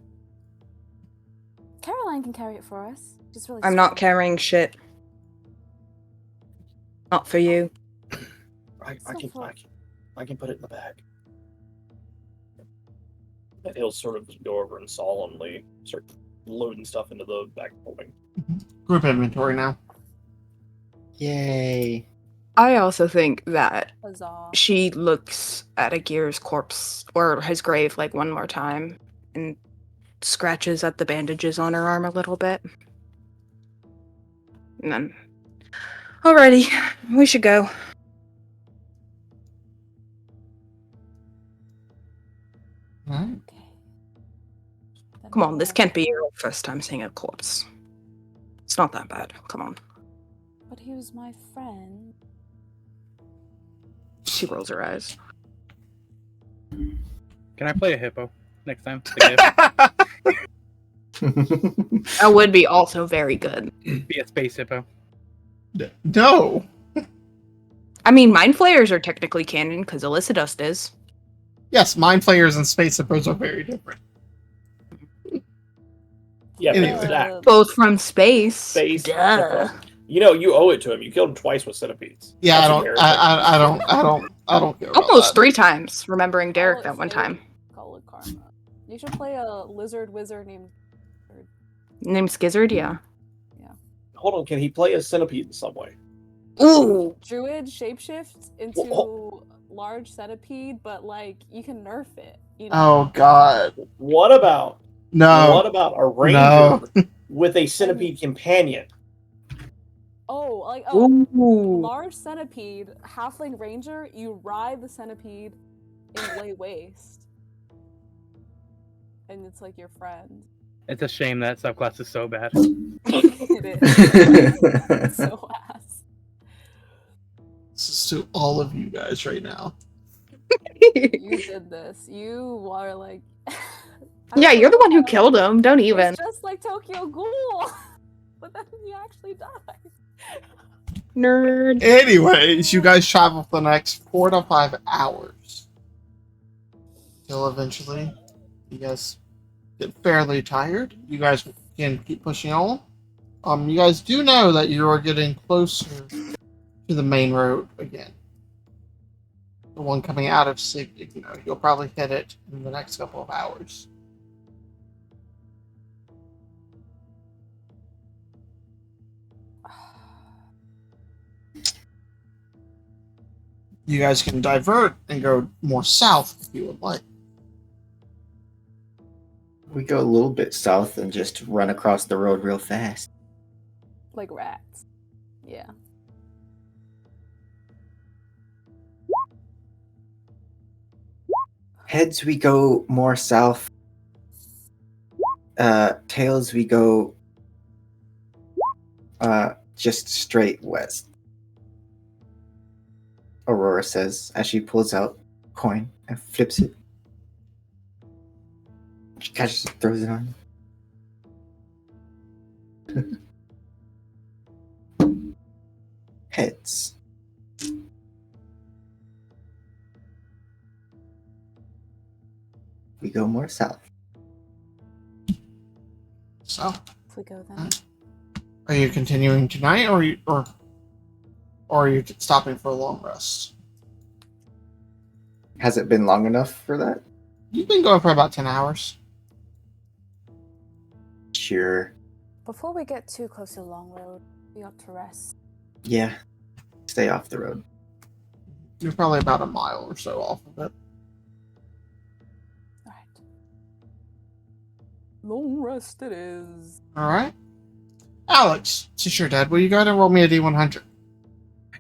Caroline can carry it for us. She's really I'm not strong. carrying shit. Not for you. I It's not can for- I can put it in the bag. And he'll sort of go over and solemnly start loading stuff into the bag holding. Group inventory now. Yay. I also think that Huzzah. she looks at Agir's corpse or his grave like one more time and scratches at the bandages on her arm a little bit. And then, alrighty, we should go. Alright. Okay. Then Come on, this we'll- can't be your first time seeing a corpse. It's not that bad. Come on. But he was my friend. She rolls her eyes. Can I play a hippo next time? The That would be also very good. gift? Be a space hippo. No. I mean, Mind Flayers are technically canon because Alyssa Dust is. Yes, mind flayers and space hippos are very different. Yeah, Anyway. but Zach, Both from space. Space. Duh. you know, you owe it to him. You killed him twice with centipedes. Yeah, That's I don't care about Almost that. 3 times, remembering Derek Call it that one fate, time. Call it karma. You should play a lizard wizard named. Named Skizzard, yeah. Hold on, can he play a centipede in some way? Ooh! Druid shapeshifts into Whoa. large centipede, but like you can nerf it. You know? Oh god. What about No. what about a ranger with a centipede companion? Oh, like Ooh! large centipede, halfling ranger. You ride the centipede in lay waste, and it's like your friend. It's a shame that subclass is so bad. It is. It's so ass. This is to all of you guys right now. You did this. You are like. I Yeah, don't you're the know one who how- killed him. Don't even. It's just like Tokyo Ghoul, but then he actually died. Nerd. Anyways, you guys travel for the next 4 to 5 hours. Till eventually, you guys get fairly tired. You guys can keep pushing on. You guys do know that you are getting closer to the main road again. The one coming out of Sig, you'll probably hit it in the next couple of hours. You guys can divert and go more south if you would like. We go a little bit south and just run across the road real fast. Like rats. Yeah. Heads, we go more south. Tails, we go just straight west. Aurora says as she pulls out a coin and flips it. She kind of just throws it on. Heads. We go more south. So, If we go then. are you continuing tonight, or are you stopping for a long rest? Has it been long enough for that? You've been going for about 10 hours. Sure. Before we get too close to the long road, we ought to rest. Yeah. Stay off the road. You're probably about a mile or so off of it. Alright. Long rest it is. Alright. Alex, since you're dead, will you go ahead and roll me a D100?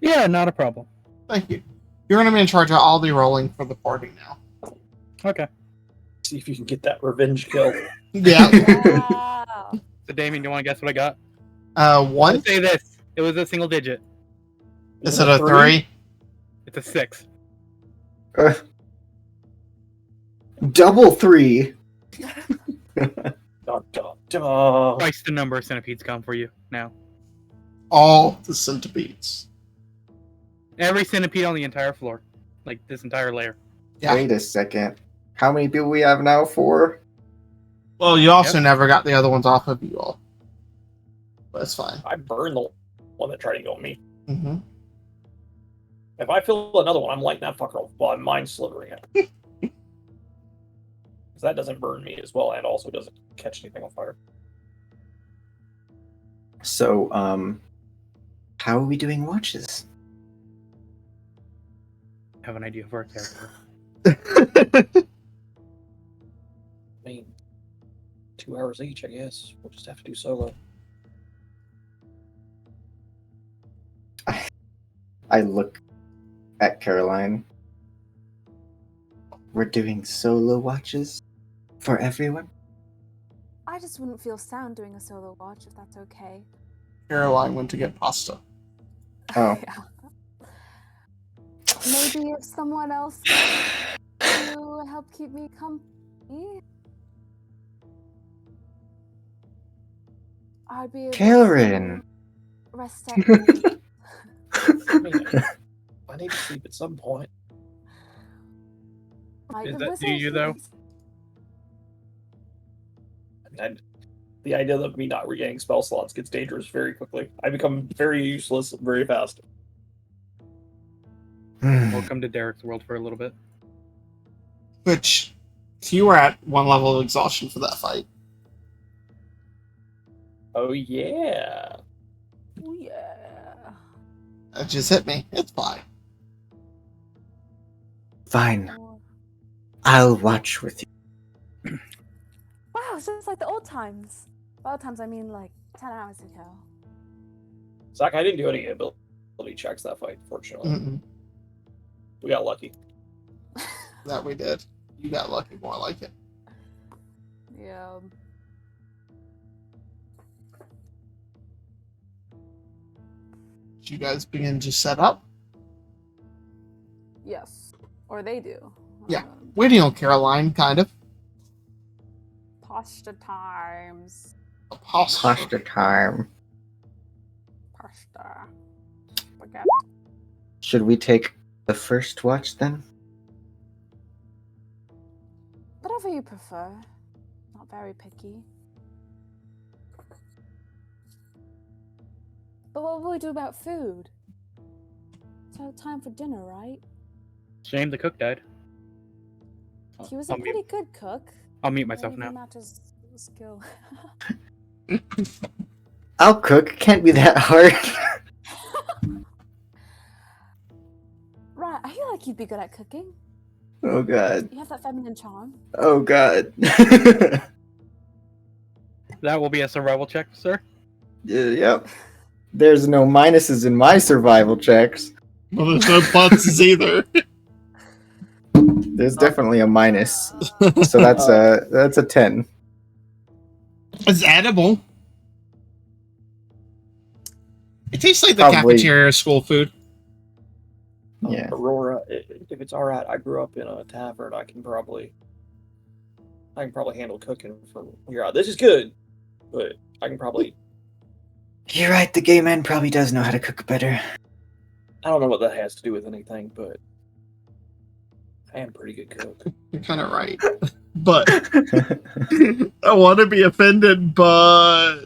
Yeah, not a problem. Thank you. You're going to be in charge of all the rolling for the party now. Okay. See if you can get that revenge kill. Yeah. Wow. So, Damien, do you want to guess what I got? One? Let's say this. It was a single digit. Is it a 3? It's a 6. Double 3. Dun, dun, dun. Twice the number of centipedes come for you now. All the centipedes. Every centipede on the entire floor. Like, this entire layer. Yeah. Wait a second. How many people we have now? 4? Well, you also never got the other ones off of you all. But that's fine. I burned the one that tried to kill me. Mm-hmm. If I feel another one, I'm lighting that fucker off while I'm mind slithering it. Because that doesn't burn me as well, and also doesn't catch anything on fire. So, how are we doing watches? Have an idea for a character. I mean, 2 hours each, I guess. We'll just have to do solo. I look at Caroline. We're doing solo watches for everyone? I just wouldn't feel sound doing a solo watch if that's okay. Caroline went to get pasta. Oh. Yeah. Maybe if someone else to help keep me company, I'd be able Karen! to rest at night. I mean, I need to sleep at some point. Like, Is the that do you, though? And the idea of me not regaining spell slots gets dangerous very quickly. I become very useless very fast. Welcome to Derek's world for a little bit. Which, you were at one level of exhaustion for that fight. Oh, yeah. Oh, yeah. That just hit me. It's fine. Fine. I'll watch with you. Wow, it's just like the old times. Old times, I mean like 10 hours ago. Zach, I didn't do any ability checks that fight, fortunately. Mm-mm. We got lucky. That we did. You got lucky, more like it. Yeah. Did you guys begin to set up? Yes. Or they do. Yeah. Waiting on Caroline, kind of. Pasta times. Pasta time. Pasta. Spaghetti. Should we take the first watch then? Whatever you prefer. Not very picky. But what will we do about food? So time for dinner, right? Shame the cook died. He was a I'll pretty mute. good cook. I'll mute myself Maybe now. not his skill. I'll cook. Can't be that hard. Right, I feel like you'd be good at cooking. Oh god. You have that feminine charm. Oh god. That will be a survival check, sir. Yep. There's no minuses in my survival checks. Well, there's no pluses either. There's definitely a minus. So that's a 10. It's edible. It tastes like the Probably. cafeteria school food. Yeah. Aurora, if it's all right, I grew up in a tavern. I can probably handle cooking from here out. This is good, but I can probably. You're right, the gay man probably does know how to cook better. I don't know what that has to do with anything, but I am a pretty good cook. You're kind of right. But I want to be offended, but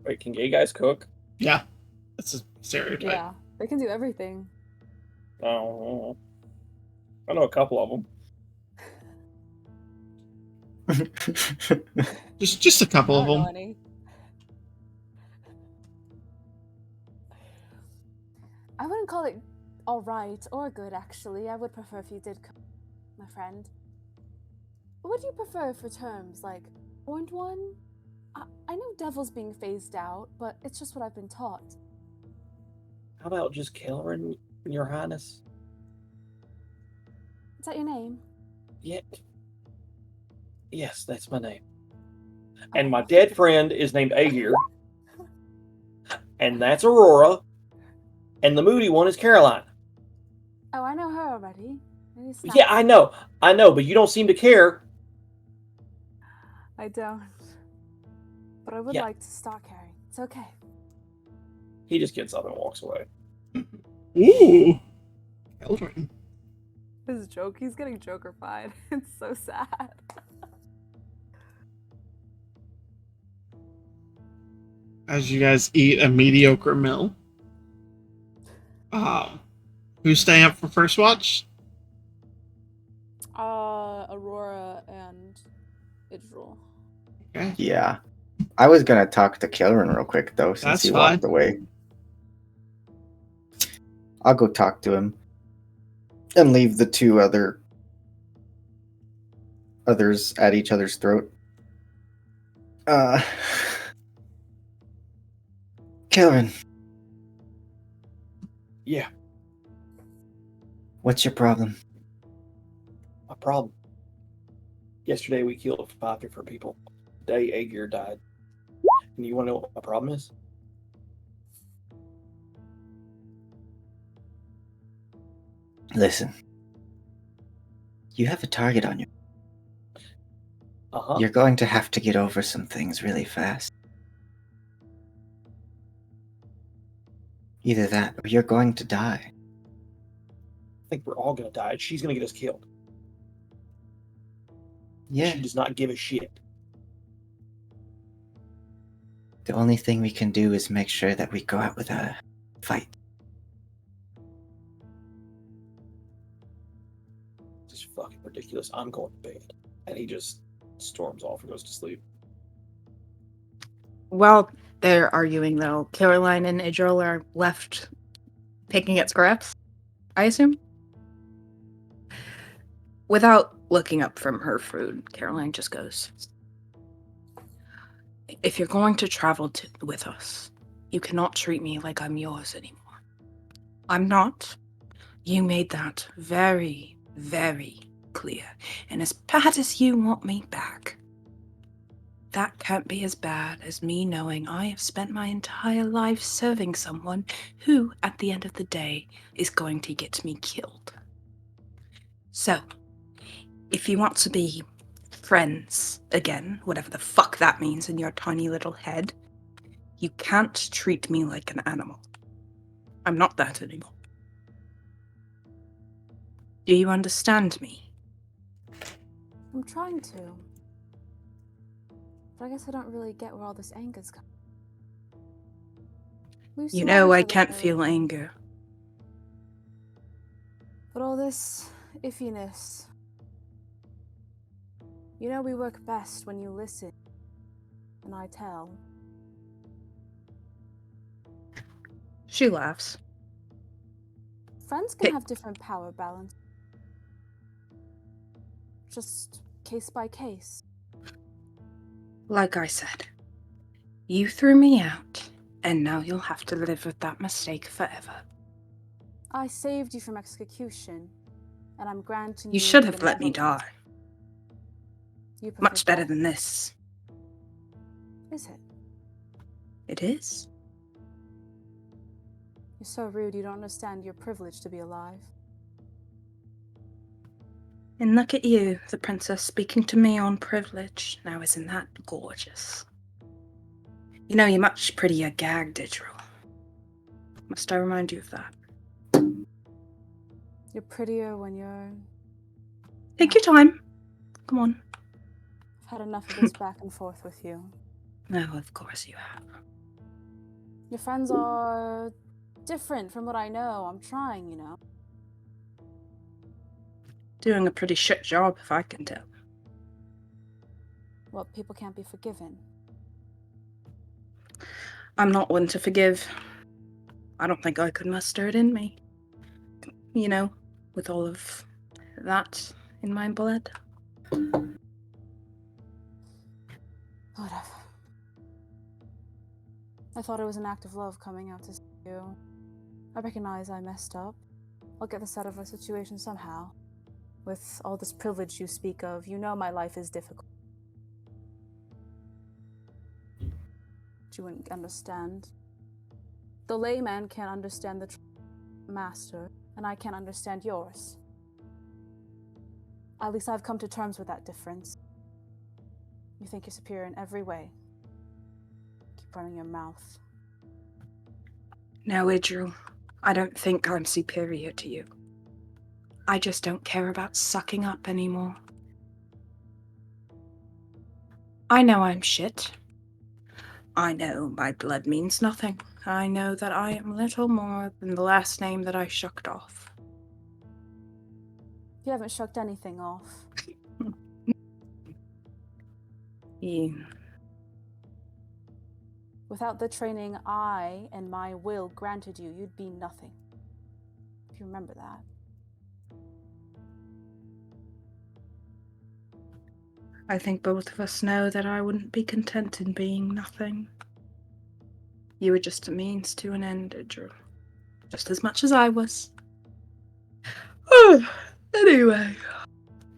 Wait, can gay guys cook? yeah, that's a stereotype. Yeah, they can do everything. Oh, I know a couple of them. Just a couple of I don't know them. any. I wouldn't call it alright or good, actually. I would prefer if you did cook, my friend. What do you prefer for terms, like horned one? I know devil's being phased out, but it's just what I've been taught. How about just Kellerin, Your Highness? Is that your name? Yeah. Yes, that's my name. And my dead friend is named Ahir. And that's Aurora. And the moody one is Caroline. Oh, I know her already. Maybe Snap. Yeah, I know, but you don't seem to care. I don't. But I would Yeah. like to start caring. It's okay. He just gets up and walks away. Ooh. Children. His joke, he's getting jokerfied. It's so sad. as you guys eat a mediocre meal. Who's staying up for first watch? Aurora and Idril. Okay, Yeah. I was gonna talk to Kilrin real quick though, since That's he walked fine. away. I'll go talk to him. And leave the two others at each other's throat. Kilrin, Yeah, what's your problem? my problem. Yesterday we killed 5 different people. Today Aegir died. And you want to know what my problem is? Listen. You have a target on you. Uh-huh. You're going to have to get over some things really fast. Either that or you're going to die. I think we're all gonna die. She's gonna get us killed. Yeah. She does not give a shit. The only thing we can do is make sure that we go out without a fight. Just fucking ridiculous. I'm going to bed. And he just storms off and goes to sleep. While they're arguing, though, Caroline and Idril are left picking at scraps, I assume? Without looking up from her food, Caroline just goes, if you're going to travel with us, you cannot treat me like I'm yours anymore. I'm not. You made that very, very clear. And as bad as you want me back, that can't be as bad as me knowing I have spent my entire life serving someone who, at the end of the day, is going to get me killed. So, if you want to be friends again, whatever the fuck that means in your tiny little head, you can't treat me like an animal. I'm not that anymore. Do you understand me? I'm trying to. But I guess I don't really get where all this anger's coming. You know I can't feel anger. But all this iffiness. You know we work best when you listen. And I tell. She laughs. Friends can have different power balance. Just case by case. Like I said, you threw me out, and now you'll have to live with that mistake forever. I saved you from execution, and I'm granting You should have the let me benevolence. die. You prefer Much better death. than this. Is it? It is. You're so rude you don't understand your privilege to be alive. And look at you, the princess speaking to me on privilege. Now isn't that gorgeous? You know, you're much prettier gagged, Idril. Must I remind you of that? You're prettier when you're... Take your time. Come on. I've had enough of this back and forth with you. No, of course you have. Your friends are different from what I know. I'm trying, you know. Doing a pretty shit job, if I can tell. Well, people can't be forgiven. I'm not one to forgive. I don't think I could muster it in me. You know, with all of that in my blood. Whatever. I thought it was an act of love coming out to see you. I recognize I messed up. I'll get this out of our situation somehow. With all this privilege you speak of, you know my life is difficult. But you wouldn't understand. The layman can't understand the master, and I can't understand yours. At least I've come to terms with that difference. You think you're superior in every way. Keep running your mouth. No, Idril, I don't think I'm superior to you. I just don't care about sucking up anymore. I know I'm shit, I know my blood means nothing. I know that I am little more than the last name that I shucked off. You haven't shucked anything off. You Without the training I and my will granted you, you'd be nothing. If you remember that. I think both of us know that I wouldn't be content in being nothing. You were just a means to an end, Idril. Just as much as I was. Oh, anyway,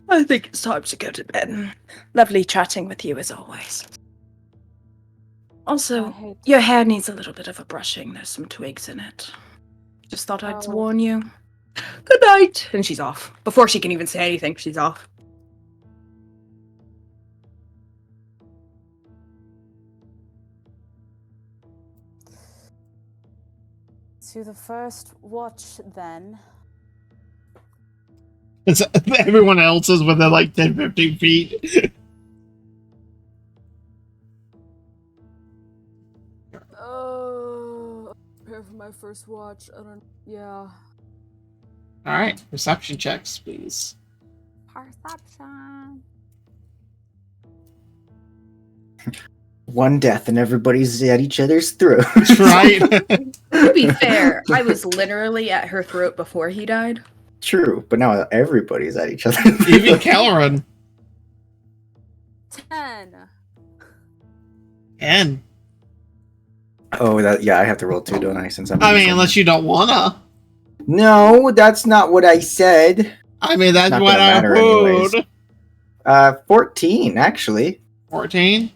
I think it's time to go to bed. Lovely chatting with you as always. Also, your hair needs a little bit of a brushing. There's some twigs in it. Just thought I'd warn you. Good night! And she's off. Before she can even say anything, she's off. To the first watch, then. It's everyone else is within like 10, 15 feet. Prepare for my first watch. Yeah. Alright, perception checks, please. Perception. One death and everybody's at each other's throats. Right? To be fair, I was literally at her throat before he died. True, but now everybody's at each other's throats. Even Kelleran. 10. 10. Oh, yeah, I have to roll 2, don't I? Since I mean, unless you don't wanna. No, that's not what I said. I mean, that's Not what gonna I matter anyways. would. 14, actually. 14?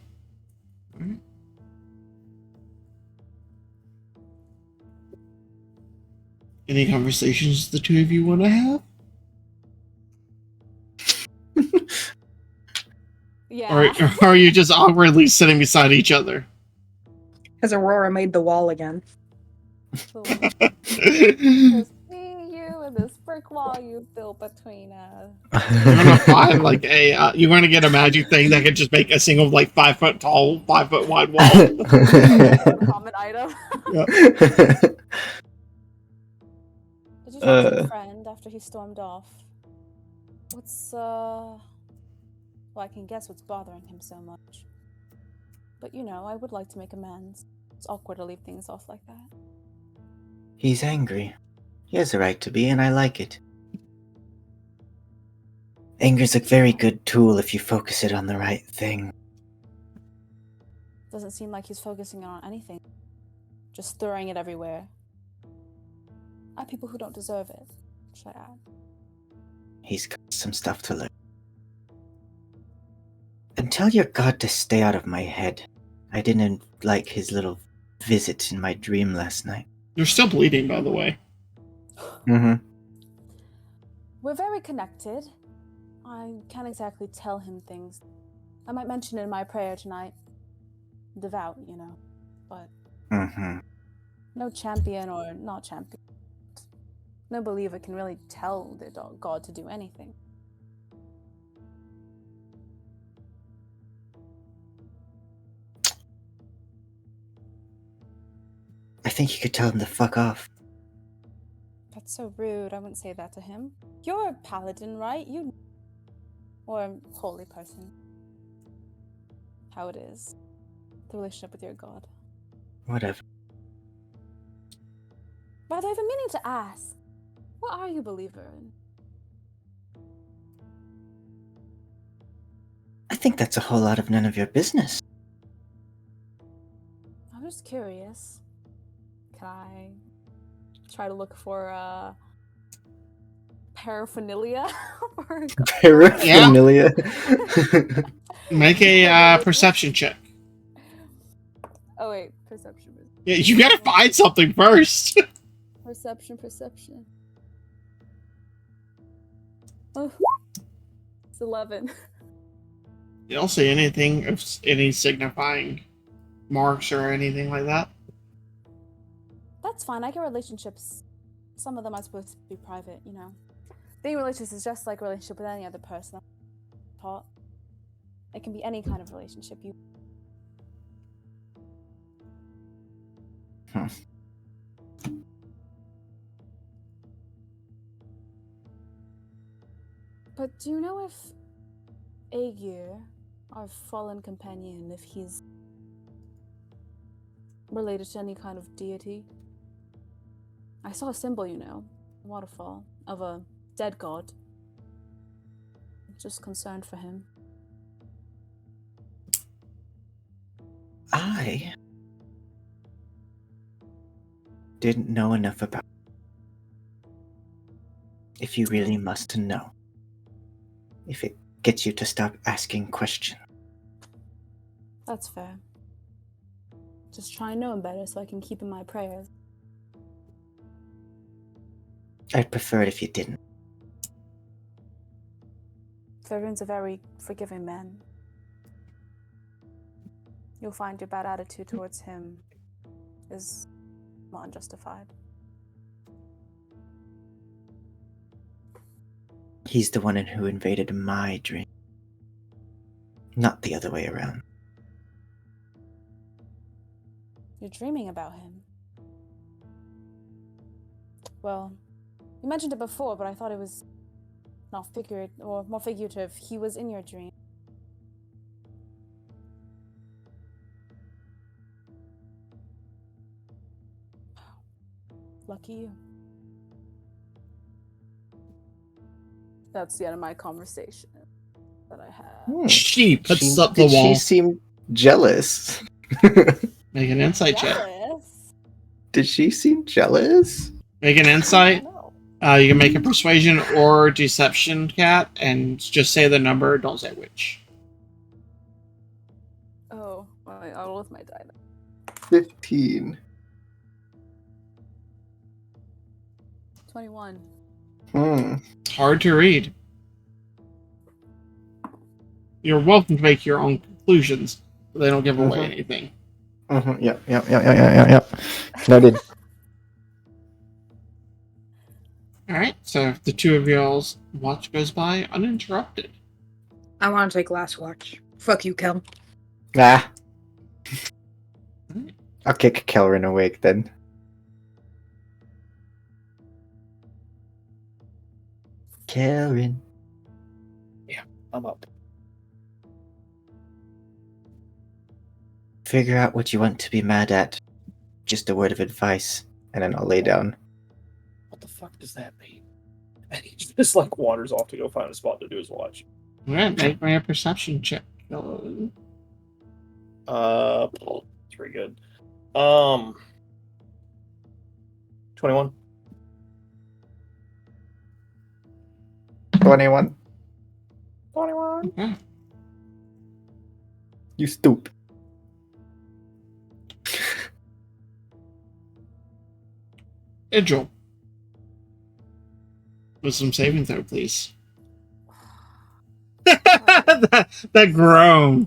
Any conversations the two of you want to have? Yeah. Or are you just awkwardly sitting beside each other? Has Aurora made the wall again? Just me, you, and this brick wall you built between us. You're gonna find like a. You're gonna get a magic thing that can just make a single like 5 foot tall, 5 foot wide wall. Common item. Yeah. Did you talk to your friend after he stormed off? What's well, I can guess what's bothering him so much. But you know, I would like to make amends. It's awkward to leave things off like that. He's angry. He has a right to be, and I like it. Anger's a very good tool if you focus it on the right thing. Doesn't seem like he's focusing on anything. Just throwing it everywhere. At people who don't deserve it, should I add. He's got some stuff to learn. And tell your god to stay out of my head. I didn't like his little visit in my dream last night. You're still bleeding, by the way. Mm-hmm. We're very connected. I can't exactly tell him things. I might mention it in my prayer tonight. Devout, you know. But no champion or not champion. No believer can really tell their god to do anything. I think you could tell him to fuck off. That's so rude. I wouldn't say that to him. You're a paladin, right? You... Or a holy person. How it is. The relationship with your god. Whatever. By the way, I've been meaning to ask. What are you a believer in? I think that's a whole lot of none of your business. I'm just curious. Can I try to look for paraphernalia? Paraphernalia? Make a perception check. Oh wait, perception. Yeah, you gotta find something first. Perception. Oh, it's 11. You don't see anything of any signifying marks or anything like that. That's fine. I get relationships. Some of them are supposed to be private, you know. Being relationships is just like a relationship with any other person. I'm taught. It can be any kind of relationship. But do you know if Aegir, our fallen companion, if he's related to any kind of deity? I saw a symbol, a waterfall, of a dead god. Just concerned for him. I didn't know enough about. If you really must know. If it gets you to stop asking questions. That's fair. Just try and know him better so I can keep in my prayers. I'd prefer it if you didn't. Faerun's a very forgiving man. You'll find your bad attitude towards him is not unjustified. He's the one who invaded my dream. Not the other way around. You're dreaming about him. Well, you mentioned it before, but I thought it was not more figurative. He was in your dream. Lucky you. That's the end of my conversation that I had. She puts up the Did wall. she seem jealous? Make an insight check. Jealous? Did she seem jealous? Make an I insight. don't know. You can make a persuasion or deception, Cat, and just say the number. Don't say which. Oh, I'll roll with my die. 15. 21. It's hard to read. You're welcome to make your own conclusions, but they don't give away anything. Yep. Noted. Alright, so the two of y'all's watch goes by uninterrupted. I want to take last watch. Fuck you, Kel. Ah. I'll kick Kelrin awake then. Kelrin. I'm up. Figure out what you want to be mad at. Just a word of advice, and then I'll lay down. What the fuck does that mean? And he just like wanders off to go find a spot to do his watch. Alright, make me a perception check. It's pretty good. 21. 21. 21. Okay. You stupid. Idril. Wisdom saving throw, please. that groan.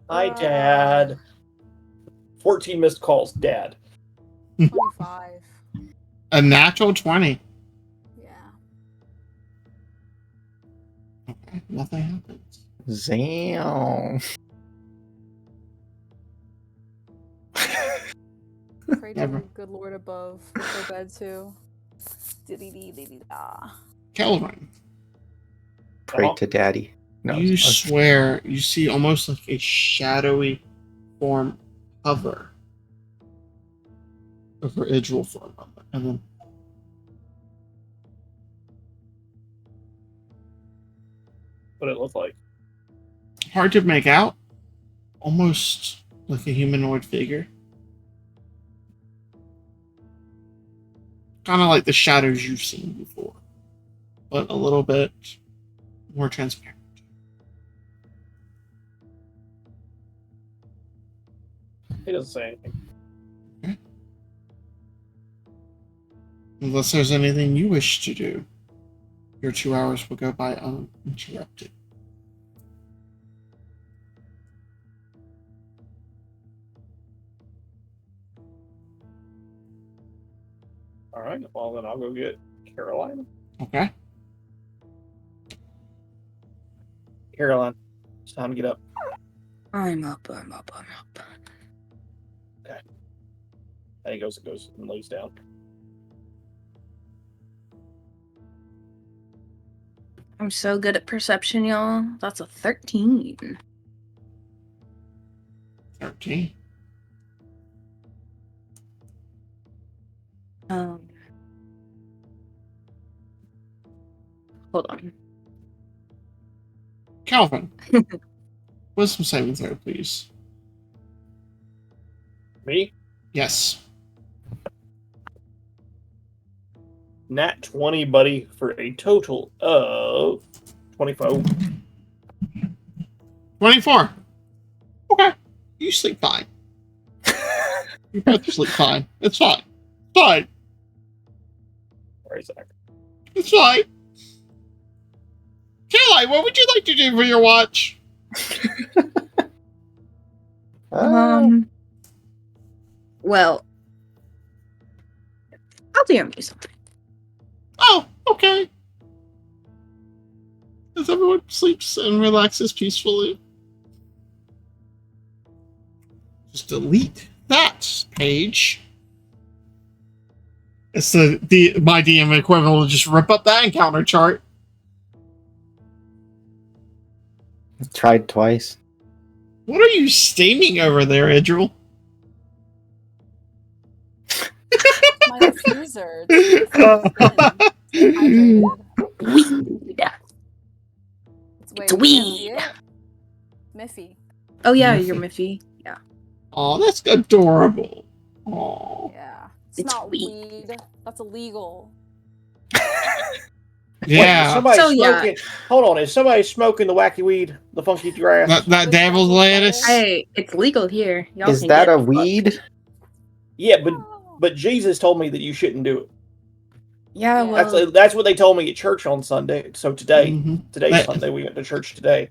Hi, Dad. 14 missed calls, Dad. 25. A natural 20. Yeah. Okay, nothing happens. Zam. Pray to Never. the good Lord above before bed too. Diddy-dee-dee-dee-da. Kelvin, Pray to Daddy. No. you swear you see almost like a shadowy form hover over Idril for a moment, and then What it looked like. hard to make out, almost like a humanoid figure. Kind of like the shadows you've seen before, but a little bit more transparent. He doesn't say anything. Unless there's anything you wish to do, your 2 hours will go by uninterrupted. All right. Well, then I'll go get Caroline. Okay. Caroline, it's time to get up. I'm up. And he goes and lays down. I'm so good at perception, y'all. That's a 13. 13. Hold on. Calvin. Wisdom saving throw, please. Me? Yes. Nat 20, buddy, for a total of 24. 24. Okay. You sleep fine. You both sleep fine. It's fine. Fine. Sorry, Zach. It's fine. Caroline, what would you like to do for your watch? Well, I'll DM you something. Oh, okay. As everyone sleeps and relaxes peacefully. Just delete that page. It's the my DM equivalent to just rip up that encounter chart. Tried twice. What are you steaming over there, Idril? My diffuser. Hydrated. Weed. It's weed. Miffy. Oh yeah, Miffy. you're Miffy. Yeah. Oh, that's adorable. Oh, Yeah. It's It's not weed. weed. That's illegal. Wait, is yeah. somebody So, yeah. smoking? Hold on, is somebody smoking the wacky weed, the funky grass? That devil's lettuce. Hey, it's legal here. Y'all Is can that get a weed? Yeah, Oh. but Jesus told me that you shouldn't do it. Yeah, Yeah. well, That's what they told me at church on Sunday. So today's That- Sunday. We went to church today.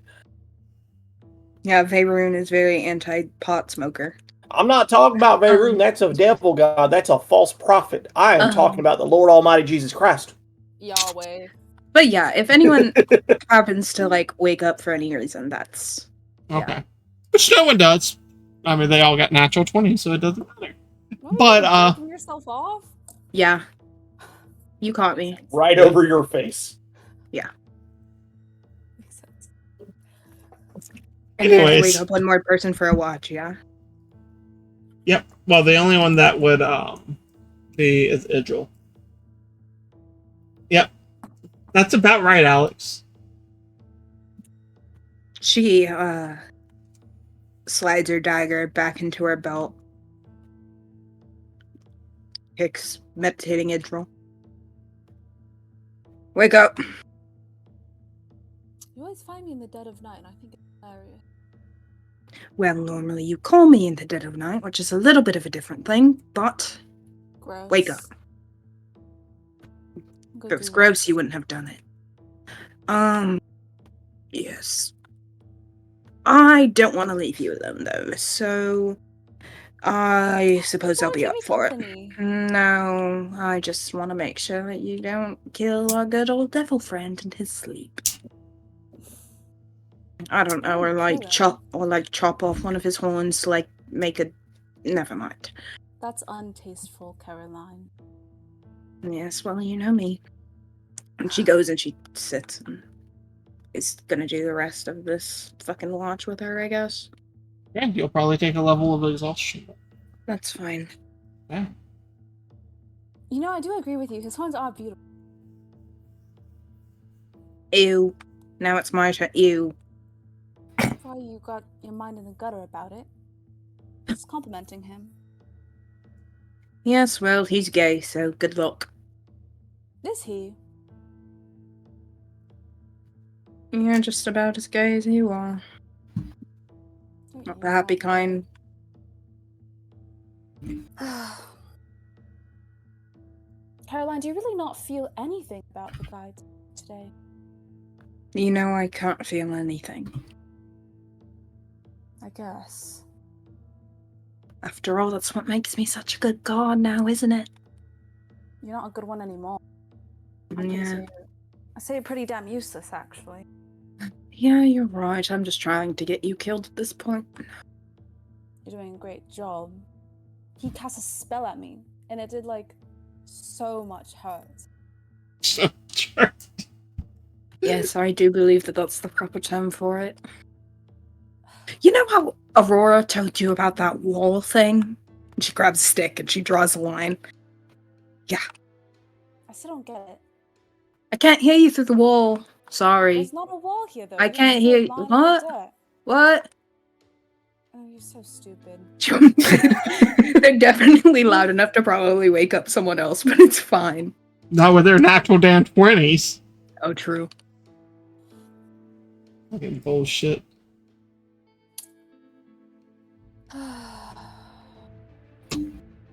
yeah, Veyroon is very anti-pot smoker. I'm not talking about Veyroon. That's a devil god. That's a false prophet. I am talking about the Lord Almighty Jesus Christ. Yahweh. But yeah, if anyone happens to like wake up for any reason, that's Okay. Which no one does. I mean, they all got natural 20, so it doesn't matter. What, But, are you jerking yourself off? yeah. You caught me. Right over your face. Makes sense. And you have to Anyways. wake up one more person for a watch, yeah? Yep. Well, the only one that would be is Idril. Yep. That's about right, Alex. She slides her dagger back into her belt. Picks meditating Idril. Wake up. You always find me in the dead of night, and I think it's hilarious. Well, normally you call me in the dead of night, which is a little bit of a different thing, but Gross. wake up. Go If it was do gross, what? you wouldn't have done it. Yes. I don't want to leave you alone, though, so I suppose Oh, I'll be keep up me for company. it. No, I just want to make sure that you don't kill our good old devil friend in his sleep. I don't know, or like kill chop off one of his horns to like make a. Never mind. That's untasteful, Caroline. Yes, well, you know me. And she goes and she sits and is gonna do the rest of this fucking watch with her, I guess. Yeah, you'll probably take a level of exhaustion. That's fine. Yeah. You know, I do agree with you. His horns are beautiful. Ew. Now it's my turn. Ew. That's why you got your mind in the gutter about it. Just complimenting him. Yes, well, he's gay, so good luck. Is he? You're just about as gay as you are. Don't Not you the happy want kind. that? Caroline, do you really not feel anything about the guy today? You know I can't feel anything. I guess. After all, that's what makes me such a good god now, isn't it? You're not a good one anymore. Yeah. I say you're pretty damn useless, actually. Yeah, you're right. I'm just trying to get you killed at this point. You're doing a great job. he cast a spell at me, and it did like so much hurt. Yes, I do believe that that's the proper term for it. You know how Aurora told you about that wall thing? She grabs a stick and she draws a line. Yeah. I still don't get it. I can't hear you through the wall. Sorry. There's not a wall here, though. I There's can't just a hear you. line of What? dirt. What? Oh, you're so stupid. They're definitely loud enough to probably wake up someone else, but it's fine. Not with their natural damn 20s. Oh, true. Fucking bullshit.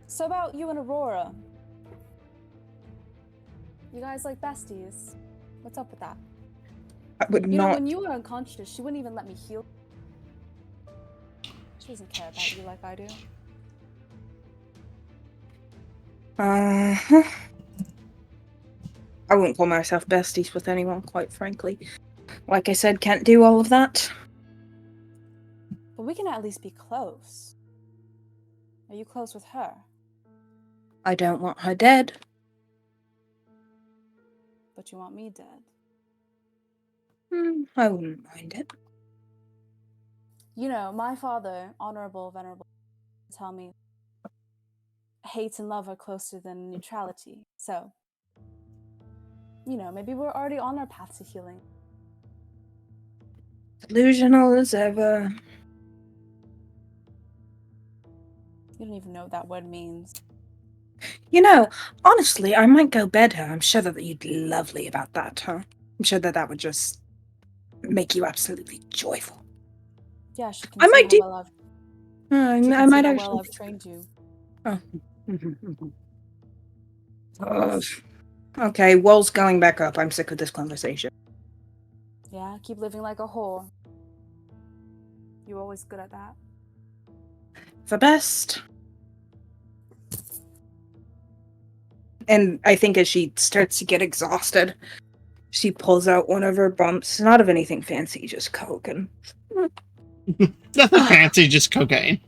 So about you and Aurora. You guys like besties. What's up with that? I would You know, not. when you were unconscious, she wouldn't even let me heal. She doesn't care about you like I do. I wouldn't call myself besties with anyone, quite frankly. Like I said, can't do all of that. But we can at least be close. Are you close with her? I don't want her dead. But you want me dead. I wouldn't mind it. You know, my father, honorable, venerable, tell me hate and love are closer than neutrality. So, you know, maybe we're already on our path to healing. Delusional as ever. You don't even know what that word means. You know, honestly, I might go bed her. I'm sure that you'd be lovely about that, huh? I'm sure that that would just make you absolutely joyful. Yeah, she can I see might how do- well I've, I she can might see how actually. well I've trained you. Oh. Okay, wall's going back up. I'm sick of this conversation. Yeah, keep living like a whore. You're always good at that. The best. And I think as she starts to get exhausted, she pulls out one of her bumps. Not of anything fancy, just coke and Nothing fancy, just cocaine.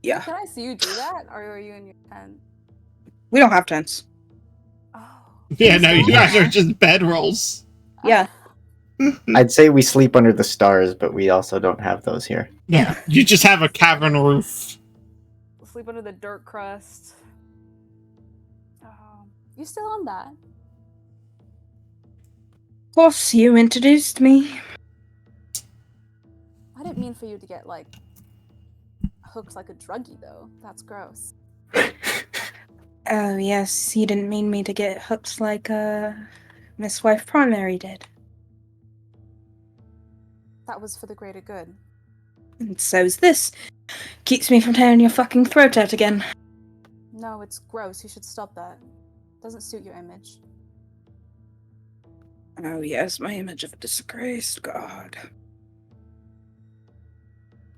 yeah. Can I see you do that? Or are you in your tent? We don't have tents. Oh. Yeah, no, you guys Yeah. are just bedrolls. Yeah. I'd say we sleep under the stars, but we also don't have those here. Yeah, you just have a cavern roof. Sleep under the dirt crust. Oh. You still on that? Of course, you introduced me. I didn't mean for you to get, like, hooked like a druggie, though. That's gross. Oh, yes, you didn't mean me to get hooked like Miss Wife Primary did. That was for the greater good. And so's this. Keeps me from tearing your fucking throat out again. No, it's gross. You should stop that. Doesn't suit your image. Oh, yes, my image of a disgraced god.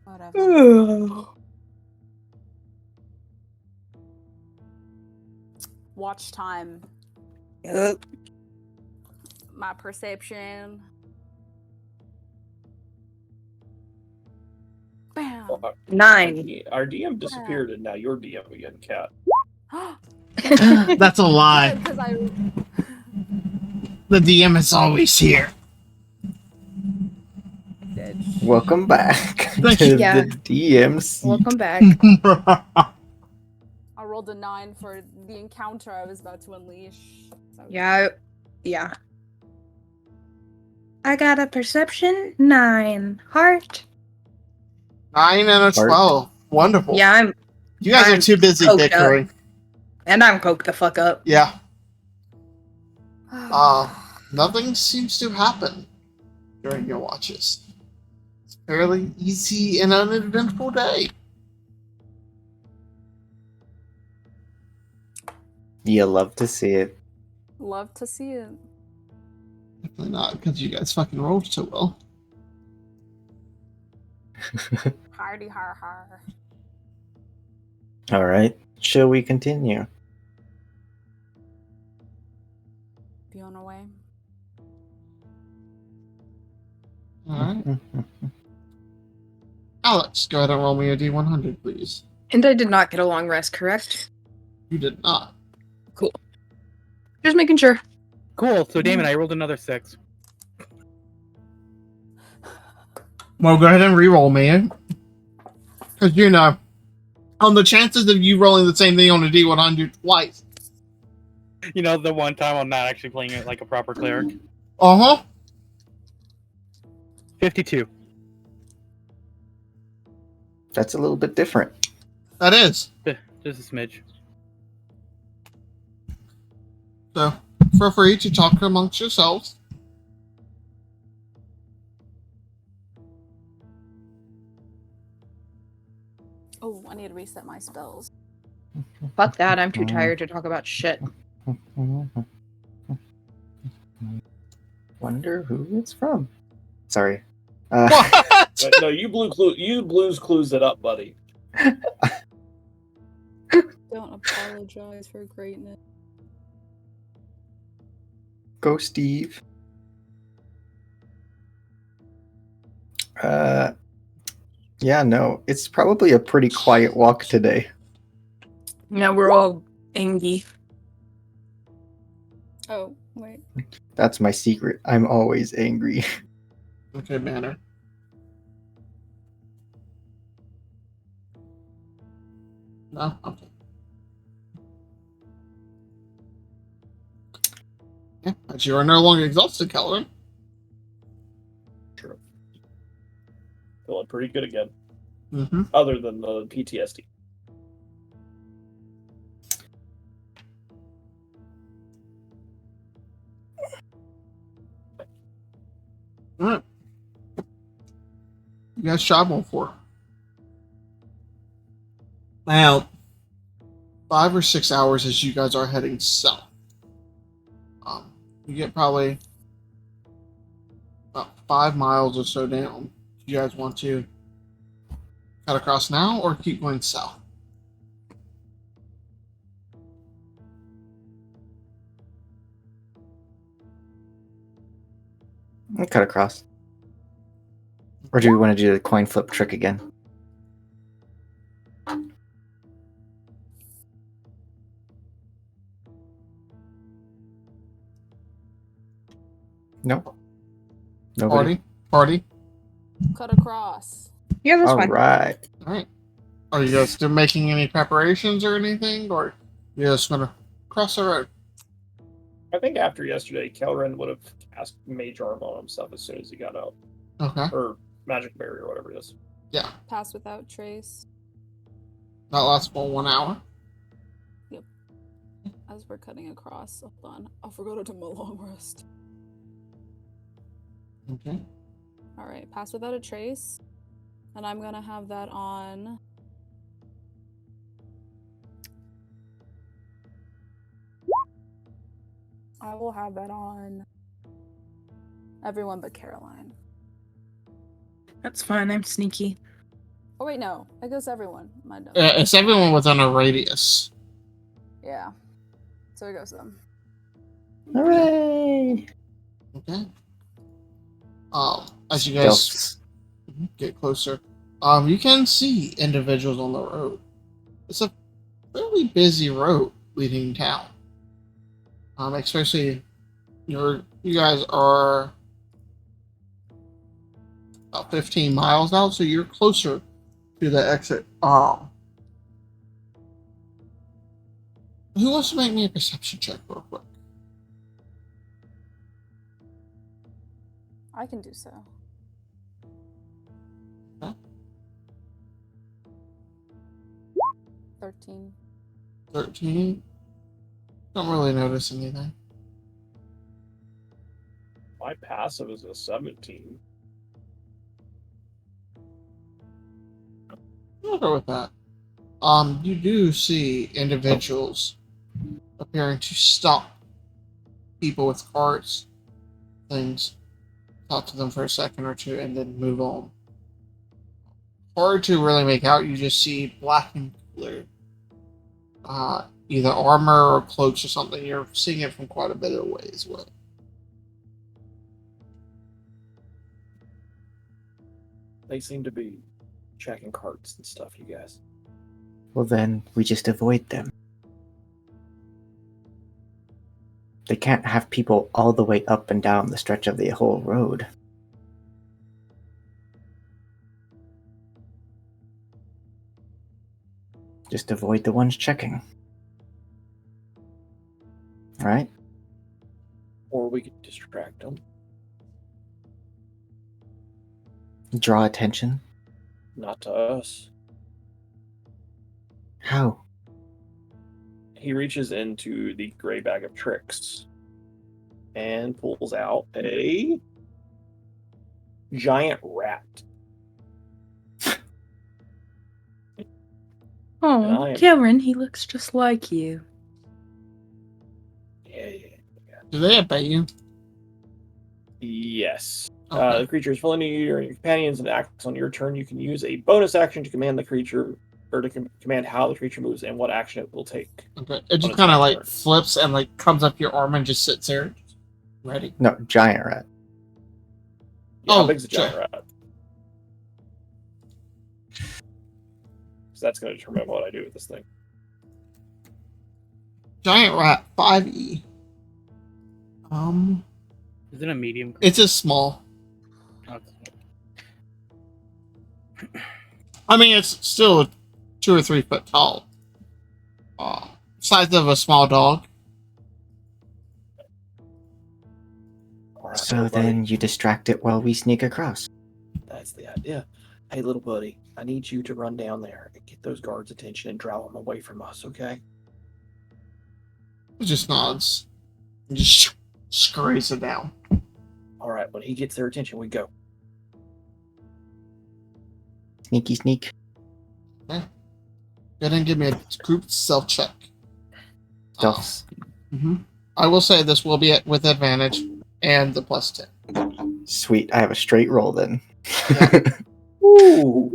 Whatever. Watch time. Yup. My perception. Bam. Well, 9. our DM disappeared, and now you're DM again, Cat. That's a lie. Because I. The DM is always here. Welcome back Thank to you. Yeah. the DMC. Welcome back. I rolled a 9 for the encounter I was about to unleash. So Yeah. I got a perception 9. Heart. 9 and a 12. Wonderful. Yeah, You guys are I'm too busy coked up. dickering. and I'm coked the fuck up. Yeah. Nothing seems to happen during your watches. It's a fairly easy and uneventful day. You love to see it. Love to see it. Definitely not, because you guys fucking rolled so well. Hardy har har. All right. Shall we continue? Be on our way. Alright. Alex, go ahead and roll me a D100, please. And I did not get a long rest, correct? You did not. Cool. Just making sure. Cool. So Damon, I rolled another 6. Well, go ahead and re-roll, man. Because, you know, on the chances of you rolling the same thing on a D100 twice. You know, the one time I'm not actually playing it like a proper cleric. Uh-huh. 52. That's a little bit different. That is. Just a smidge. So, feel free to talk amongst yourselves. Oh, I need to reset my spells. Fuck that, I'm too tired to talk about shit. Wonder who it's from. Sorry. What? No, you blues clues it up, buddy. Don't apologize for greatness. Go, Steve. Yeah, no, it's probably a pretty quiet walk today. Now we're all angry. Oh, wait. That's my secret. I'm always angry. Okay, manner. No? Okay. Yeah, but you are no longer exhausted, Kelvin. True. Feeling pretty good again. Mm-hmm. Other than the PTSD. All right. You guys travel for now 5 or 6 hours as you guys are heading south. You get probably about 5 miles or so down. Do you guys want to cut across now or keep going south? I'll cut across. Or do we want to do the coin flip trick again? Nope. Nobody. Party. Cut across. Yeah, that's All fine. right. All right. Are you guys still making any preparations or anything, or you just gonna cross the road? I think after yesterday, Kelren would have cast Mage Arm on himself as soon as he got out. Okay. Or Magic Barrier, whatever it is. Yeah. Pass without trace. That lasts for 1 hour. As we're cutting across. Hold on. I forgot to do my long rest. Okay. Alright, pass without a trace. And I'm gonna have that on. I will have that on everyone but Caroline. That's fine, I'm sneaky. Oh wait, no. It goes everyone. My dumb. It's everyone within a radius. Yeah. So it goes them. Hooray! Okay. As you guys Stealths. get closer, you can see individuals on the road. It's a fairly busy road leading town. Especially you guys are about 15 miles out, so you're closer to the exit. Who wants to make me a perception check real quick? I can do so. Okay. 13. 13. Don't really notice anything. My passive is a 17. I'll go with that. You do see individuals appearing to stop people with carts, things, talk to them for a second or two, and then move on. Hard to really make out. You just see black and blue, either armor or cloaks or something. You're seeing it from quite a bit of ways away. They seem to be checking carts and stuff, you guys. Well, then we just avoid them. They can't have people all the way up and down the stretch of the whole road. Just avoid the ones checking. Alright? Or we could distract them. Draw attention. Not to us. How? He reaches into the gray bag of tricks and pulls out a giant rat. Oh, am- Cameron, he looks just like you. Yeah. Do they obey you? Yes. Okay. The creature is friendly to you or your companions and acts on your turn. You can use a bonus action to command the creature, or to command how the creature moves and what action it will take. Okay. It just its kind of next like turn. flips and like comes up your arm and just sits there, ready. No, giant rat. Yeah, Oh, how big's a giant sure. rat? So that's going to determine what I do with this thing. Giant rat 5e. Is it a medium? It's a small. Okay. I mean, it's still 2 or 3 foot tall. Size of a small dog. All right, So little buddy. then you distract it while we sneak across. That's the idea. Hey, little buddy, I need you to run down there and get those guards' attention and draw them away from us, okay? It just nods. And just scurries it down. All right, when he gets their attention, we go. Sneaky sneak. Go ahead and give me a group self check. Stealth. I will say this will be with advantage and the plus 10. Sweet. I have a straight roll then. Ooh.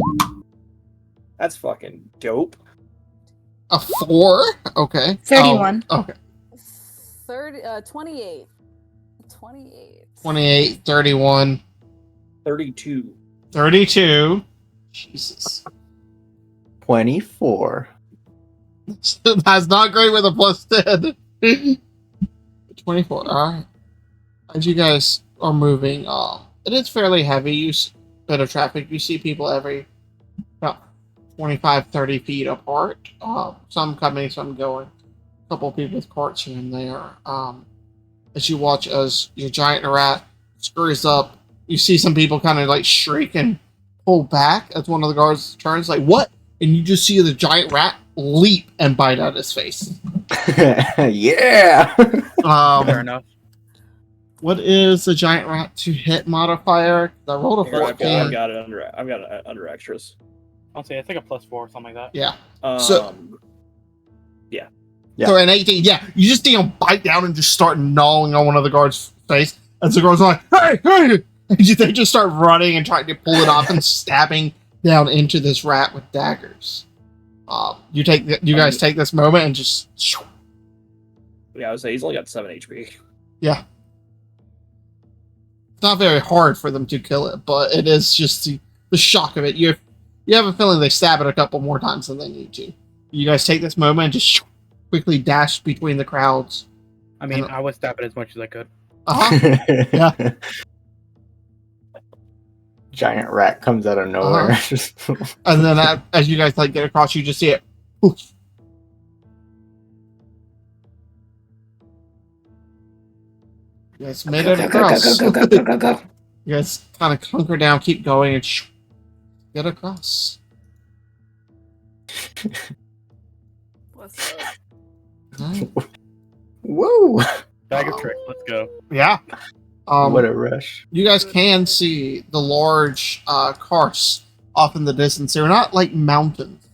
That's fucking dope. A 4? Okay. 31. Oh, okay. 28. 28. 28, 31, 32. 32. Jesus. 24. That's not great with a plus 10. 24. Alright. As you guys are moving, it is fairly heavy. Bit of traffic. You see people every about 25, 30 feet apart. Some coming, some going. A couple people with carts here and there. As you watch as your giant rat scurries up, you see some people kind of like shriek and pull back as one of the guards turns, like, what? And you just see the giant rat leap and bite at his face. Yeah. Fair enough. What is the giant rat to hit modifier? I rolled a Here, I've 14. got it under extras. I'll say it's like a +4 or something like that. Yeah. Yeah. So an 18, yeah, you just see him bite down and just start gnawing on one of the guards' face. And the guards are like, hey! And they just start running and trying to pull it off and stabbing down into this rat with daggers. You guys take this moment and just... Yeah, I would say he's only got 7 HP. Yeah. It's not very hard for them to kill it, but it is just the shock of it. You have a feeling they stab it a couple more times than they need to. You guys take this moment and just quickly dash between the crowds. I mean, I would stab it as much as I could. Yeah. Giant rat comes out of nowhere. And then as you guys like get across, you just see it. Poof. You guys made it across. Go. You guys kind of hunker down, keep going, and get across. What's up? Right. Woo! Bag of tricks. Let's go. Yeah. What a rush. You guys can see the large carts off in the distance. They're not like mountains,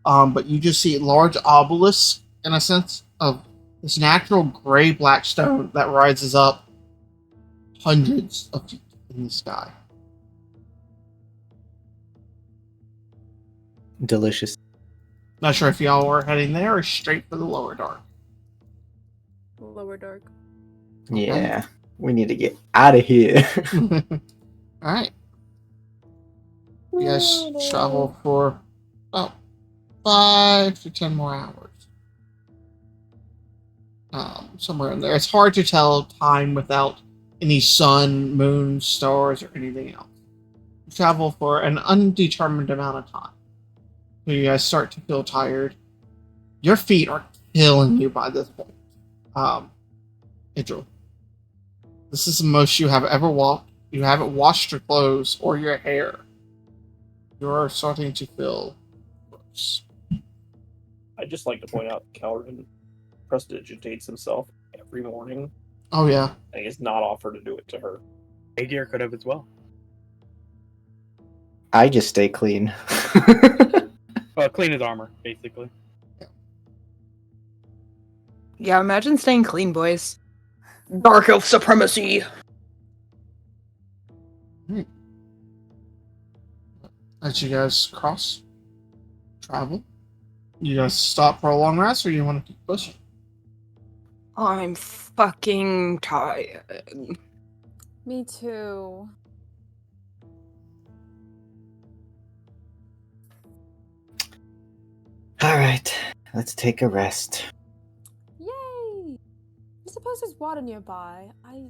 but you just see large obelisks, in a sense, of this natural gray-black stone that rises up hundreds of feet in the sky. Delicious. Not sure if y'all were heading there or straight for the lower dark. Lower dark. Yeah. We need to get out of here. Alright. You guys travel for about 5 to 10 more hours. Somewhere in there. It's hard to tell time without any sun, moon, stars, or anything else. You travel for an undetermined amount of time. So you guys start to feel tired. Your feet are killing you by this point. Idril, this is the most you have ever walked. You haven't washed your clothes or your hair. You're starting to feel gross. I'd just like to point out that Calvin prestidigitates himself every morning, Oh, yeah. and he has not offered to do it to her. Adir could have as well. I just stay clean. Well, clean his armor, basically. Yeah, imagine staying clean, boys. Dark elf supremacy. As you guys travel, you guys stop for a long rest, or you want to keep pushing? I'm fucking tired. Me too. All right, let's take a rest. Yay! I suppose there's water nearby. I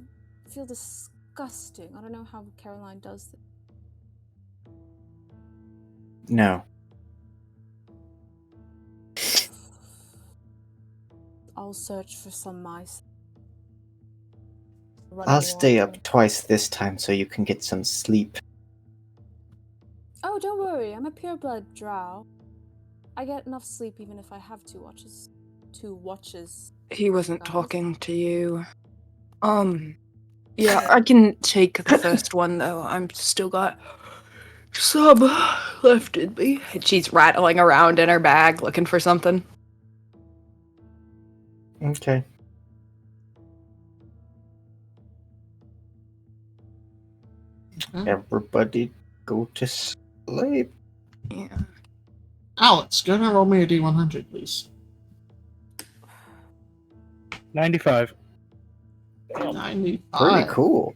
feel disgusting. I don't know how Caroline does this. No. I'll search for some mice. I'll stay up twice this time so you can get some sleep. Oh, don't worry. I'm a pureblood drow. I get enough sleep even if I have two watches. He wasn't Guys. talking to you. Yeah, I can take the first one though. I'm still got some left in me. And she's rattling around in her bag looking for something. Okay. Everybody go to sleep. Yeah. Alex, go ahead and roll me a D100, please. 95. Damn, 95. Pretty cool.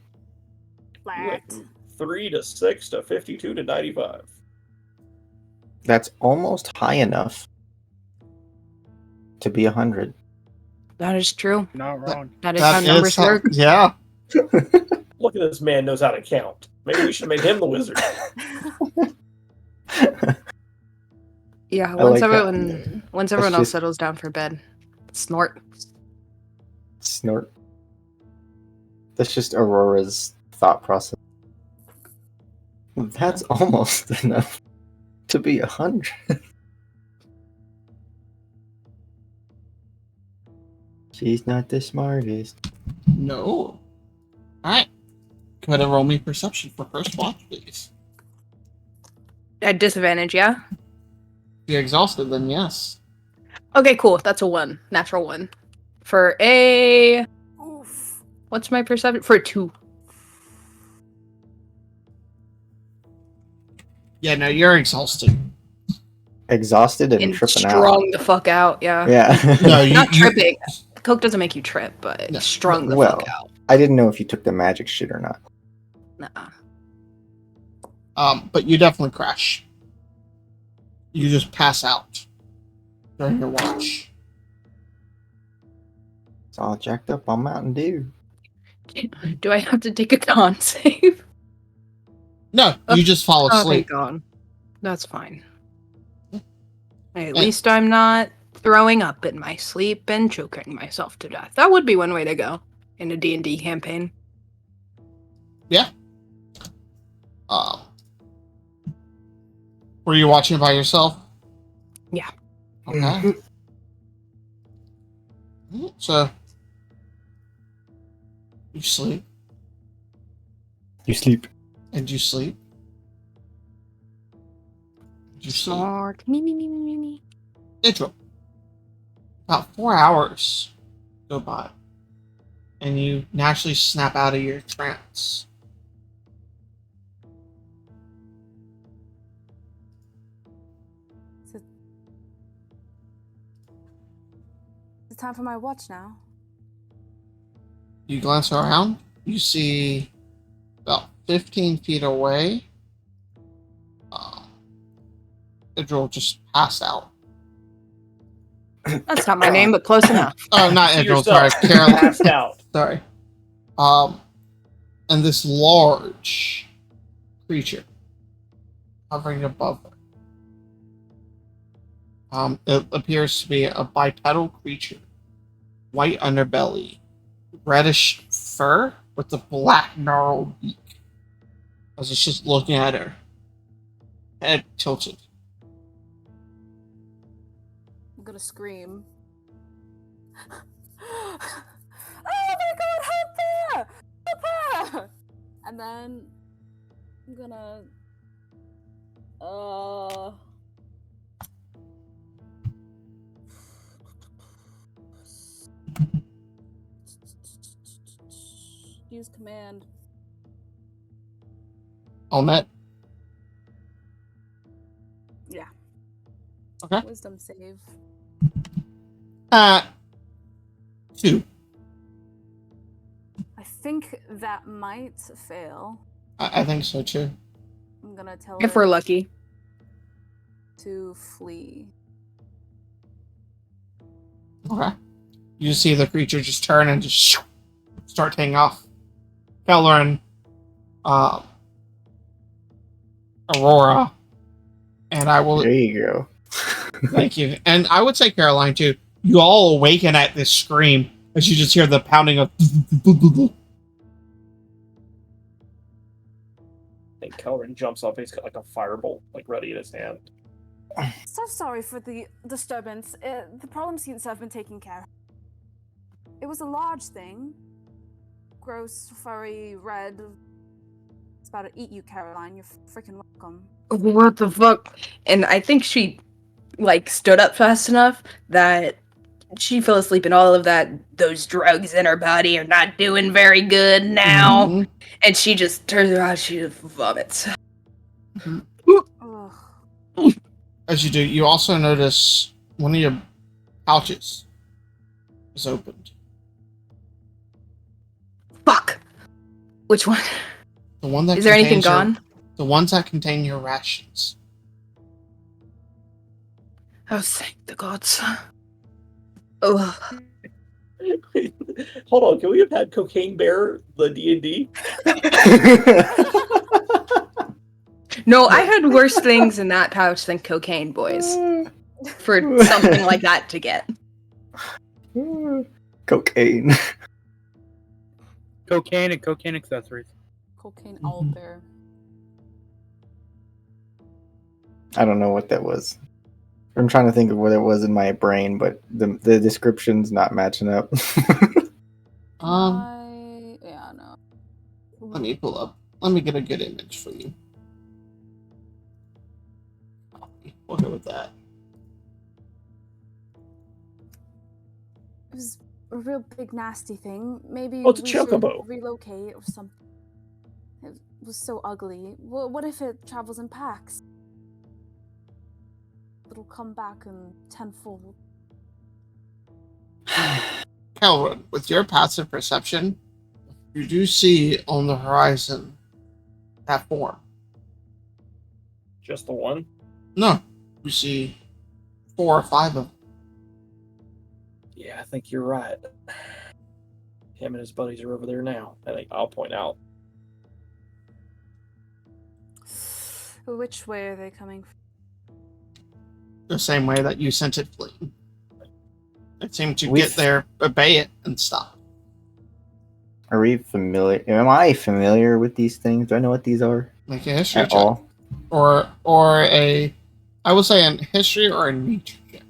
you went from 3 to 6 to 52 to 95. That's almost high enough to be 100. That is true. Not wrong. That is how numbers work. Yeah. Look at this man knows how to count. Maybe we should have made him the wizard. Yeah, I once like that. everyone else just- settles down for bed. Snort. Snort. That's just Aurora's thought process. That's almost enough to be 100. She's not the smartest. No. Alright. Go ahead and roll me perception for first watch, please. At disadvantage, yeah? If you're exhausted, then yes. Okay, cool. That's a 1. Natural 1. For a... Oof. What's my perception? For a 2. Yeah, no, you're exhausted. Exhausted and And tripping out. strung the fuck out, yeah. Yeah. No, you, Not you- tripping. Coke doesn't make you trip, but No. strung the Well. fuck out. I didn't know if you took the magic shit or not. Nuh-uh. But you definitely crash. You just pass out during your watch. It's all jacked up on Mountain Dew. Do I have to take a con save? No, you just fall Oh, thank asleep. God. That's fine. At Yeah. least I'm not throwing up in my sleep and choking myself to death. That would be one way to go in a D&D campaign. Yeah. Were you watching by yourself? Yeah. Okay. So you sleep You sleep. and you sleep. You sleep. Snort. Me. Intro. About 4 hours go by, and you naturally snap out of your trance. It's time for my watch now. You glance around. You see about 15 feet away. Idril just passed out That's not my name, but close enough. Oh, not See Edgel, sorry, yourself Caroline. passed out. Sorry. And this large creature hovering above her. It appears to be a bipedal creature. White underbelly, reddish fur with a black gnarled beak. As it's just looking at her. Head tilted. I'm gonna scream. Oh my god, help there! Help there! And then I'm gonna use command. On that. Yeah. Okay. Wisdom save. 2. I think that might fail. I think so too. I'm gonna tell If her we're lucky. to flee. Okay. You just see the creature just turn and just start taking off. Keller and Aurora. And I will. There you go. Thank you. And I would say Caroline too. You all awaken at this scream as you just hear the pounding of. I think Kelrin jumps up. He's got like a firebolt, like ready in his hand. So sorry for the disturbance. The problem seems to have been taken care of. It was a large thing. Gross, furry, red. It's about to eat you, Caroline. You're freaking welcome. What the fuck? And I think she, like, stood up fast enough that she fell asleep and all of that, those drugs in her body are not doing very good now. Mhm. And she just turns around, she just vomits. Ugh. As you do, you also notice one of your pouches is opened. Fuck! Which one? The one that Is there anything contains gone? The ones that contain your rations. Oh, thank the gods. Oh. Hold on, can we have had Cocaine Bear, the D&D? No, I had worse things in that pouch than cocaine, boys. For something like that to get. Cocaine. Cocaine and cocaine accessories. Cocaine Mm-hmm. owlbear. I don't know what that was. I'm trying to think of what it was in my brain, but the description's not matching up. Yeah, no. Let me pull up. Let me get a good image for you. We'll go with that. It was a real big nasty thing. Maybe Oh, it's a we should chocobo. relocate or something. It was so ugly. What if it travels in packs? It'll come back in tenfold. Kelvin, with your passive perception, you do see on the horizon that form. Just the one? No, you see 4 or 5 of them. Yeah, I think you're right. Him and his buddies are over there now. I think I'll point out. Which way are they coming from? The same way that you sent it fleeing. It seemed to We've- get there, obey it, and stop. Are we familiar? Am I familiar with these things? Do I know what these are Make a history at check. all? Or a, I would say a history or a nature check.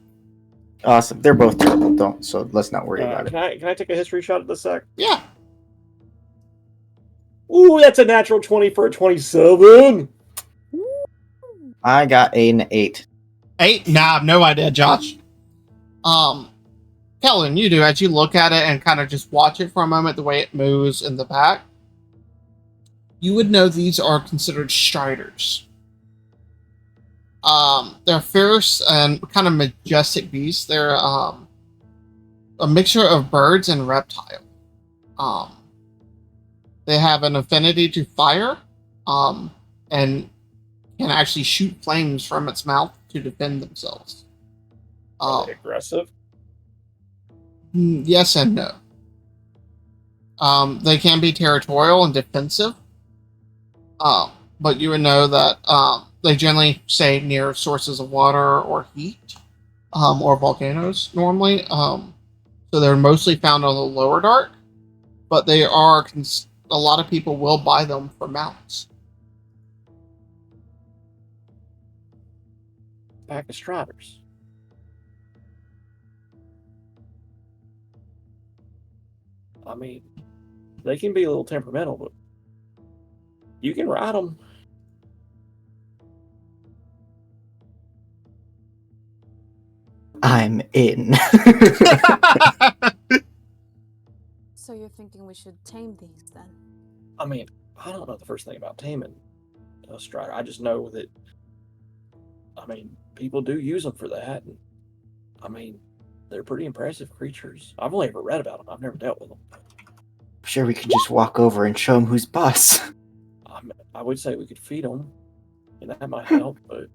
Awesome. They're both terrible. Don't. So let's not worry about it. Can I take a history shot at this sec? Yeah. Ooh, that's a natural 20 for a 27. I got an 8. 8? Nah, I have no idea, Josh. Kellen, you do, as you look at it and kind of just watch it for a moment, the way it moves in the back, you would know these are considered striders. They're fierce and kind of majestic beasts. They're a mixture of birds and reptile. They have an affinity to fire, and can actually shoot flames from its mouth to defend themselves. Are they aggressive? Yes and no. They can be territorial and defensive, but you would know that they generally stay near sources of water or heat, or volcanoes normally. So they're mostly found on the lower dark, but they are a lot of people will buy them for mounts. Pack of Striders. I mean, they can be a little temperamental, but you can ride them. I'm in. So you're thinking we should tame these then? I mean, I don't know the first thing about taming a Strider. I just know that, I mean, people do use them for that. And, I mean, they're pretty impressive creatures. I've only ever read about them. I've never dealt with them. I'm sure we could just walk over and show him who's boss. I would say we could feed them, and that might help, but...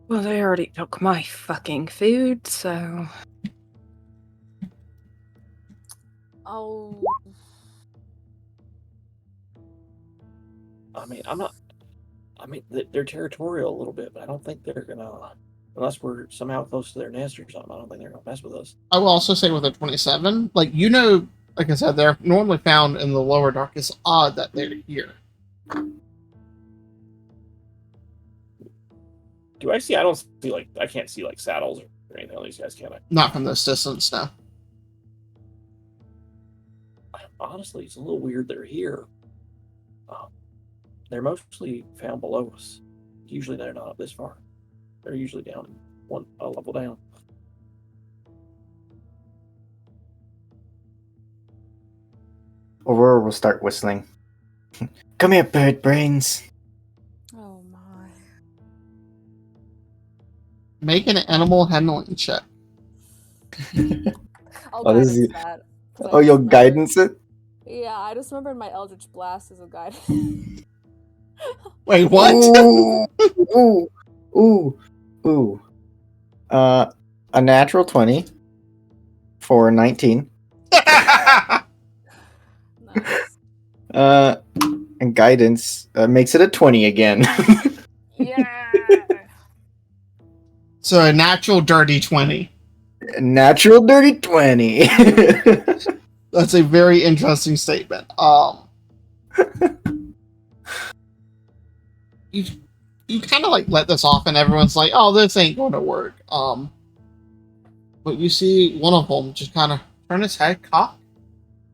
Well, they already took my fucking food, so... Oh. I mean, they're territorial a little bit, but I don't think they're gonna... Unless we're somehow close to their nest or something, I don't think they're gonna mess with us. I will also say with a 27, like I said, they're normally found in the lower dark. It's odd that they're here. Do I see? I don't see, like, I can't see, like, saddles or anything on these guys, can I? Not from this distance, no. Honestly, it's a little weird they're here. They're mostly found below us. Usually they're not up this far. They're usually down a level down. Aurora will start whistling. Come here, bird brains. Oh my. Make an animal handling check. I'll Oh, this guidance is- that. 'Cause I Oh, just you'll remembered- guidance it? Yeah, I just remembered my Eldritch Blast as a guide. Wait, what? Ooh, ooh, ooh. A natural 20 for 19. Nice. And guidance makes it a 20 again. Yeah. So a natural dirty 20. Natural dirty 20. That's a very interesting statement. You kind of like let this off, and everyone's like, "Oh, this ain't going to work." But you see one of them just kind of turn his head, cock,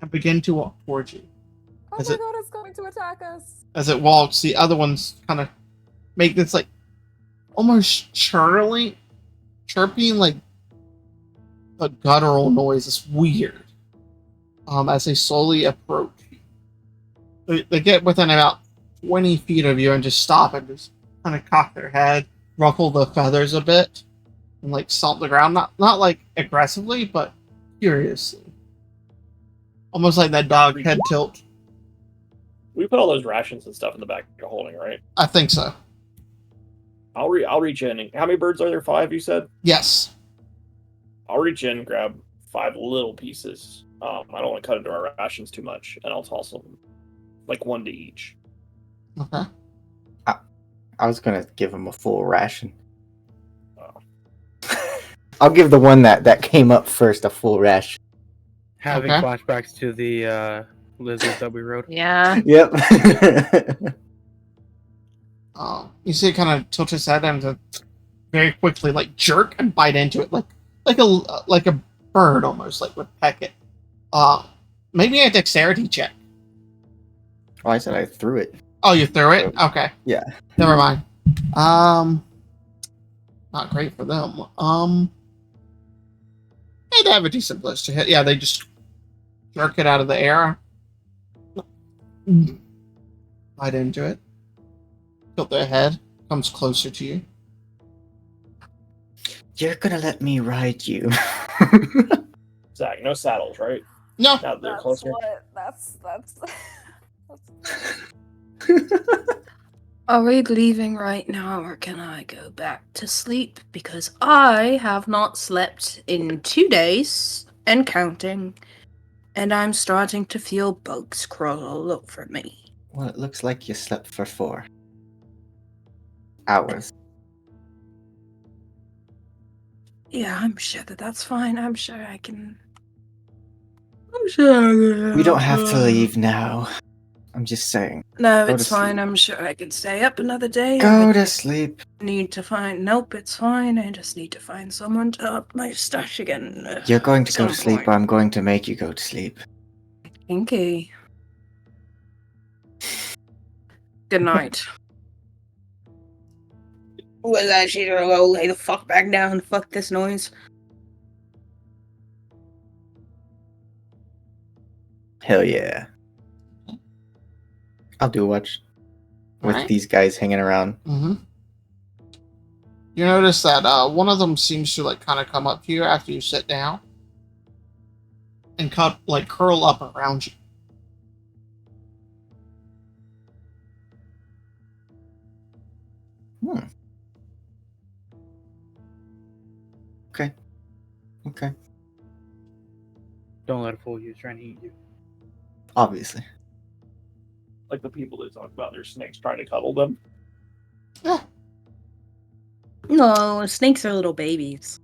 and begin to walk towards you. Oh Is my it- god, it's going to attack us. As it walks, the other ones kind of make this like almost chirping like a guttural noise. It's weird. As they slowly approach you, they get within about 20 feet of you and just stop and just kind of cock their head, ruffle the feathers a bit, and like stomp the ground. Not like aggressively, but curiously. Almost like that dog head tilt. We put all those rations and stuff in the back of holding, right? I think so. I'll reach in. How many birds are there? 5, you said? Yes. I'll reach in, grab 5 little pieces. I don't want to cut into our rations too much, and I'll toss them like 1 to each. Okay. I was gonna give him a full ration. Oh. I'll give the one that came up first a full ration. Having Okay. flashbacks to the lizards that we rode. Yeah. Yep. You see it kind of tilt his head and very quickly like jerk and bite into it like a bird almost, like would peck it. Maybe a dexterity check. Oh, I said I threw it. Oh, you threw it? Okay. Yeah. Never mind. Not great for them. Hey, they have a decent bliss to hit. Yeah, they just jerk it out of the air. Bite into it. Tilt their head. Comes closer to you. You're gonna let me ride you. Zach, no saddles, right? No. Now that they're That's closer. what. That's. Are we leaving right now, or can I go back to sleep? Because I have not slept in 2 days, and counting, and I'm starting to feel bugs crawl all over me. Well, it looks like you slept for 4 hours. Yeah, I'm sure that's fine. I'm sure I can. I'm sure. We don't have to leave now. I'm just saying. No, Go it's to fine. sleep. I'm sure I can stay up another day. Go to sleep. Need to find. Nope, it's fine. I just need to find someone to up my stash again. You're going to go to Some sleep, point. or I'm going to make you go to sleep. Okay. Good night. Was that she gonna go lay the fuck back down? Fuck this noise. Hell yeah. I'll do watch with Alright. these guys hanging around. Mm-hmm. You notice that one of them seems to like kind of come up to you after you sit down and curl up around you. Okay. Don't let it fool you. He's trying to eat you. Obviously. Like the people that talk about their snakes trying to cuddle them. No, snakes are little babies.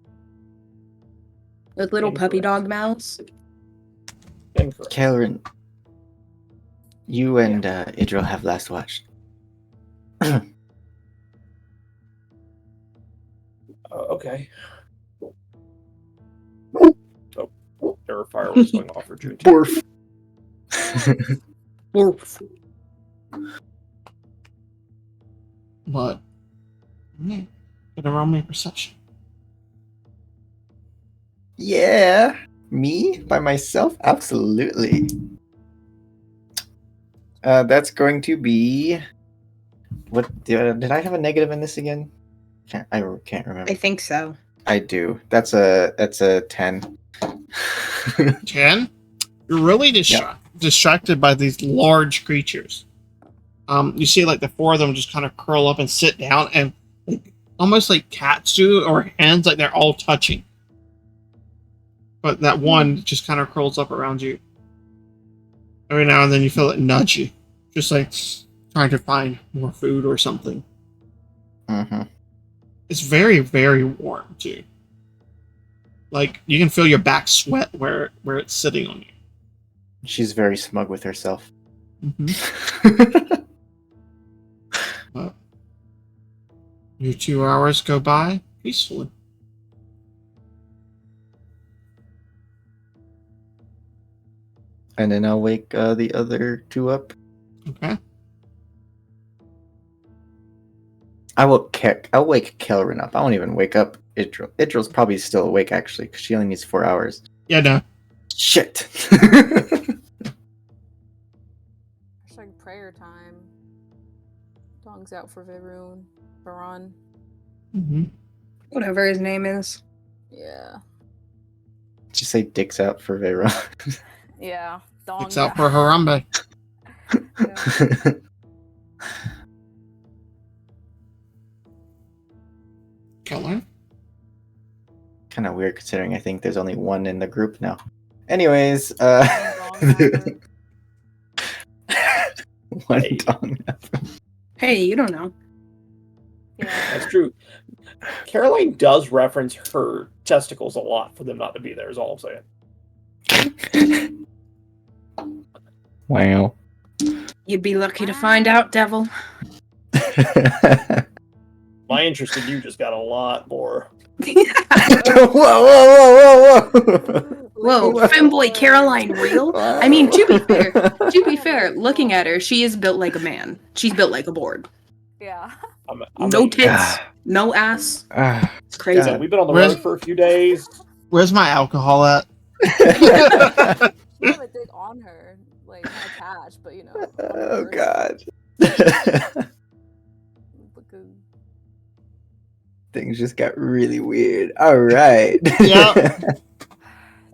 With little puppy Incorrect. dog mouths. Incorrect. Karen, you and Idril have last watched. Okay. Oh, there are fireworks going off for Juneteenth. Borf. Wolf. But gonna roll me perception. Yeah. Me? By myself? Absolutely. That's going to be... What did I have a negative in this again? I can't remember. I think so. I do. That's a 10. 10? You're really distracted by these large creatures. You see like the 4 of them just kind of curl up and sit down and almost like cats do, or hands, like they're all touching. But that one just kind of curls up around you. Every now and then you feel it nudge you. Just like trying to find more food or something. Mm-hmm. It's very, very warm too. Like you can feel your back sweat where it's sitting on you. She's very smug with herself. Mm-hmm. Well, your 2 hours go by peacefully. And then I'll wake the other 2 up. Okay. I'll wake Kelrin up. I won't even wake up Idril. Idril's probably still awake actually, because she only needs 4 hours. Yeah, no. Shit. Hashtag prayer time. Dong's out for Varun. Mm-hmm. Whatever his name is. Yeah. Did you say dicks out for Vera? Yeah. Dong. It's out for Harambe. Yeah. Keller? Kind of weird considering I think there's only 1 in the group now. Anyways, Dong one Hey. dong. Hey, you don't know. Yeah. That's true. Caroline does reference her testicles a lot for them not to be there, is all I'm saying. Wow. You'd be lucky to find out, devil. My interest in you just got a lot more. Whoa. Whoa, femboy Caroline real? I mean, to be fair, looking at her, she is built like a man. She's built like a board. Yeah. No mean, tits, no ass. It's crazy. So we've been on the Where's- road for a few days. Where's my alcohol at? You have a dick on her, like not attached, but you know. on Oh her. god. Look at- Things just got really weird. All right. Yeah.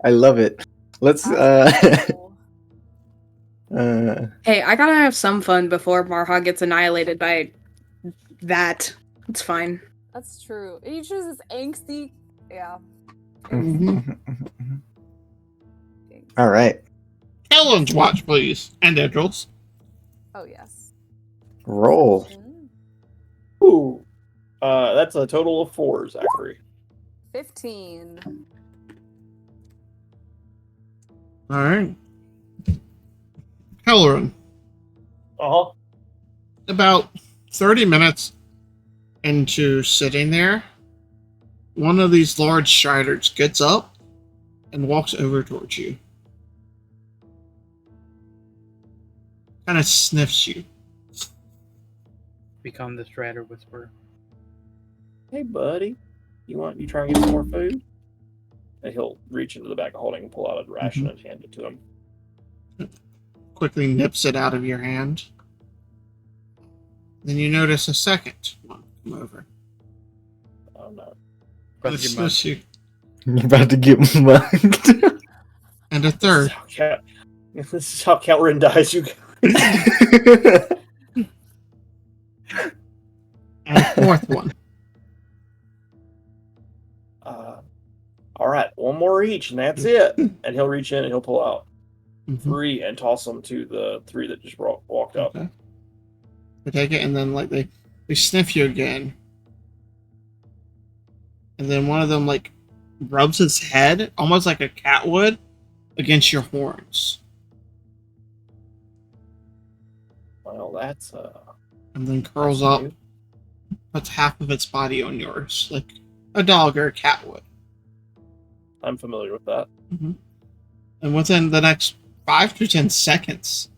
I love it. Let's Asshole. Hey, I gotta have some fun before Marha gets annihilated by that. It's fine. That's true. He just this angsty. Yeah. Mhm. All right. Kellen's watch, please. And Idril's. Oh, yes. Roll. Perception. Ooh. That's a total of 4, Zachary. 15. Alright. Kelleran. Uh-huh. About 30 minutes into sitting there, one of these large striders gets up and walks over towards you. Kind of sniffs you. Become the Strider Whisperer. Hey, buddy. You try and get some more food? And he'll reach into the back of holding and pull out a ration and hand it to him. Quickly nips it out of your hand. Then you notice a second one come over. Oh, no. About And to get sniffs you. You're about to get mugged. And a third. This is how Kelleran dies, you guys. And a fourth one. All right, one more each, and that's it. And he'll reach in and he'll pull out Mhm. 3 and toss them to the 3 that just walked up. Okay. They take it and then they sniff you again. And then one of them rubs its head, almost like a cat would, against your horns. Well, that's And then curls up, puts half of its body on yours, like a dog or a cat would. I'm familiar with that. And within the next 5 to 10 seconds,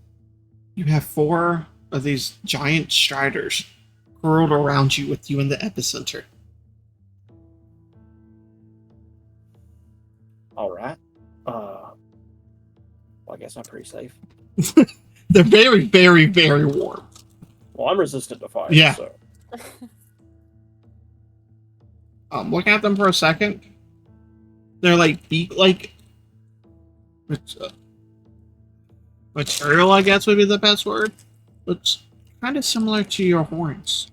you have 4 of these giant striders curled around you with you in the epicenter. All right. Well, I guess I'm pretty safe. They're very, very, very warm. Well, I'm resistant to fire. Yeah. So. Look at them for a second. They're beak-like material, I guess would be the best word. Looks kind of similar to your horns.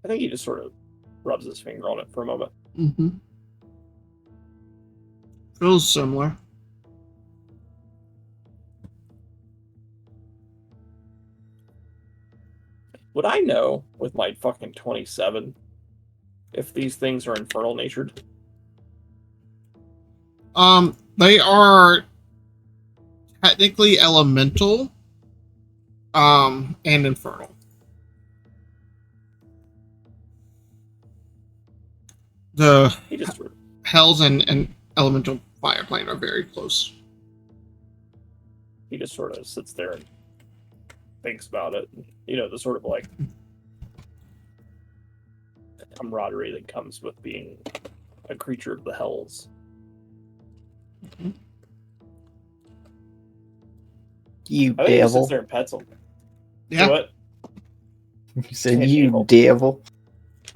I think he just sort of rubs his finger on it for a moment. Mm-hmm. Feels similar. Would I know with my fucking 27 if these things are infernal natured? They are technically elemental, and infernal. The He just Hells and elemental fire plane are very close. he just sort of sits there and thinks about it. You know, the sort of camaraderie that comes with being a creature of the hells. You I think he just devil. sits there and pets him. Yeah. Do it. You said Yeah, you devil. devil.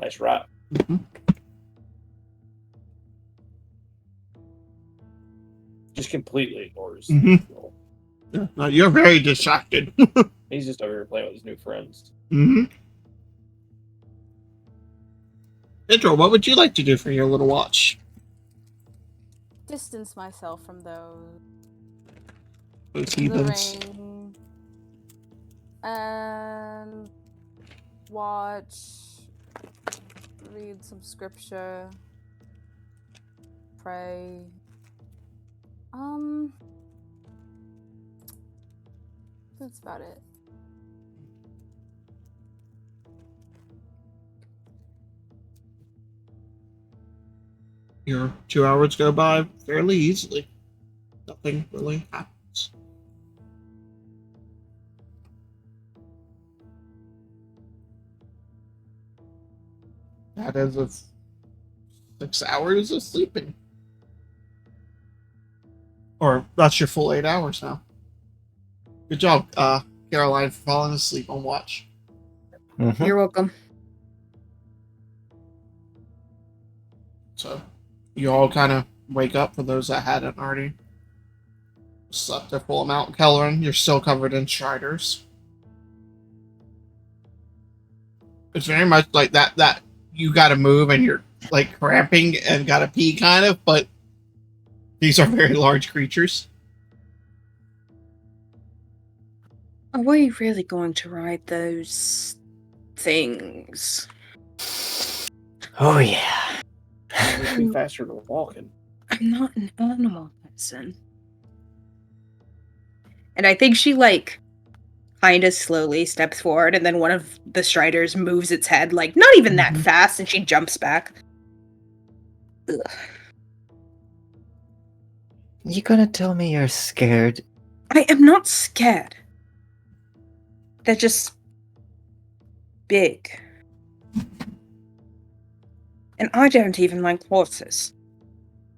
Nice rap. Mhm. Just completely ignores. Mhm. Yeah. No, you're very distracted. He's just over here playing with his new friends. Mm-hmm. Idril, what would you like to do for your little watch? Distance myself from those. Those The heathens. ring. And watch. Read some scripture. Pray. That's about it. Your 2 hours go by fairly easily. Nothing really happens. That is of 6 hours of sleeping. Or that's your full 8 hours now. Good job, Caroline, for falling asleep on watch. Mhm. You're welcome. So you all kind of wake up for those that hadn't already slept their full amount. Kelleran, you're still covered in striders. It's very much like that you gotta move and you're like cramping and gotta pee, kind of. But these are very large creatures. Are we really going to ride those things? Oh yeah. It would be faster than walking. I'm not an animal person. And I think she, like, kind of slowly steps forward, and then one of the striders moves its head, like, not even that fast, and she jumps back. Ugh. You gonna tell me you're scared? I am not scared. They're just big. And I don't even like horses.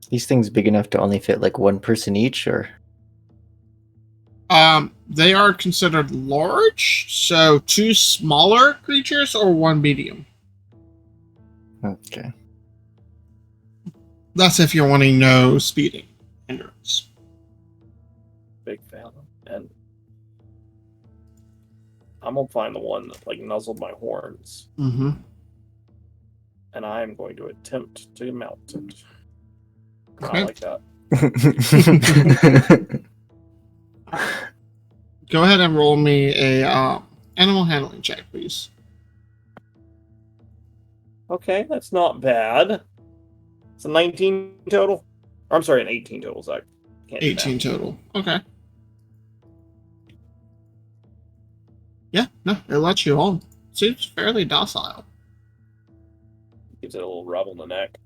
These things big enough to only fit like one person each, or? They are considered large, so 2 smaller creatures or 1 medium. Okay. That's if you're wanting no speeding hindrance. Big fan. And I'm gonna find the one that like nuzzled my horns, Mm-hmm. and I'm going to attempt to mount it. Okay. Not like that. Go ahead and roll me a animal handling check, please. Okay, that's not bad. It's a 19 total. Or, I'm sorry, an 18 total, Zach. Can't do 18 math. total. Okay. Yeah, no, it lets you on. Seems fairly docile. Gives it a little rub on the neck.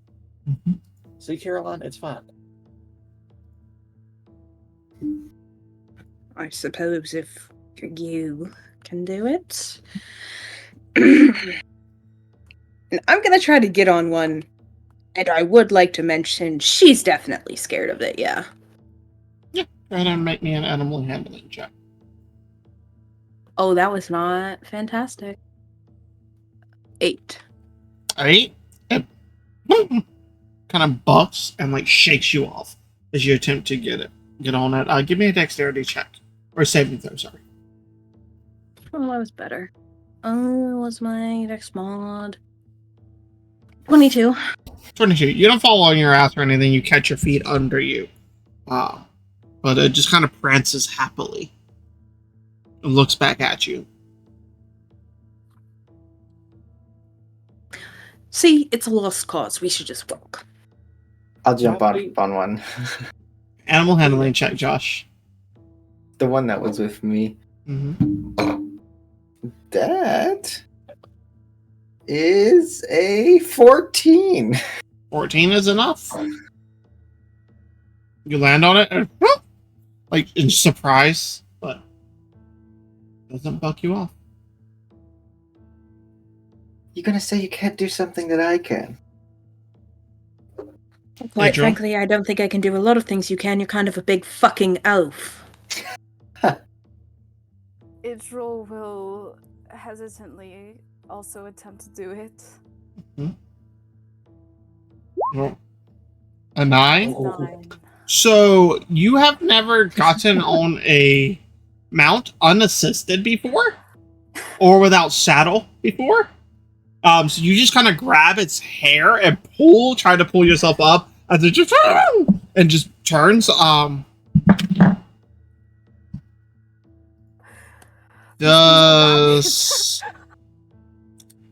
Mm-hmm. See, Caroline, it's fine. I suppose if you can do it. And I'm gonna try to get on one. And I would like to mention she's definitely scared of it, yeah. Go ahead and make me an animal handling check. Oh, that was not fantastic. 8. 8. It kind of bucks and like shakes you off as you attempt to get on it. Give me a dexterity check. Or saving throw, sorry. Oh, that was better. Oh, was my dex mod 22. 22. You don't fall on your ass or anything. You catch your feet under you. But it just kind of prances happily. And looks back at you. See, it's a lost cause. We should just walk. I'll jump on one. Animal handling check, Josh. The one that was with me. Mm-hmm. That is a 14. 14 is enough. You land on it, and, like in surprise, but doesn't buck you off. You gonna say you can't do something that I can? Quite Joel? frankly, I don't think I can do a lot of things you can. You're kind of a big fucking elf. Idril will hesitantly also attempt to do it. Well, a 9? 9. So you have never gotten on a mount unassisted before? Or without saddle before? So you just kind of grab its hair and try to pull yourself up, and it just turns. Does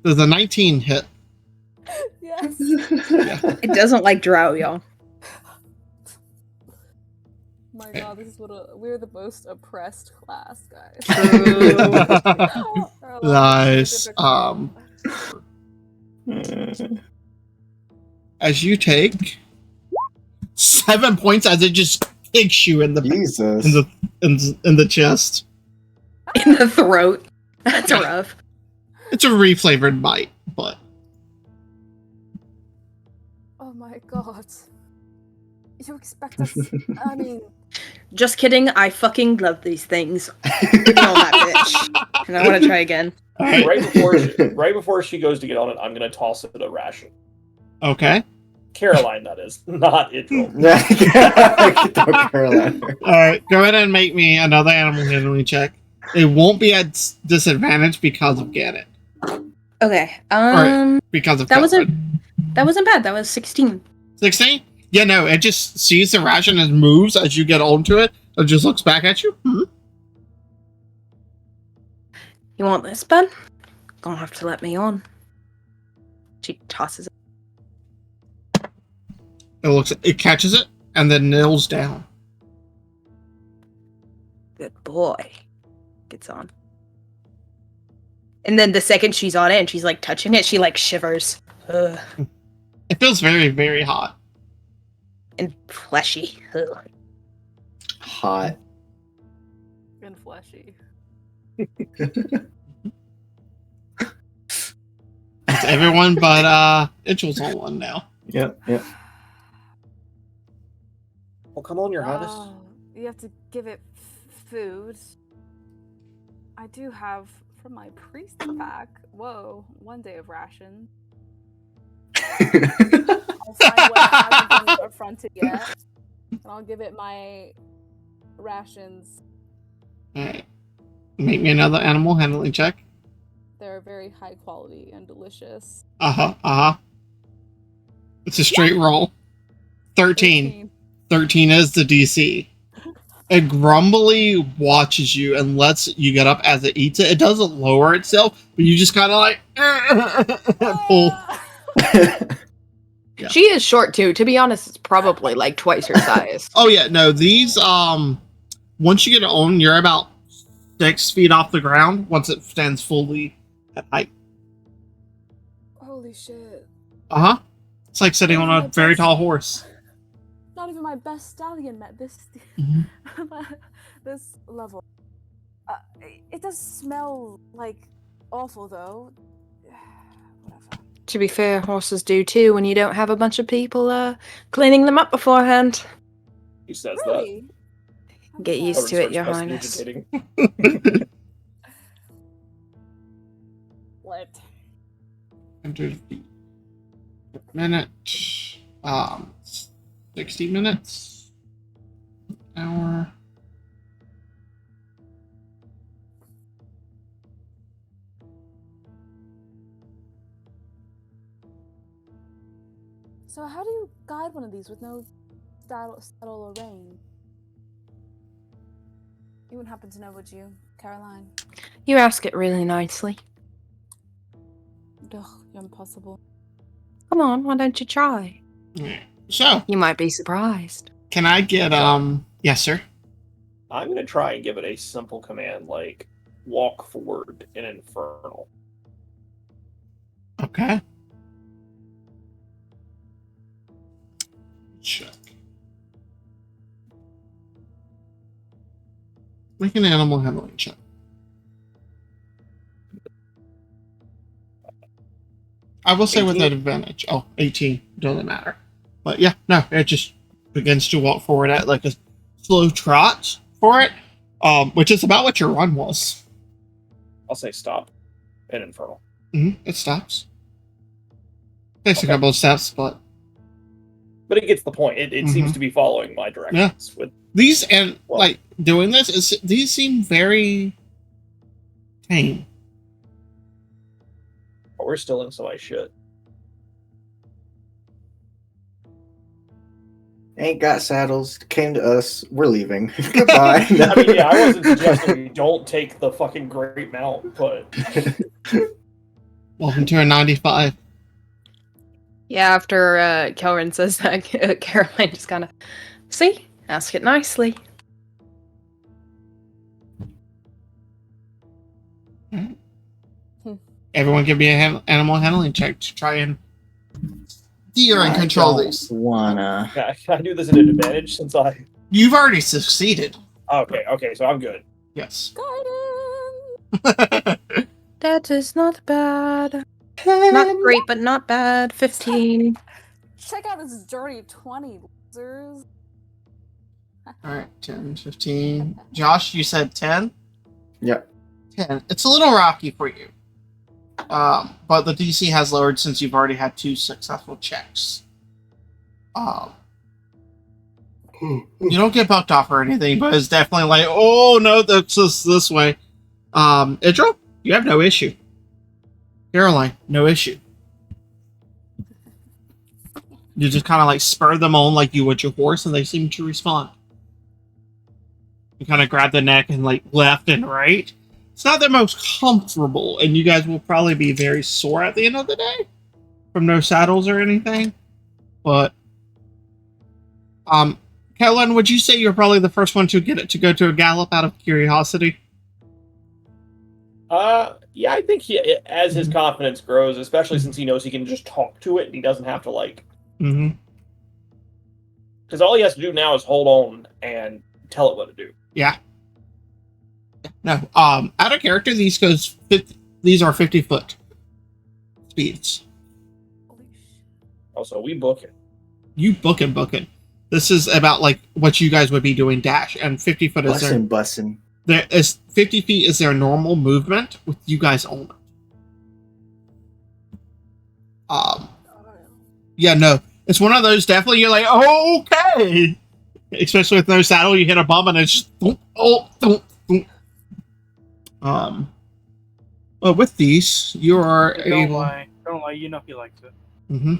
a 19 hit? Yes. It doesn't like drow, y'all. My god, this is we're the most oppressed class, guys. Nice. As you take 7 points, as it just kicks you in the Jesus. in the chest. In the throat. That's rough. It's a reflavored bite, but Oh my god. You expect us? I mean, Just kidding. I fucking love these things. Get on that bitch. And I want to try again. Right before she goes to get on it, I'm gonna toss it a ration. okay. Caroline, that is, not Idril. All right, go ahead and make me another animal handling check. It won't be at disadvantage because of Gannett. Okay. Right. Because of That was a Kelvin. That wasn't bad. That was 16. 16? Yeah, no, it just sees the ration and moves as you get onto it. It just looks back at you. Hmm? You want this, bud? Gonna have to let me on. She tosses it. It catches it and then kneels down. Good boy. Gets on. And then the second she's on it and she's like touching it, she like shivers. Ugh. It feels very, very hot. And fleshy. Ugh. Hot. And fleshy. It's everyone but Itchel's on one now. Yep. Well, come on, Your Highness. You have to give it food. I do have from my priest pack. Whoa, 1 day of ration. I'll find what hasn't been affronted yet, and I'll give it my rations. Alright. Make me another animal handling check. They're very high quality and delicious. It's a straight roll. 13. 13 is the DC. It grumbly watches you and lets you get up as it eats it. It doesn't lower itself, but you just kind of like pull. Yeah. She is short too. To be honest, it's probably like twice her size. Oh yeah, no, these once you get it on, you're about 6 feet off the ground once it stands fully at height. Holy shit. It's like sitting on a very tall horse. Not even my best stallion met this this level. It does smell like awful though. Whatever. To be fair, horses do too when you don't have a bunch of people cleaning them up beforehand. He says Really? Get that. used to it, Your Starts Highness. meditating. What? 100 feet. Minute. 60 minutes. Hour. So how do you guide one of these with no saddle or rein? You wouldn't happen to know, would you, Caroline? You ask it really nicely. Ugh, you're impossible. Come on, why don't you try? So, You might be surprised. can I get yes, sir. I'm going to try and give it a simple command like walk forward in Infernal. Okay. Check. Make an animal handling check. I will say 18? with that advantage. Oh, 18. Doesn't matter. But yeah, no, it just begins to walk forward at like a slow trot for it, which is about what your run was. I'll say stop in Infernal. It stops. Takes a Okay. couple of steps, but But it gets the point. It seems to be following my directions. With these and Well- like doing this is these seem very tame. but we're still in, so I should. Ain't got saddles. Came to us. We're leaving. Goodbye. I mean, yeah, I wasn't suggesting we don't take the fucking Great Mount, but Welcome to a 95. Yeah, after Kelrin says that, Caroline just kind of, see? Ask it nicely. Everyone give me an animal handling check to try and steer and I control don't these. wanna. can I do this at an advantage since I... You've already succeeded. Okay, so I'm good. Yes. Guidance! That is not bad. Not great, but not bad. 15. Check out this dirty 20, losers. Alright, 10, 15. Josh, you said 10? Yep. 10. It's a little rocky for you. But the DC has lowered since you've already had 2 successful checks. You don't get bucked off or anything, but it's definitely like, oh no, that's just this way. Idril, you have no issue. Caroline, no issue. You just kind of like spur them on like you would your horse, and they seem to respond. You kind of grab the neck and like left and right. It's not the most comfortable, and you guys will probably be very sore at the end of the day from no saddles or anything. But Kellen, would you say you're probably the first one to get it to go to a gallop out of curiosity? Yeah, I think as his confidence grows, especially since he knows he can just talk to it and he doesn't have to like. Mm-hmm. Because all he has to do now is hold on and tell it what to do. Yeah. No. Out of character, these are 50-foot speeds. Also, we book it. You book it. This is about like what you guys would be doing dash, and 50 foot is Bussin'. there is 50 feet is their normal movement with you guys on it. Yeah, no, it's one of those. Definitely, you're like, oh, okay. Especially with no saddle, you hit a bump and it's just But with these, you are Don't lie, you know he likes it. Mm-hmm.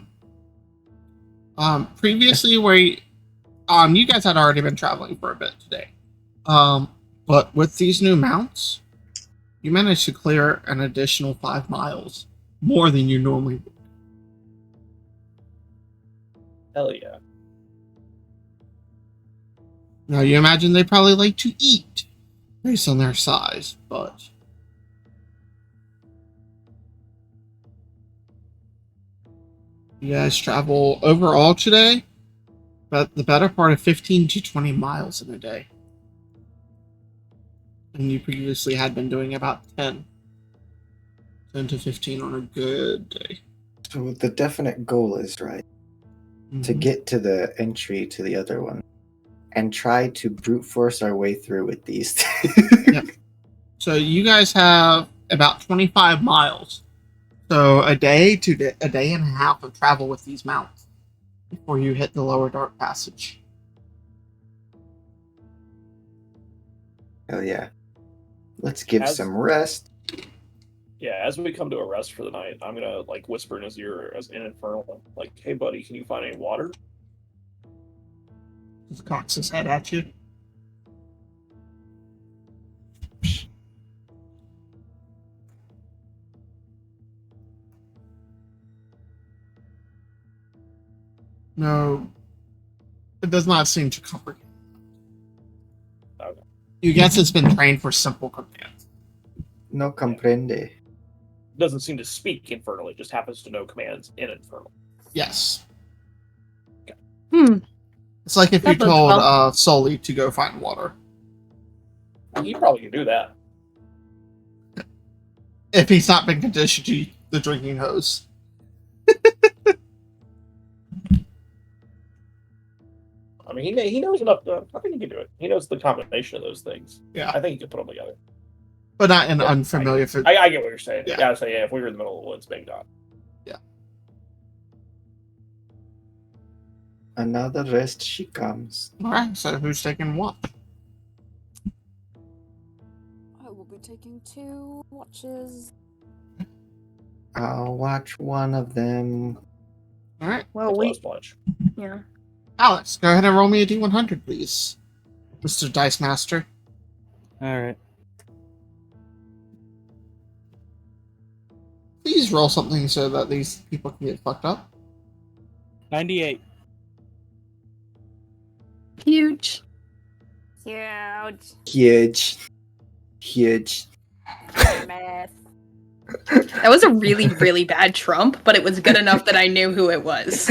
Previously, where you guys had already been traveling for a bit today. But with these new mounts, you managed to clear an additional 5 miles, more than you normally would. Hell yeah. Now, you imagine they probably like to eat, based on their size, but... You guys travel overall today, but the better part of 15 to 20 miles in a day. And you previously had been doing about 10 to 15 on a good day. So the definite goal is, right, to get to the entry to the other one and try to brute force our way through with these. Yep. So you guys have about 25 miles. So a day to a day and a half of travel with these mounts before you hit the lower dark passage. Hell yeah. Let's give some rest. Yeah, as we come to a rest for the night, I'm gonna like whisper in his ear as an infernal, like, "Hey buddy, can you find any water?" He cocks his head at you. No, it does not seem to comprehend. Okay. You guess it's been trained for simple commands. No comprende. Doesn't seem to speak infernal, it just happens to know commands in infernal. Yes. Okay. It's like if you told Sully to go find water. He probably can do that. If he's not been conditioned to the drinking hose. I mean, he knows enough. I think he can do it. He knows the combination of those things. Yeah. I think he can put them together. But not in unfamiliar food. I get what you're saying. Yeah. Yeah, I say, if we were in the middle of the woods, big dot. Yeah. Another rest she comes. Alright, so who's taking what? I will be taking 2 watches. I'll watch one of them. Alright. Well, yeah. Alex, go ahead and roll me a D100, please. Mr. Dice Master. Alright. Please roll something so that these people can get fucked up. 98. Huge. Huge. Math. That was a really, really bad trump, but it was good enough that I knew who it was.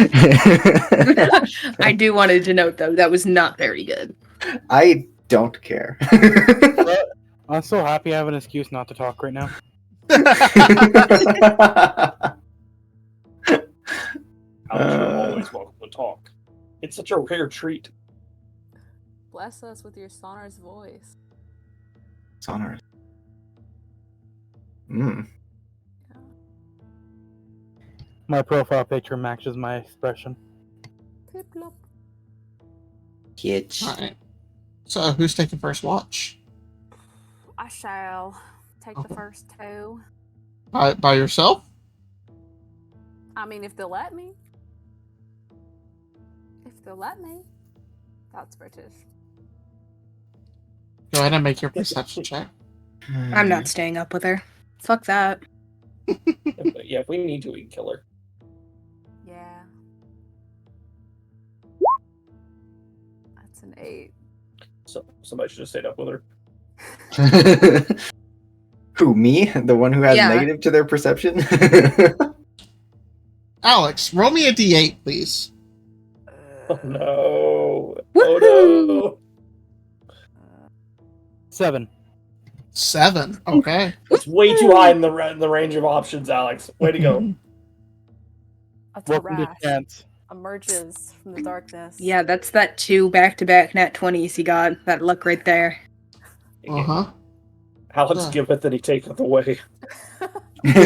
I do wanted to note, though, that was not very good. I don't care. I'm so happy I have an excuse not to talk right now. Alex, you're always welcome to talk. It's such a rare treat. Bless us with your sonorous voice. Sonorous. My profile picture matches my expression. Pip-lop. Huge. Alright. So, who's taking first watch? I shall take the first 2. By yourself? I mean, if they'll let me. they'll let me. That's British. Go ahead and make your perception check. I'm not staying up with her. Fuck that. Yeah, if we need to, we can kill her. Yeah. That's an 8. So somebody should have stayed up with her. Who, me? The one who had Yeah. negative to their perception? Alex, roll me a d8, please. Oh no! Woohoo! Oh no! 7. 7. Okay. It's way too high in the range of options, Alex. Way to go! A Welcome to Tarash chance. emerges from the darkness. Yeah, that's that 2 back-to-back nat 20s he got. That luck right there. Uh-huh. Alex Yeah. giveth and he taketh away. Use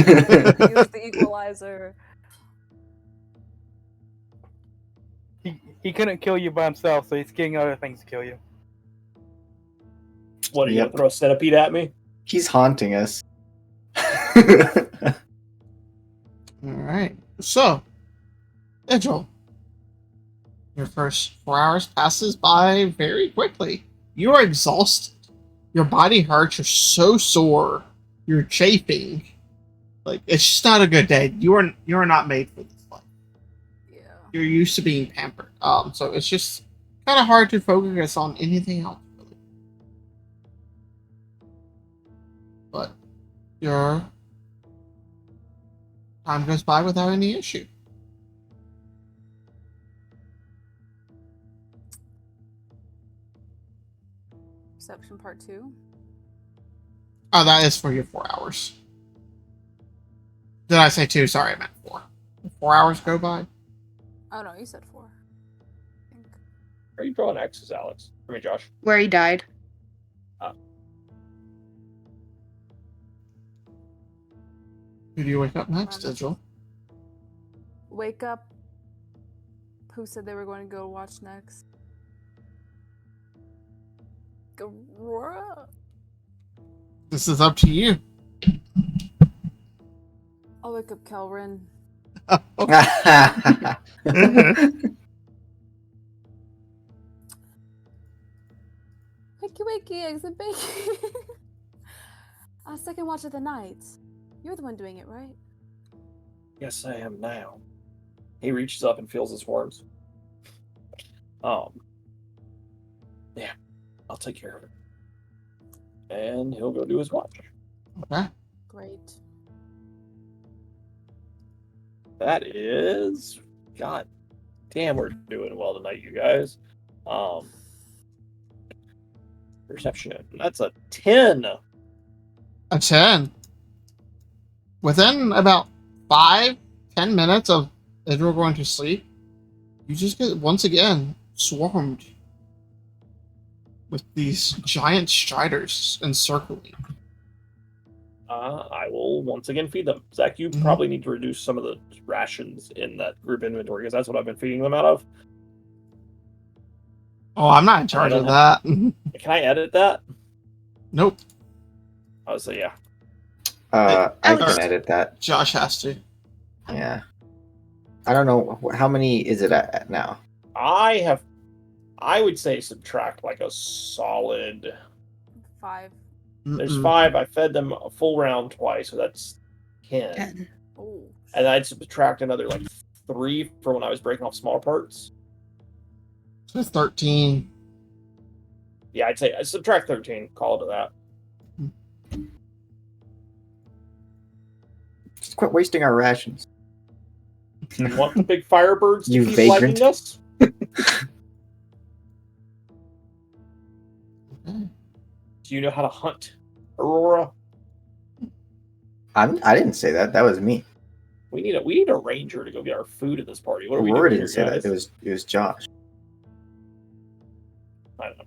the equalizer. He couldn't kill you by himself, so he's getting other things to kill you. What, are you Yep. gonna throw a centipede at me? He's haunting us. Alright. So, Vigil. Your first 4 hours passes by very quickly. You are exhausted. Your body hurts. You're so sore. You're chafing. Like, it's just not a good day. You are not made for this life. Yeah. You're used to being pampered. So it's just kind of hard to focus on anything else, really. But your time goes by without any issue. Perception part 2. Oh, that is for your 4 hours. Did I say 2? Sorry, I meant 4. 4 hours go by? Oh no, you said 4. I think. Are you drawing X's, Alex? I mean, Josh. Where he died. Who do you wake up next, Um, Vigil? Wake up. Who said they were going to go watch next? Aurora. This is up to you. I'll wake up Kelrin. Wakey wakey, eggs and bacon. Second watch of the night. You're the one doing it, right? Yes, I am now. He reaches up and feels his horns. Yeah, I'll take care of it. And he'll go do his watch. Okay. Great. That is, God damn, we're doing well tonight, you guys. Perception. That's a 10. A 10. Within about 5-10 minutes of Idril going to sleep, you just get once again swarmed with these giant striders encircling. I will once again feed them. Zach, you probably need to reduce some of the rations in that group inventory because that's what I've been feeding them out of. Oh, I'm not in charge of that. Can I edit that? Nope. Oh, so yeah. I Alex. can edit that. Josh has to. Yeah. I don't know. How many is it at now? I would say subtract like a solid. 5. There's Mm-mm. 5. I fed them a full round twice, so that's 10. 10. Oh. And I'd subtract another like 3 for when I was breaking off smaller parts. So 13. Yeah, I'd say I subtract 13. Call it that. Just quit wasting our rations. You want the big firebirds to You keep vagrant. lighting us? Okay. Do you know how to hunt, Aurora? I didn't say that. That was me. We need a ranger to go get our food at this party. What are we Aurora doing didn't here, say guys? that. It was Josh. I don't know.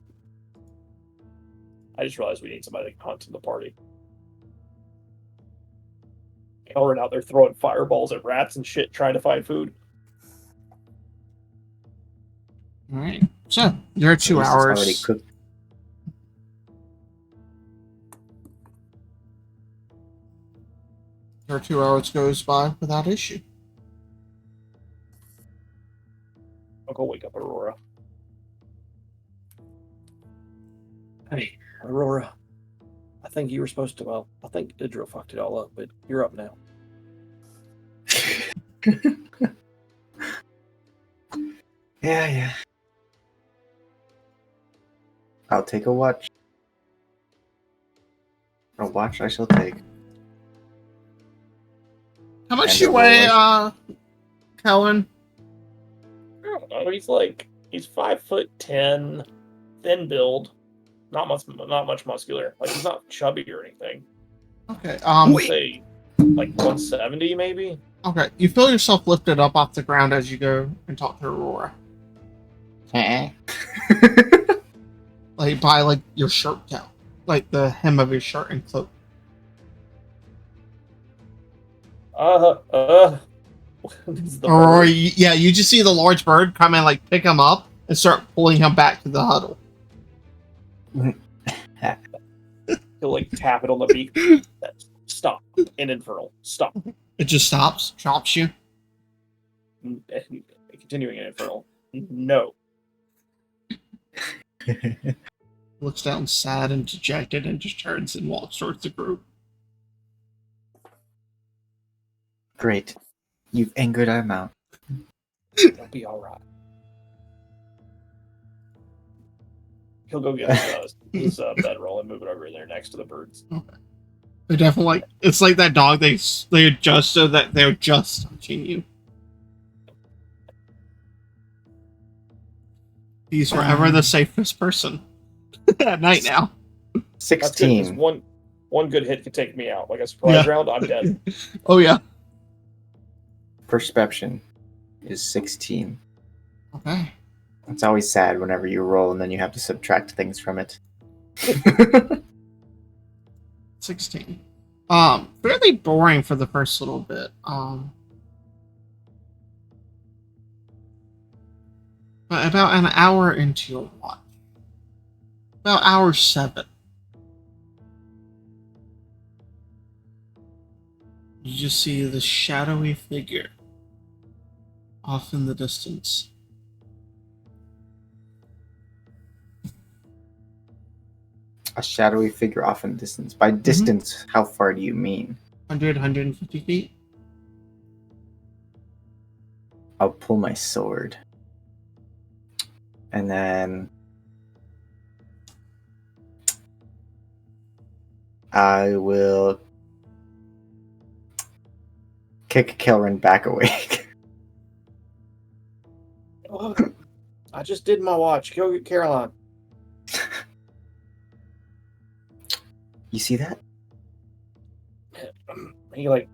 I just realized we need somebody to hunt in the party. Elrin out there throwing fireballs at rats and shit, trying to find food. All right. So your 2 This is hours. already cooked. Your 2 hours goes by without issue. go wake up Aurora. Hey, Aurora. I think you were supposed to, well, I think Idril fucked it all up, but you're up now. Yeah. I'll take a watch. A watch I shall take. How much And you a weigh, roller. Kellen? I don't know. He's 5'10", thin build, not much muscular. Like he's not chubby or anything. Okay. I'd say like 170 maybe. Okay. You feel yourself lifted up off the ground as you go and talk to Aurora. Like by like your shirt down, like the hem of your shirt and cloak. This is the Or bird. you just see the large bird come and like pick him up and start pulling him back to the huddle. He'll like tap it on the beak. Stop. In Infernal. Stop. It just stops, drops you. Continuing in Infernal. No. Looks down sad and dejected and just turns and walks towards the group. Great. You've angered our mount. It'll be alright. He'll go get his bedroll and move it over there next to the birds. Okay. They definitely it's like that dog they adjust so that they're just touching you. He's forever the safest person at night now. That's good, 'cause 16. one good hit could take me out. Like a surprise round, I'm dead. Oh yeah. Perception is 16. Okay. It's always sad whenever you roll and then you have to subtract things from it. 16. Fairly boring for the first little bit. But about an hour into your watch, about hour 7, you just see the shadowy figure off in the distance. A shadowy figure off in the distance. By distance, how far do you mean? 150 feet. I'll pull my sword. And then I will kick Kelrin back awake. Oh, I just did my watch. Go get Caroline. You see that? He like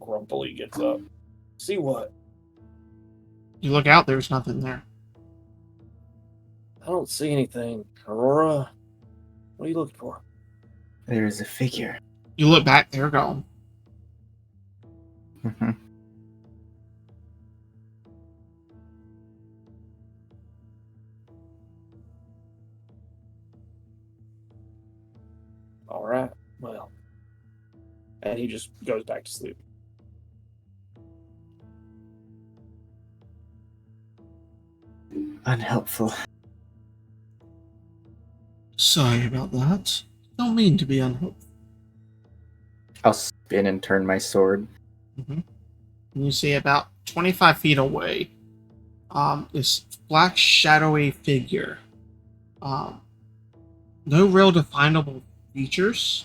grumpily gets up. See what? You look out, there's nothing there. I don't see anything. Aurora, what are you looking for? There is a figure. You look back, they're gone. Mm-hmm. All right. Well, and he just goes back to sleep. Unhelpful. Sorry about that. Don't mean to be unhelpful. I'll spin and turn my sword. Mm-hmm. And you see about 25 feet away, this black shadowy figure. No real definable features.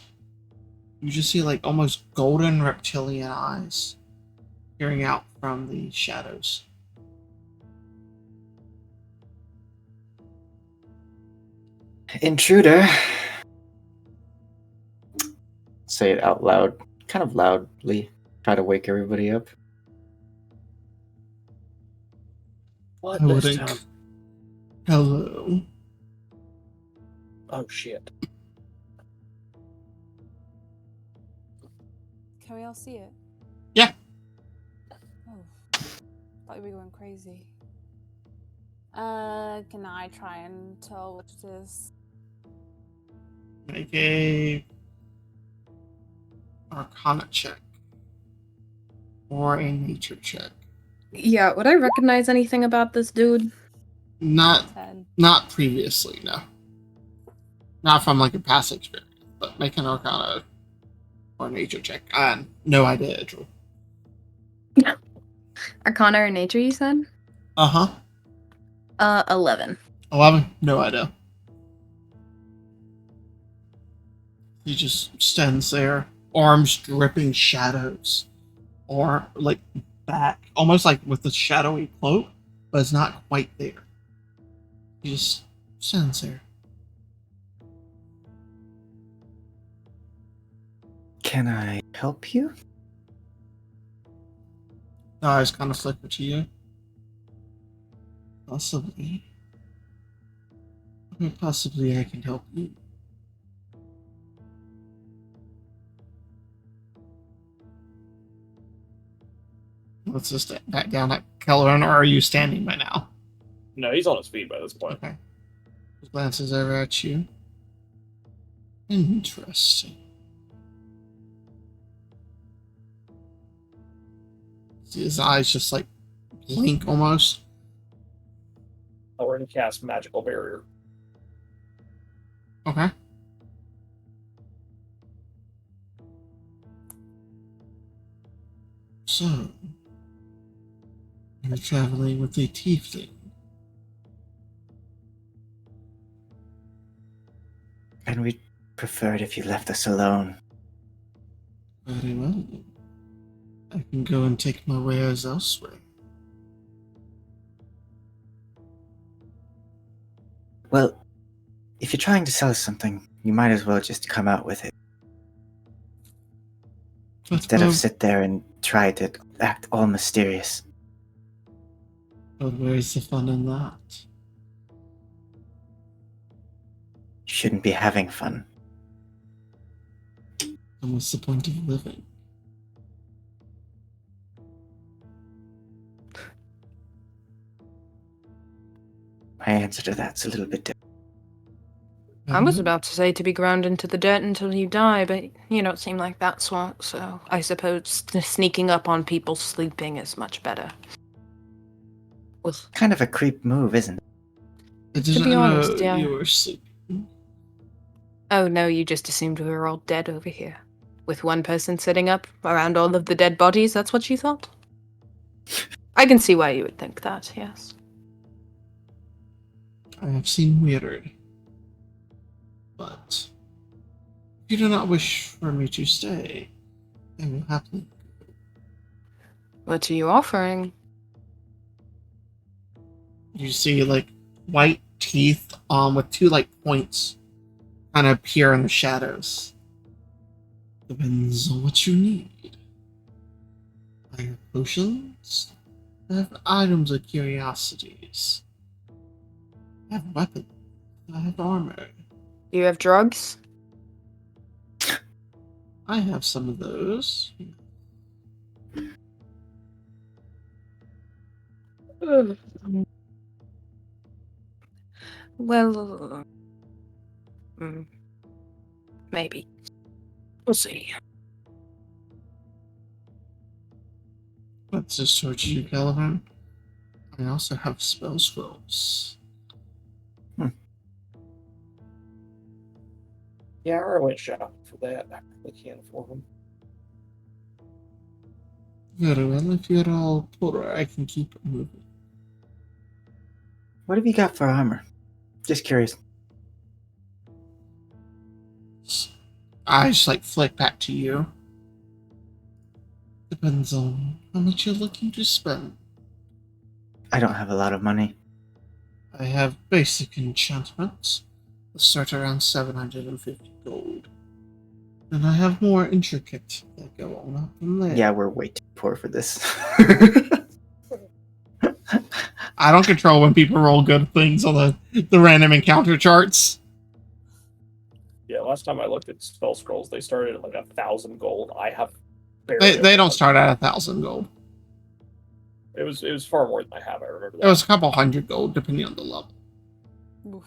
You just see like almost golden reptilian eyes peering out from the shadows. Intruder. Say it out loud, kind of loudly. Try to wake everybody up. What I this wouldn't. time? Hello. Oh shit! Can we all see it? Yeah. Oh, thought you were going crazy. Can I try and tell which it is? Make a Arcana check or a nature check. Yeah, would I recognize anything about this dude? Not 10. not previously, no. Not from like a past experience, but make an Arcana or nature check. No idea, Drew. Arcana or nature, you said? Uh-huh. 11. 11? No idea. He just stands there, arms dripping shadows. Or like back, almost like with the shadowy cloak, but it's not quite there. He just stands there. Can I help you? The eyes kind of flicker to you. Possibly. Possibly I can help you. Let's just back down at Kelleran, or are you standing by now? No, he's on his feet by this point. Okay. He glances over at you. Interesting. See his eyes just like blink almost. Oh, we're going to cast Magical Barrier. Okay. So, you're traveling with a tiefling. And we'd prefer it if you left us alone. Very well. I can go and take my wares elsewhere. Well, if you're trying to sell us something, you might as well just come out with it. But Instead of sit there and try to act all mysterious. But where's the fun in that? You shouldn't be having fun. And what's the point of living? My answer to that's a little bit different. I was about to say to be ground into the dirt until you die, but you don't seem like that sort, so I suppose sneaking up on people sleeping is much better. Kind of a creep move, isn't it? I didn't be honest, know yeah. you were sleeping. Oh no, you just assumed we were all dead over here. With one person sitting up around all of the dead bodies, that's what you thought? I can see why you would think that, yes. I have seen weirder. But if you do not wish for me to stay, I will happily. What are you offering? You see like white teeth with two like points kind of appear in the shadows. Depends on what you need. I have potions. I have items of curiosities. I have weapons. I have armor. Do you have drugs? I have some of those. Well, maybe. We'll see. Let's just search you, Caliban. I also have spell scrolls. Yeah, I already went shopping for that. I can't afford them. Very well, if you're all poor, I can keep it moving. What have you got for armor? Just curious. I just like flick back to you. Depends on how much you're looking to spend. I don't have a lot of money. I have basic enchantments that start around 750 gold. And I have more intricate that go on up from there. Yeah, we're way too poor for this. I don't control when people roll good things on the random encounter charts. Yeah, last time I looked at spell scrolls, they started at like 1,000 gold. I have barely. They don't start at 1,000 gold. It was far more than I have. I remember that. It was a couple hundred gold, depending on the level. Oof.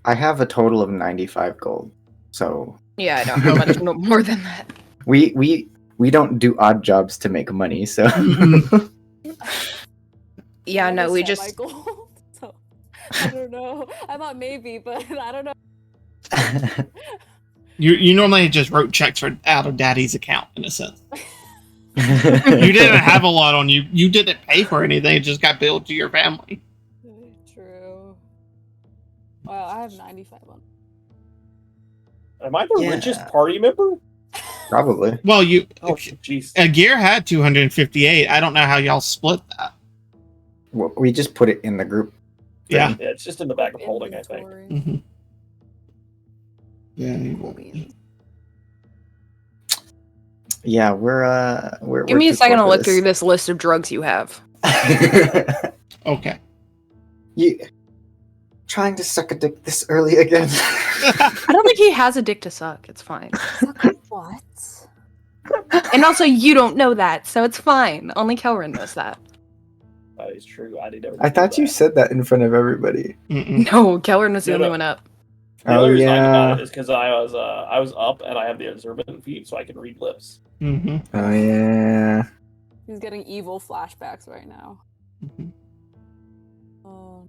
I have a total of 95 gold. So Yeah, I don't have much more than that. we don't do odd jobs to make money, so Yeah, I no, we almost just... had my gold, so I don't know. I thought maybe, but I don't know. You normally just wrote checks out of daddy's account, in a sense. You didn't have a lot on you. You didn't pay for anything. It just got billed to your family. True. Wow, I have 95 on. Am I the Yeah. richest party member? Probably. Well, Oh, jeez. Gear had 258. I don't know how y'all split that. Well, we just put it in the group. Yeah. Yeah, it's just in the back of holding, I think. Inventory. Mm-hmm. Yeah. Yeah, we're. Give me we're a second to too look poor through this list of drugs you have. for this. Okay. You trying to suck a dick this early again? I don't think he has a dick to suck. It's fine. What? And also, you don't know that, so it's fine. Only Kelrin knows that. That is true. I did never. I thought you said that in front of everybody. Mm-mm. No, Kelrin was the No, only no. one up. The Oh only reason I did yeah. that is because I was up and I have the observant feed, so I can read lips. Mm-hmm. Oh yeah. He's getting evil flashbacks right now. Mm-hmm. Oh.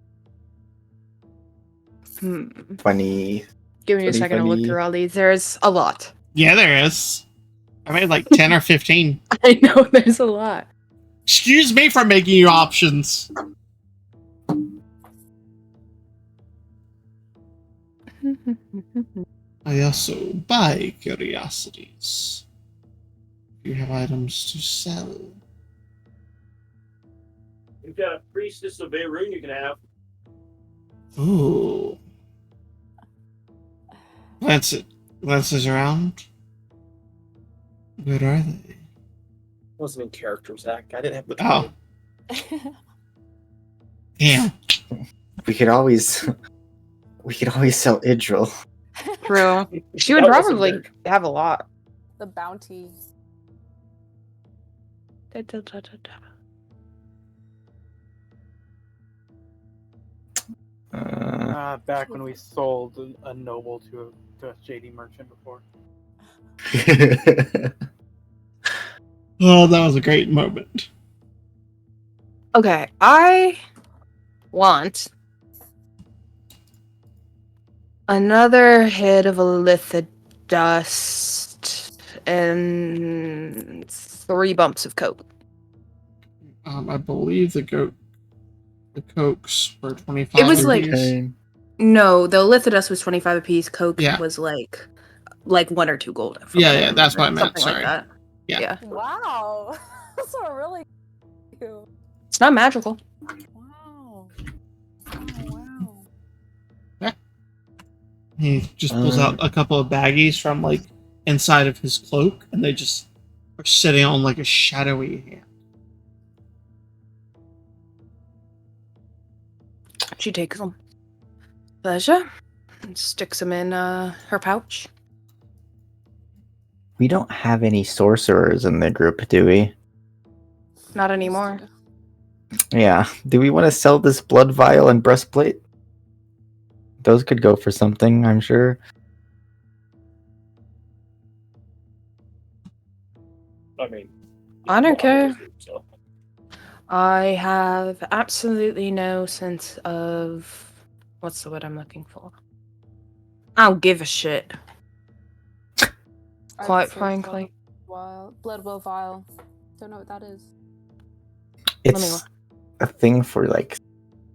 Funny. Give me a Pretty second to look funny. through all these. There's a lot. Yeah, there is. I made like 10 or 15. I know there's a lot. Excuse me for making you options. I also buy curiosities. You have items to sell. You've got a priestess of Beirut you can have. Ooh. Glances around. Where are they? Wasn't in character, Zach. I didn't have the Oh, time. damn. We could always sell Idril. True. She would That wasn't probably weird. have a lot. The bounty. Back when we sold a noble to a shady merchant before. Oh, that was a great moment. Okay, I want another hit of dust and 3 bumps of coke. I believe the cokes were 25. It was like- Okay. No, the dust was 25 apiece. Coke Yeah. was like 1 or 2 gold. from Yeah, what I yeah, that's what I remember. meant, Something sorry. like that. Yeah. Yeah. Wow. That's a really cute. It's not magical. Wow. Oh, wow. He just pulls out a couple of baggies from like inside of his cloak, and they just are sitting on like a shadowy hand. She takes them. Pleasure. And sticks them in her pouch. We don't have any sorcerers in the group, do we? Not anymore. Yeah. Do we want to sell this blood vial and breastplate? Those could go for something, I'm sure. I mean, I don't care. So. I have absolutely no sense of... What's the word I'm looking for? I don't give a shit. I'd Quite say frankly. Bloodwell vial. Don't know what that is. It's a thing for like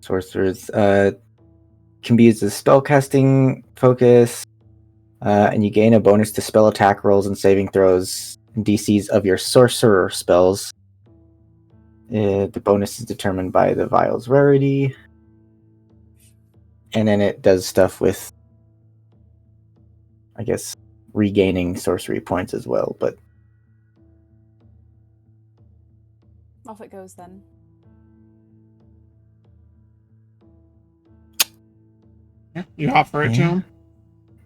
sorcerers. Can be used as spellcasting focus, and you gain a bonus to spell attack rolls and saving throws and DCs of your sorcerer spells. The bonus is determined by the vial's rarity, and then it does stuff with, I guess, regaining sorcery points as well. But Off it goes then. Yeah, you offer it to Yeah. him.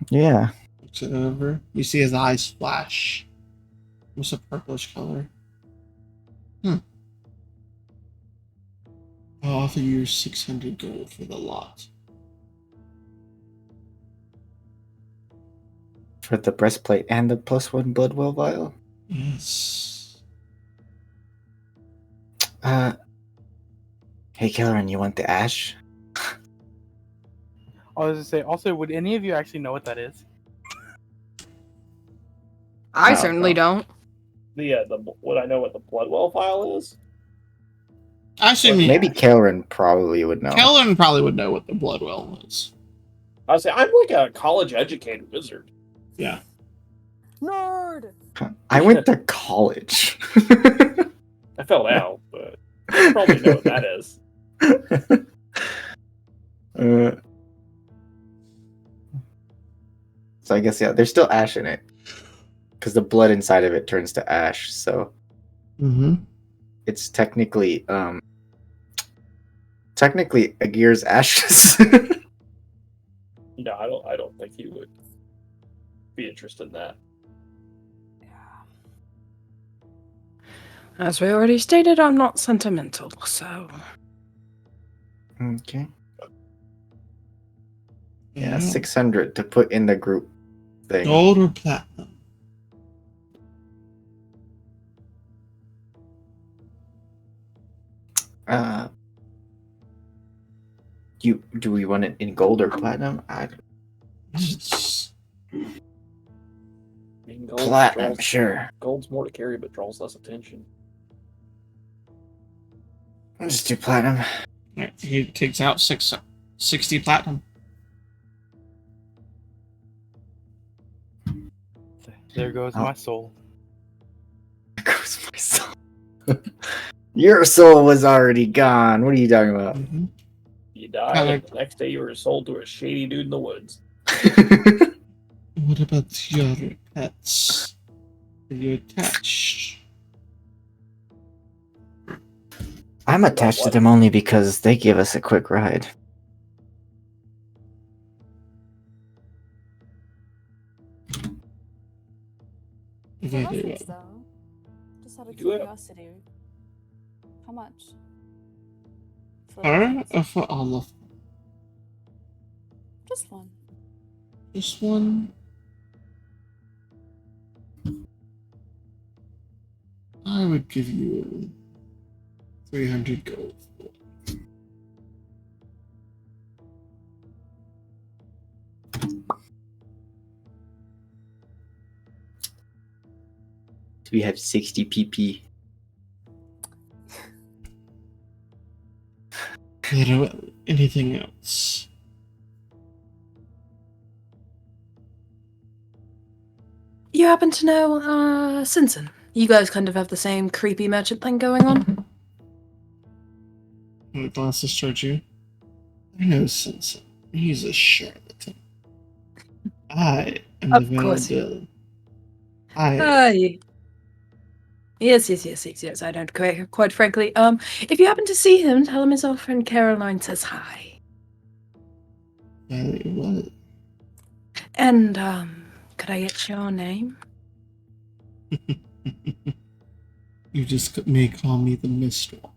yeah, Looks it over. You see his eyes flash. Almost a purplish color. I'll offer you 600 gold for the lot. for the breastplate and the +1 Bloodwell vial. Yes. Hey, Kelleran, you want the ash? I was gonna say, also, would any of you actually know what that is? I No, certainly no. don't. Would I know what the Bloodwell file is? Actually, Maybe Karen probably would know. Kellen probably would know what the Bloodwell is. I would say I'm like a college-educated wizard. Yeah. Nerd! I went to college. I fell out, but I probably know what that is. So I guess, yeah, there's still ash in it. Because the blood inside of it turns to ash, so Mm-hmm. it's technically Agir's ashes. No, I don't think he would be interested in that. As we already stated, I'm not sentimental, so. Okay. Yeah, 600 to put in the group thing. Gold or platinum? Do we want it in gold or platinum? It's- I mean, Platinum, sure. Gold's more to carry, but draws less attention. Let's just do platinum. Right, he takes out 60 platinum. There goes Oh. my soul. There goes my soul. Your soul was already gone. What are you talking about? Mm-hmm. You died, Kinda- and the next day you were sold to a shady dude in the woods. What about your pets? Are you attached? I'm attached to them only because they give us a quick ride. For Okay, reference, though, just out of Do it. curiosity, how much? For Her reference? or for all of them? Just one. This one? I would give you 300 gold. We have 60 PP. Anything else? You happen to know, Simpson? You guys kind of have the same creepy merchant thing going on? And it glances towards you. I know Simpson. He's a charlatan. I am Of the course. Vanadil. I Yes, I don't quite frankly. If you happen to see him, tell him his old friend Caroline says hi. very well. And, could I get your name? You just may call me the Mistwalker.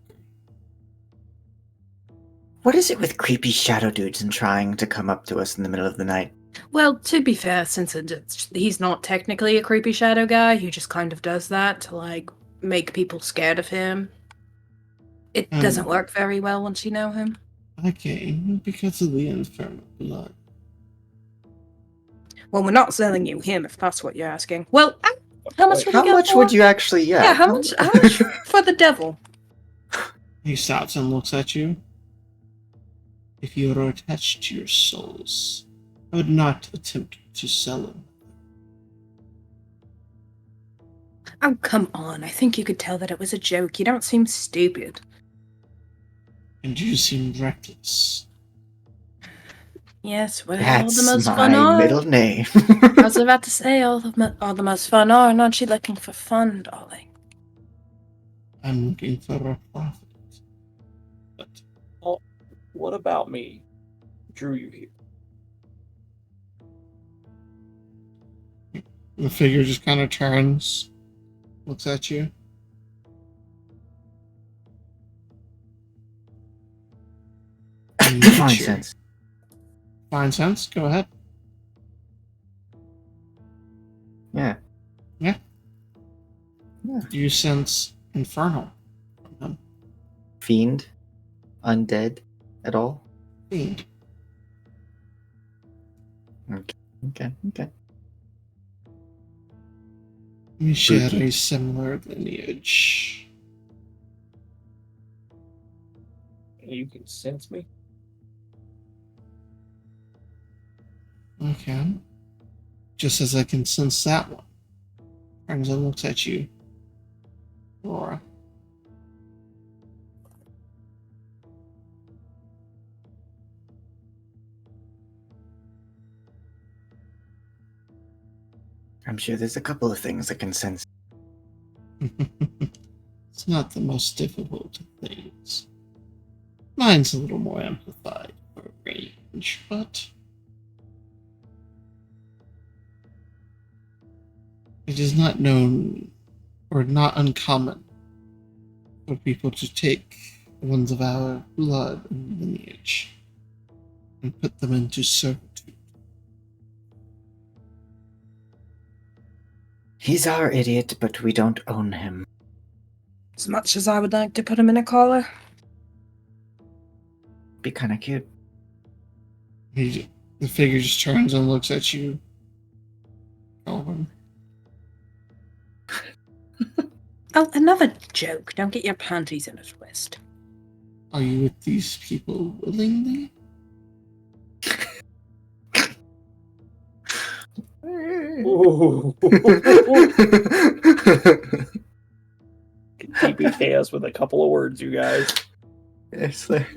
What is it with creepy shadow dudes and trying to come up to us in the middle of the night? Well, to be fair, since he's not technically a creepy shadow guy, he just kind of does that to, like, make people scared of him. It doesn't work very well once you know him. I came because of the infernal blood. Well, we're not selling you him, if that's what you're asking. Well, how much would How you get much for? would you actually? Yeah, how much for the devil? He stops and looks at you. If you are attached to your souls, I would not attempt to sell them. Oh, come on. I think you could tell that it was a joke. You don't seem stupid. And you seem reckless. Yes, well, That's all the most my fun are. middle name. I was about to say, all the most fun are. Aren't you looking for fun, darling? I'm looking for a profit. But What about me drew you here? the figure just kind of turns, looks at you. Fine sense. Fine sense. Go ahead. Yeah. Yeah. Yeah. Do you sense infernal from him? Fiend, undead, at all? Fiend. Okay. We share a similar lineage. You can sense me? Okay. Just as I can sense that one. Turns and looks at you, Laura. I'm sure there's a couple of things I can sense. It's not the most difficult of things. Mine's a little more amplified for range, but it is not known or not uncommon for people to take ones of our blood and lineage and put them into servitude. He's our idiot, but we don't own him. As much as I would like to put him in a collar. Be kind of cute. The figure just turns and looks at you, Calvin. Oh, another joke. Don't get your panties in a twist. Are you with these people willingly? Ooh. TPK us with a couple of words, you guys. It's like...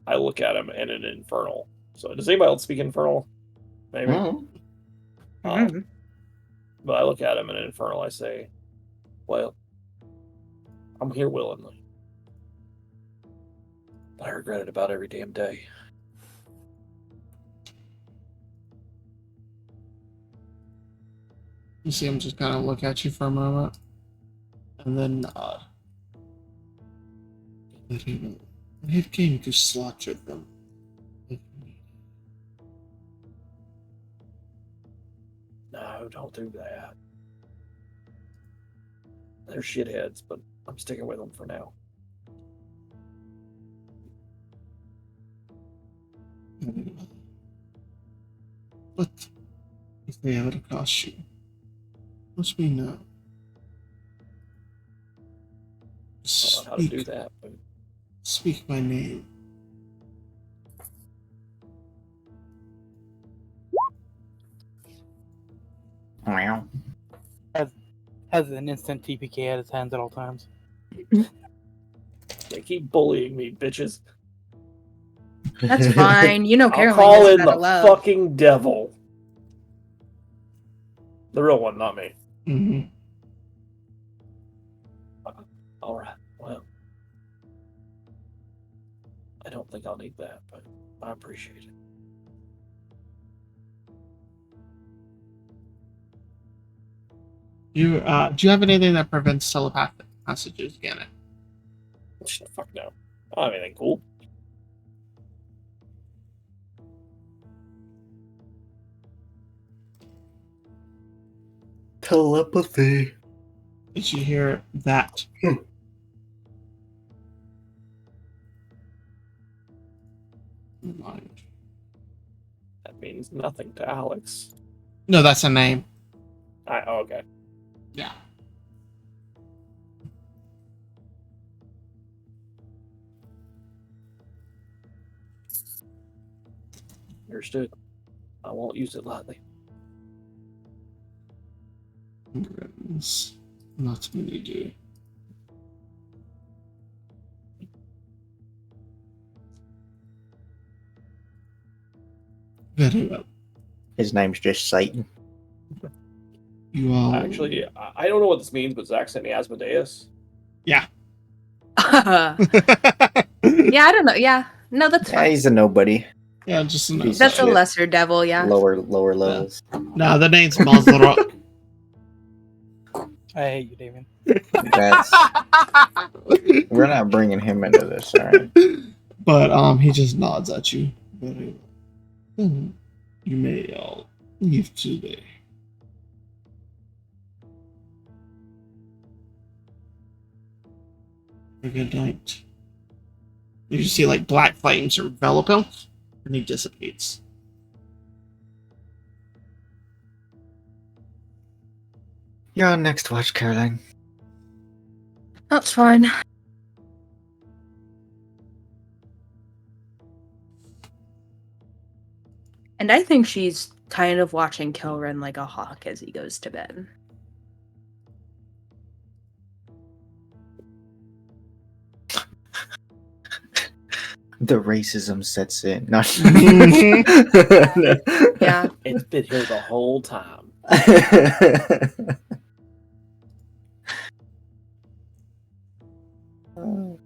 I look at him in an infernal. So does anybody else speak infernal? Maybe. But I look at him in an infernal. I say, "Well, I'm here willingly, but I regret it about every damn day." You see him just kind of look at you for a moment, and then nod. I have came to slaughter them. No, don't do that. They're shitheads, but I'm sticking with them for now. But if they ever cross you, let me know. I don't know how to do that, but Speak my name. Wow. Has an instant TPK at his hands at all times. they keep bullying me, bitches. That's fine. You know, I'll Caroline call does in that the a lot. fucking devil. The real one, not me. Mm-hmm. All right. Well, I don't think I'll need that, but I appreciate it. Do you have anything that prevents telepathic messages, Gannett? Fuck no. I don't have anything cool. Telepathy. Did you hear that? Mind. That means nothing to Alex. No, that's a name. Okay. Yeah. Understood. I won't use it lightly. Goodness. Not many do. Very well. His name's just Satan. You all. Actually, I don't know what this means, but Zach sent me Asmodeus. Yeah. Yeah, I don't know. Yeah. No, that's Yeah, fine. he's a nobody. Yeah, just Piece of That's a shit. lesser devil, yeah. Lower levels. No, the name's Mazlarok. I hate you, Damien. That's... We're not bringing him into this, alright? But he just nods at you. Very well. Then you may all leave today. Have a good night. You see like black flames envelop him, and he dissipates. You're on next watch, Caroline. That's fine. And I think she's kind of watching Kilren like a hawk as he goes to bed. The racism sets in. Not. Yeah. It's been here the whole time. Alright,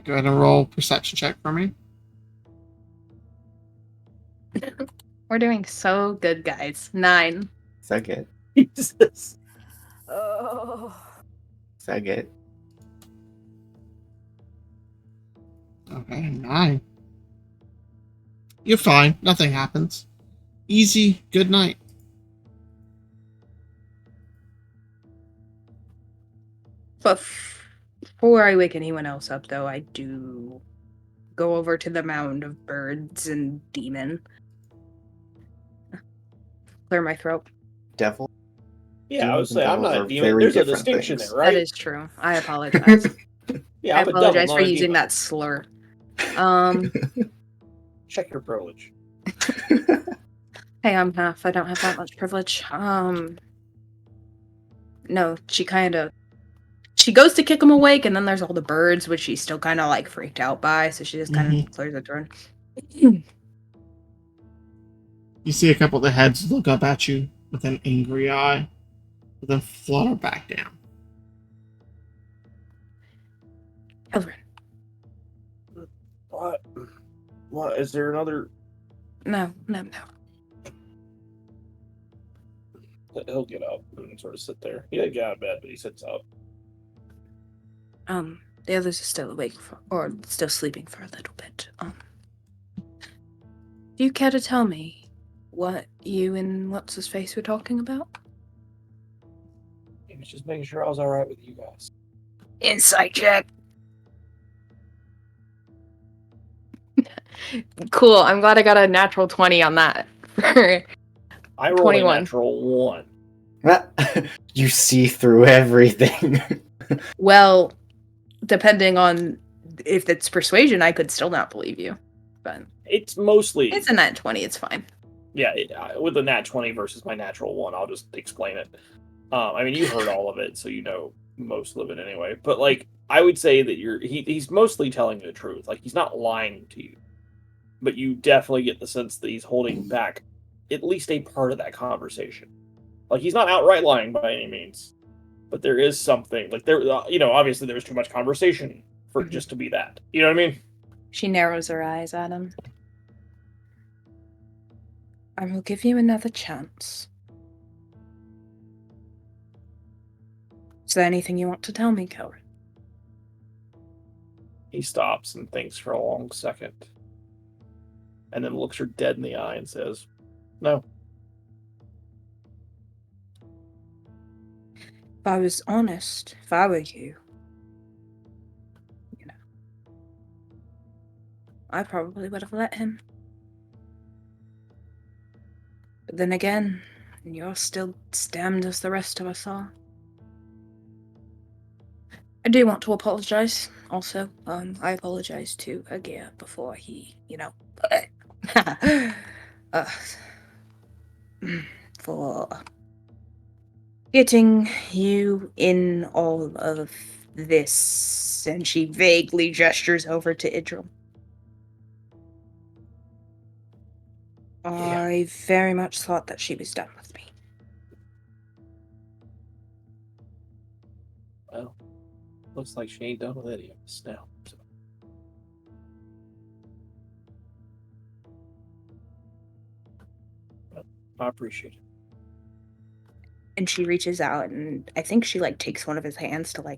go ahead and roll perception check for me. We're doing so good, guys. 9. Second. Jesus. Oh. Second. Okay, 9. You're fine. Nothing happens. Easy. Good night. But before I wake anyone else up, though, I do go over to the mound of birds and demon. Clear my throat. Devil. Yeah, I would Demons and say I'm devils not are a demon. very There's a different distinction things. there, right? That is true. I apologize. Yeah, I I'm a devil, apologize not for a using demon. that slur. Check your privilege. Hey, I'm half. I don't have that much privilege. No, she goes to kick him awake, and then there's all the birds, which she's still kind of like freaked out by, so she just kind of clears her throat. You see a couple of the heads look up at you with an angry eye, but then flutter back down. Kilren. What? What? Is there another? No. He'll get up and sort of sit there. He didn't get out of bed, but he sits up. The others are still awake or still sleeping for a little bit. Do you care to tell me what you and what's his face were talking about? He was just making sure I was all right with you guys. Insight check. Cool. I'm glad I got a natural 20 on that. I rolled 21. a natural 1. You see through everything. Well, depending on if it's persuasion, I could still not believe you. But It's mostly it's a nat 20. It's fine. yeah. With the nat 20 versus my natural 1, I'll just explain it. I mean, you heard all of it, so you know most of it anyway. But like, I would say that he's mostly telling you the truth. Like, he's not lying to you, but you definitely get the sense that he's holding back at least a part of that conversation. Like, he's not outright lying by any means, but there is something like there. Obviously there was too much conversation for it just to be that. You know what I mean? She narrows her eyes at him. I will give you another chance. Is there anything you want to tell me, Kilren? He stops and thinks for a long second, and then looks her dead in the eye and says, "No." If I was honest, if I were you, I probably would have let him. But then again, you're still as damned as the rest of us are. I do want to apologize. Also, I apologize to Agir before he, for getting you in all of this. And she vaguely gestures over to Idril. Yeah. I very much thought that she was done with me. Well, looks like she ain't done with any of us now. So. Well, I appreciate it. And she reaches out, and I think she takes one of his hands to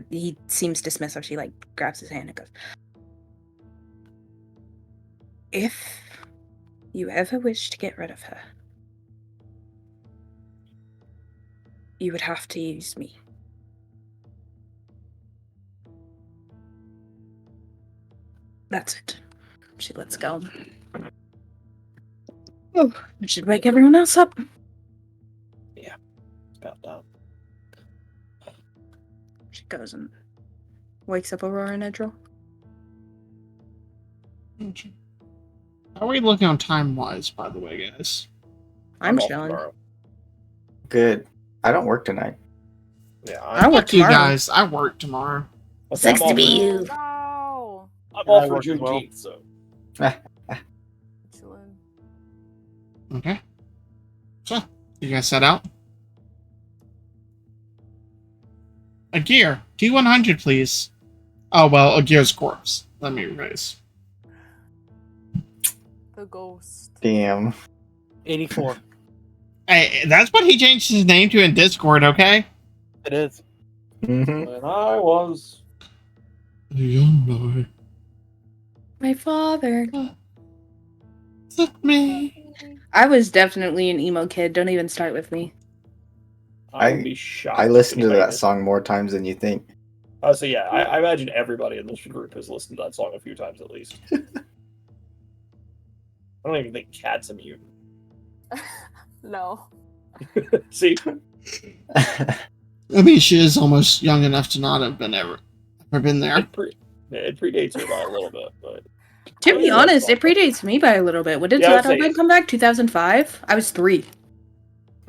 he seems dismissive. She grabs his hand and goes, if you ever wish to get rid of her, you would have to use me. That's it. She lets go. Oh, I should wake everyone else up. It's about time. She goes and wakes up Aurora and Edril. How are we looking on time-wise, by the way, guys? I'm off chilling. tomorrow. Good. I don't work tonight. Yeah, I work Fuck you tomorrow. guys. I work tomorrow. Sucks to be you. No. I'm off I for work as well. Juneteenth, so Chillin'. Okay. So, you guys set out? A gear. T100, please. Oh, well, a gear's corpse. Let me erase. The ghost. Damn. 84. Hey, that's what he changed his name to in Discord, okay? It is. Mm-hmm. when I was A young boy My father. took me. I was definitely an emo kid. Don't even start with me. I would be shocked. I if listened to anybody that did. song more times than you think. Oh, so yeah, I imagine everybody in this group has listened to that song a few times at least. I don't even think Cat's a mutant. No. See, I mean, she is almost young enough to not have been ever been there. it predates her by a little bit, but To I be mean, that's honest, it fine. predates me by a little bit. When did Yeah, I'd that say- album come back? 2005? I was 3.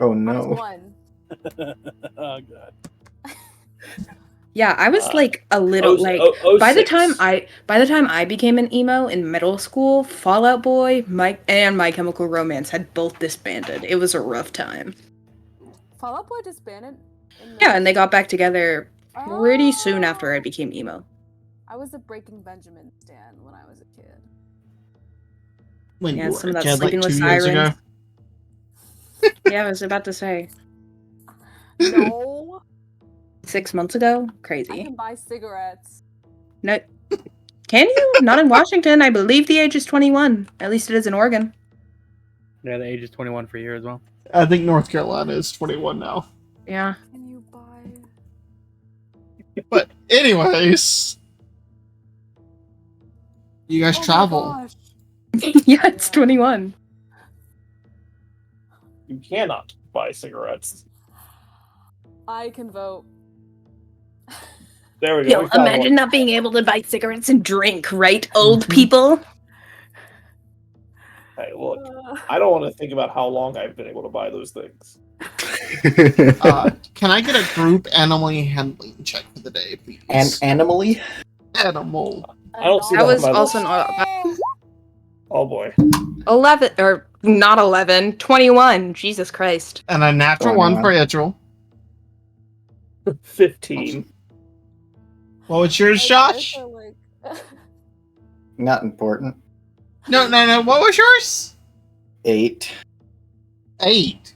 Oh I was no. 1. Oh god. Yeah, I was Uh, like a little by the 06. time I became an emo in middle school, Fall Out Boy, My Chemical Romance had both disbanded. It was a rough time. Fall Out Boy disbanded? Yeah, and they got back together pretty soon after I became emo. I was a Breaking Benjamin stan when I was a kid. When Yeah, you some were of a that kid, like Sleeping with 2 years ago. Sirens. Yeah, I was about to say. No. 6 months ago? I Crazy. can buy cigarettes. No. Can you? Not in Washington. I believe the age is 21. At least it is in Oregon. Yeah, the age is 21 for you as well. I think North Carolina is 21 now. Yeah. Can you buy? But anyways, you guys Oh my travel. gosh. Yeah, it's 21. You cannot buy cigarettes. I can vote. There we go. Yo, we found imagine one. not being able to buy cigarettes and drink, right, old people? Hey, look, Uh, I don't want to think about how long I've been able to buy those things. Can I get a group animal handling check for the day, please? Animally? Animal. I don't see That that was on my also list. Oh boy. 11, or not 11, 21. Jesus Christ. And a natural 1 for Idril. 15. What was yours, Josh? Not important. No. What was yours? 8. 8.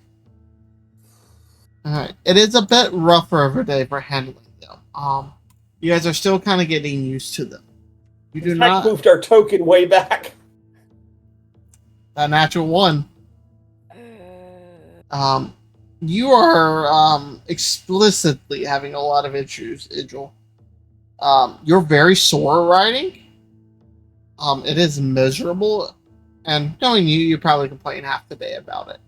Alright. It is a bit rougher of a day for handling them. You guys are still kind of getting used to them. You do Heck not. moved our token way back. A natural 1. You are explicitly having a lot of issues, Idril. You're very sore riding. It is miserable, and knowing you, you probably complain half the day about it.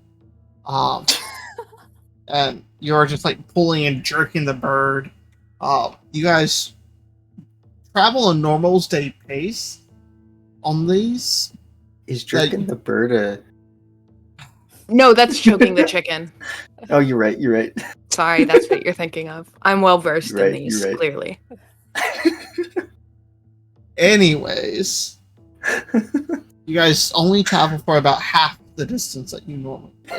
And you're just like pulling and jerking the bird. You guys travel a normal steady pace on these. Is jerking the bird a... No, that's choking the chicken. Oh, you're right. Sorry, that's what you're thinking of. I'm well versed You're right, in these, you're right. clearly. Anyways, you guys only travel for about half the distance that you normally do.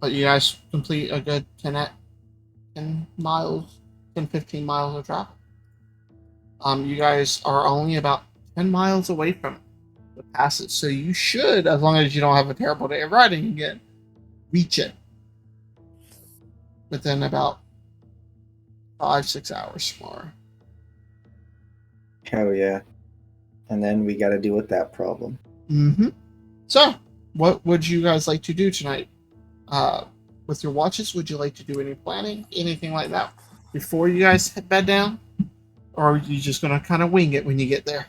But you guys complete a good 10 miles, 15 miles of travel. You guys are only about 10 miles away from the passes, so you should, as long as you don't have a terrible day of riding again, reach it within about 5-6 hours tomorrow. Hell yeah. And then we gotta deal with that problem. Mm-hmm. So, what would you guys like to do tonight? With your watches, would you like to do any planning, anything like that, before you guys bed down? Or are you just gonna kind of wing it when you get there?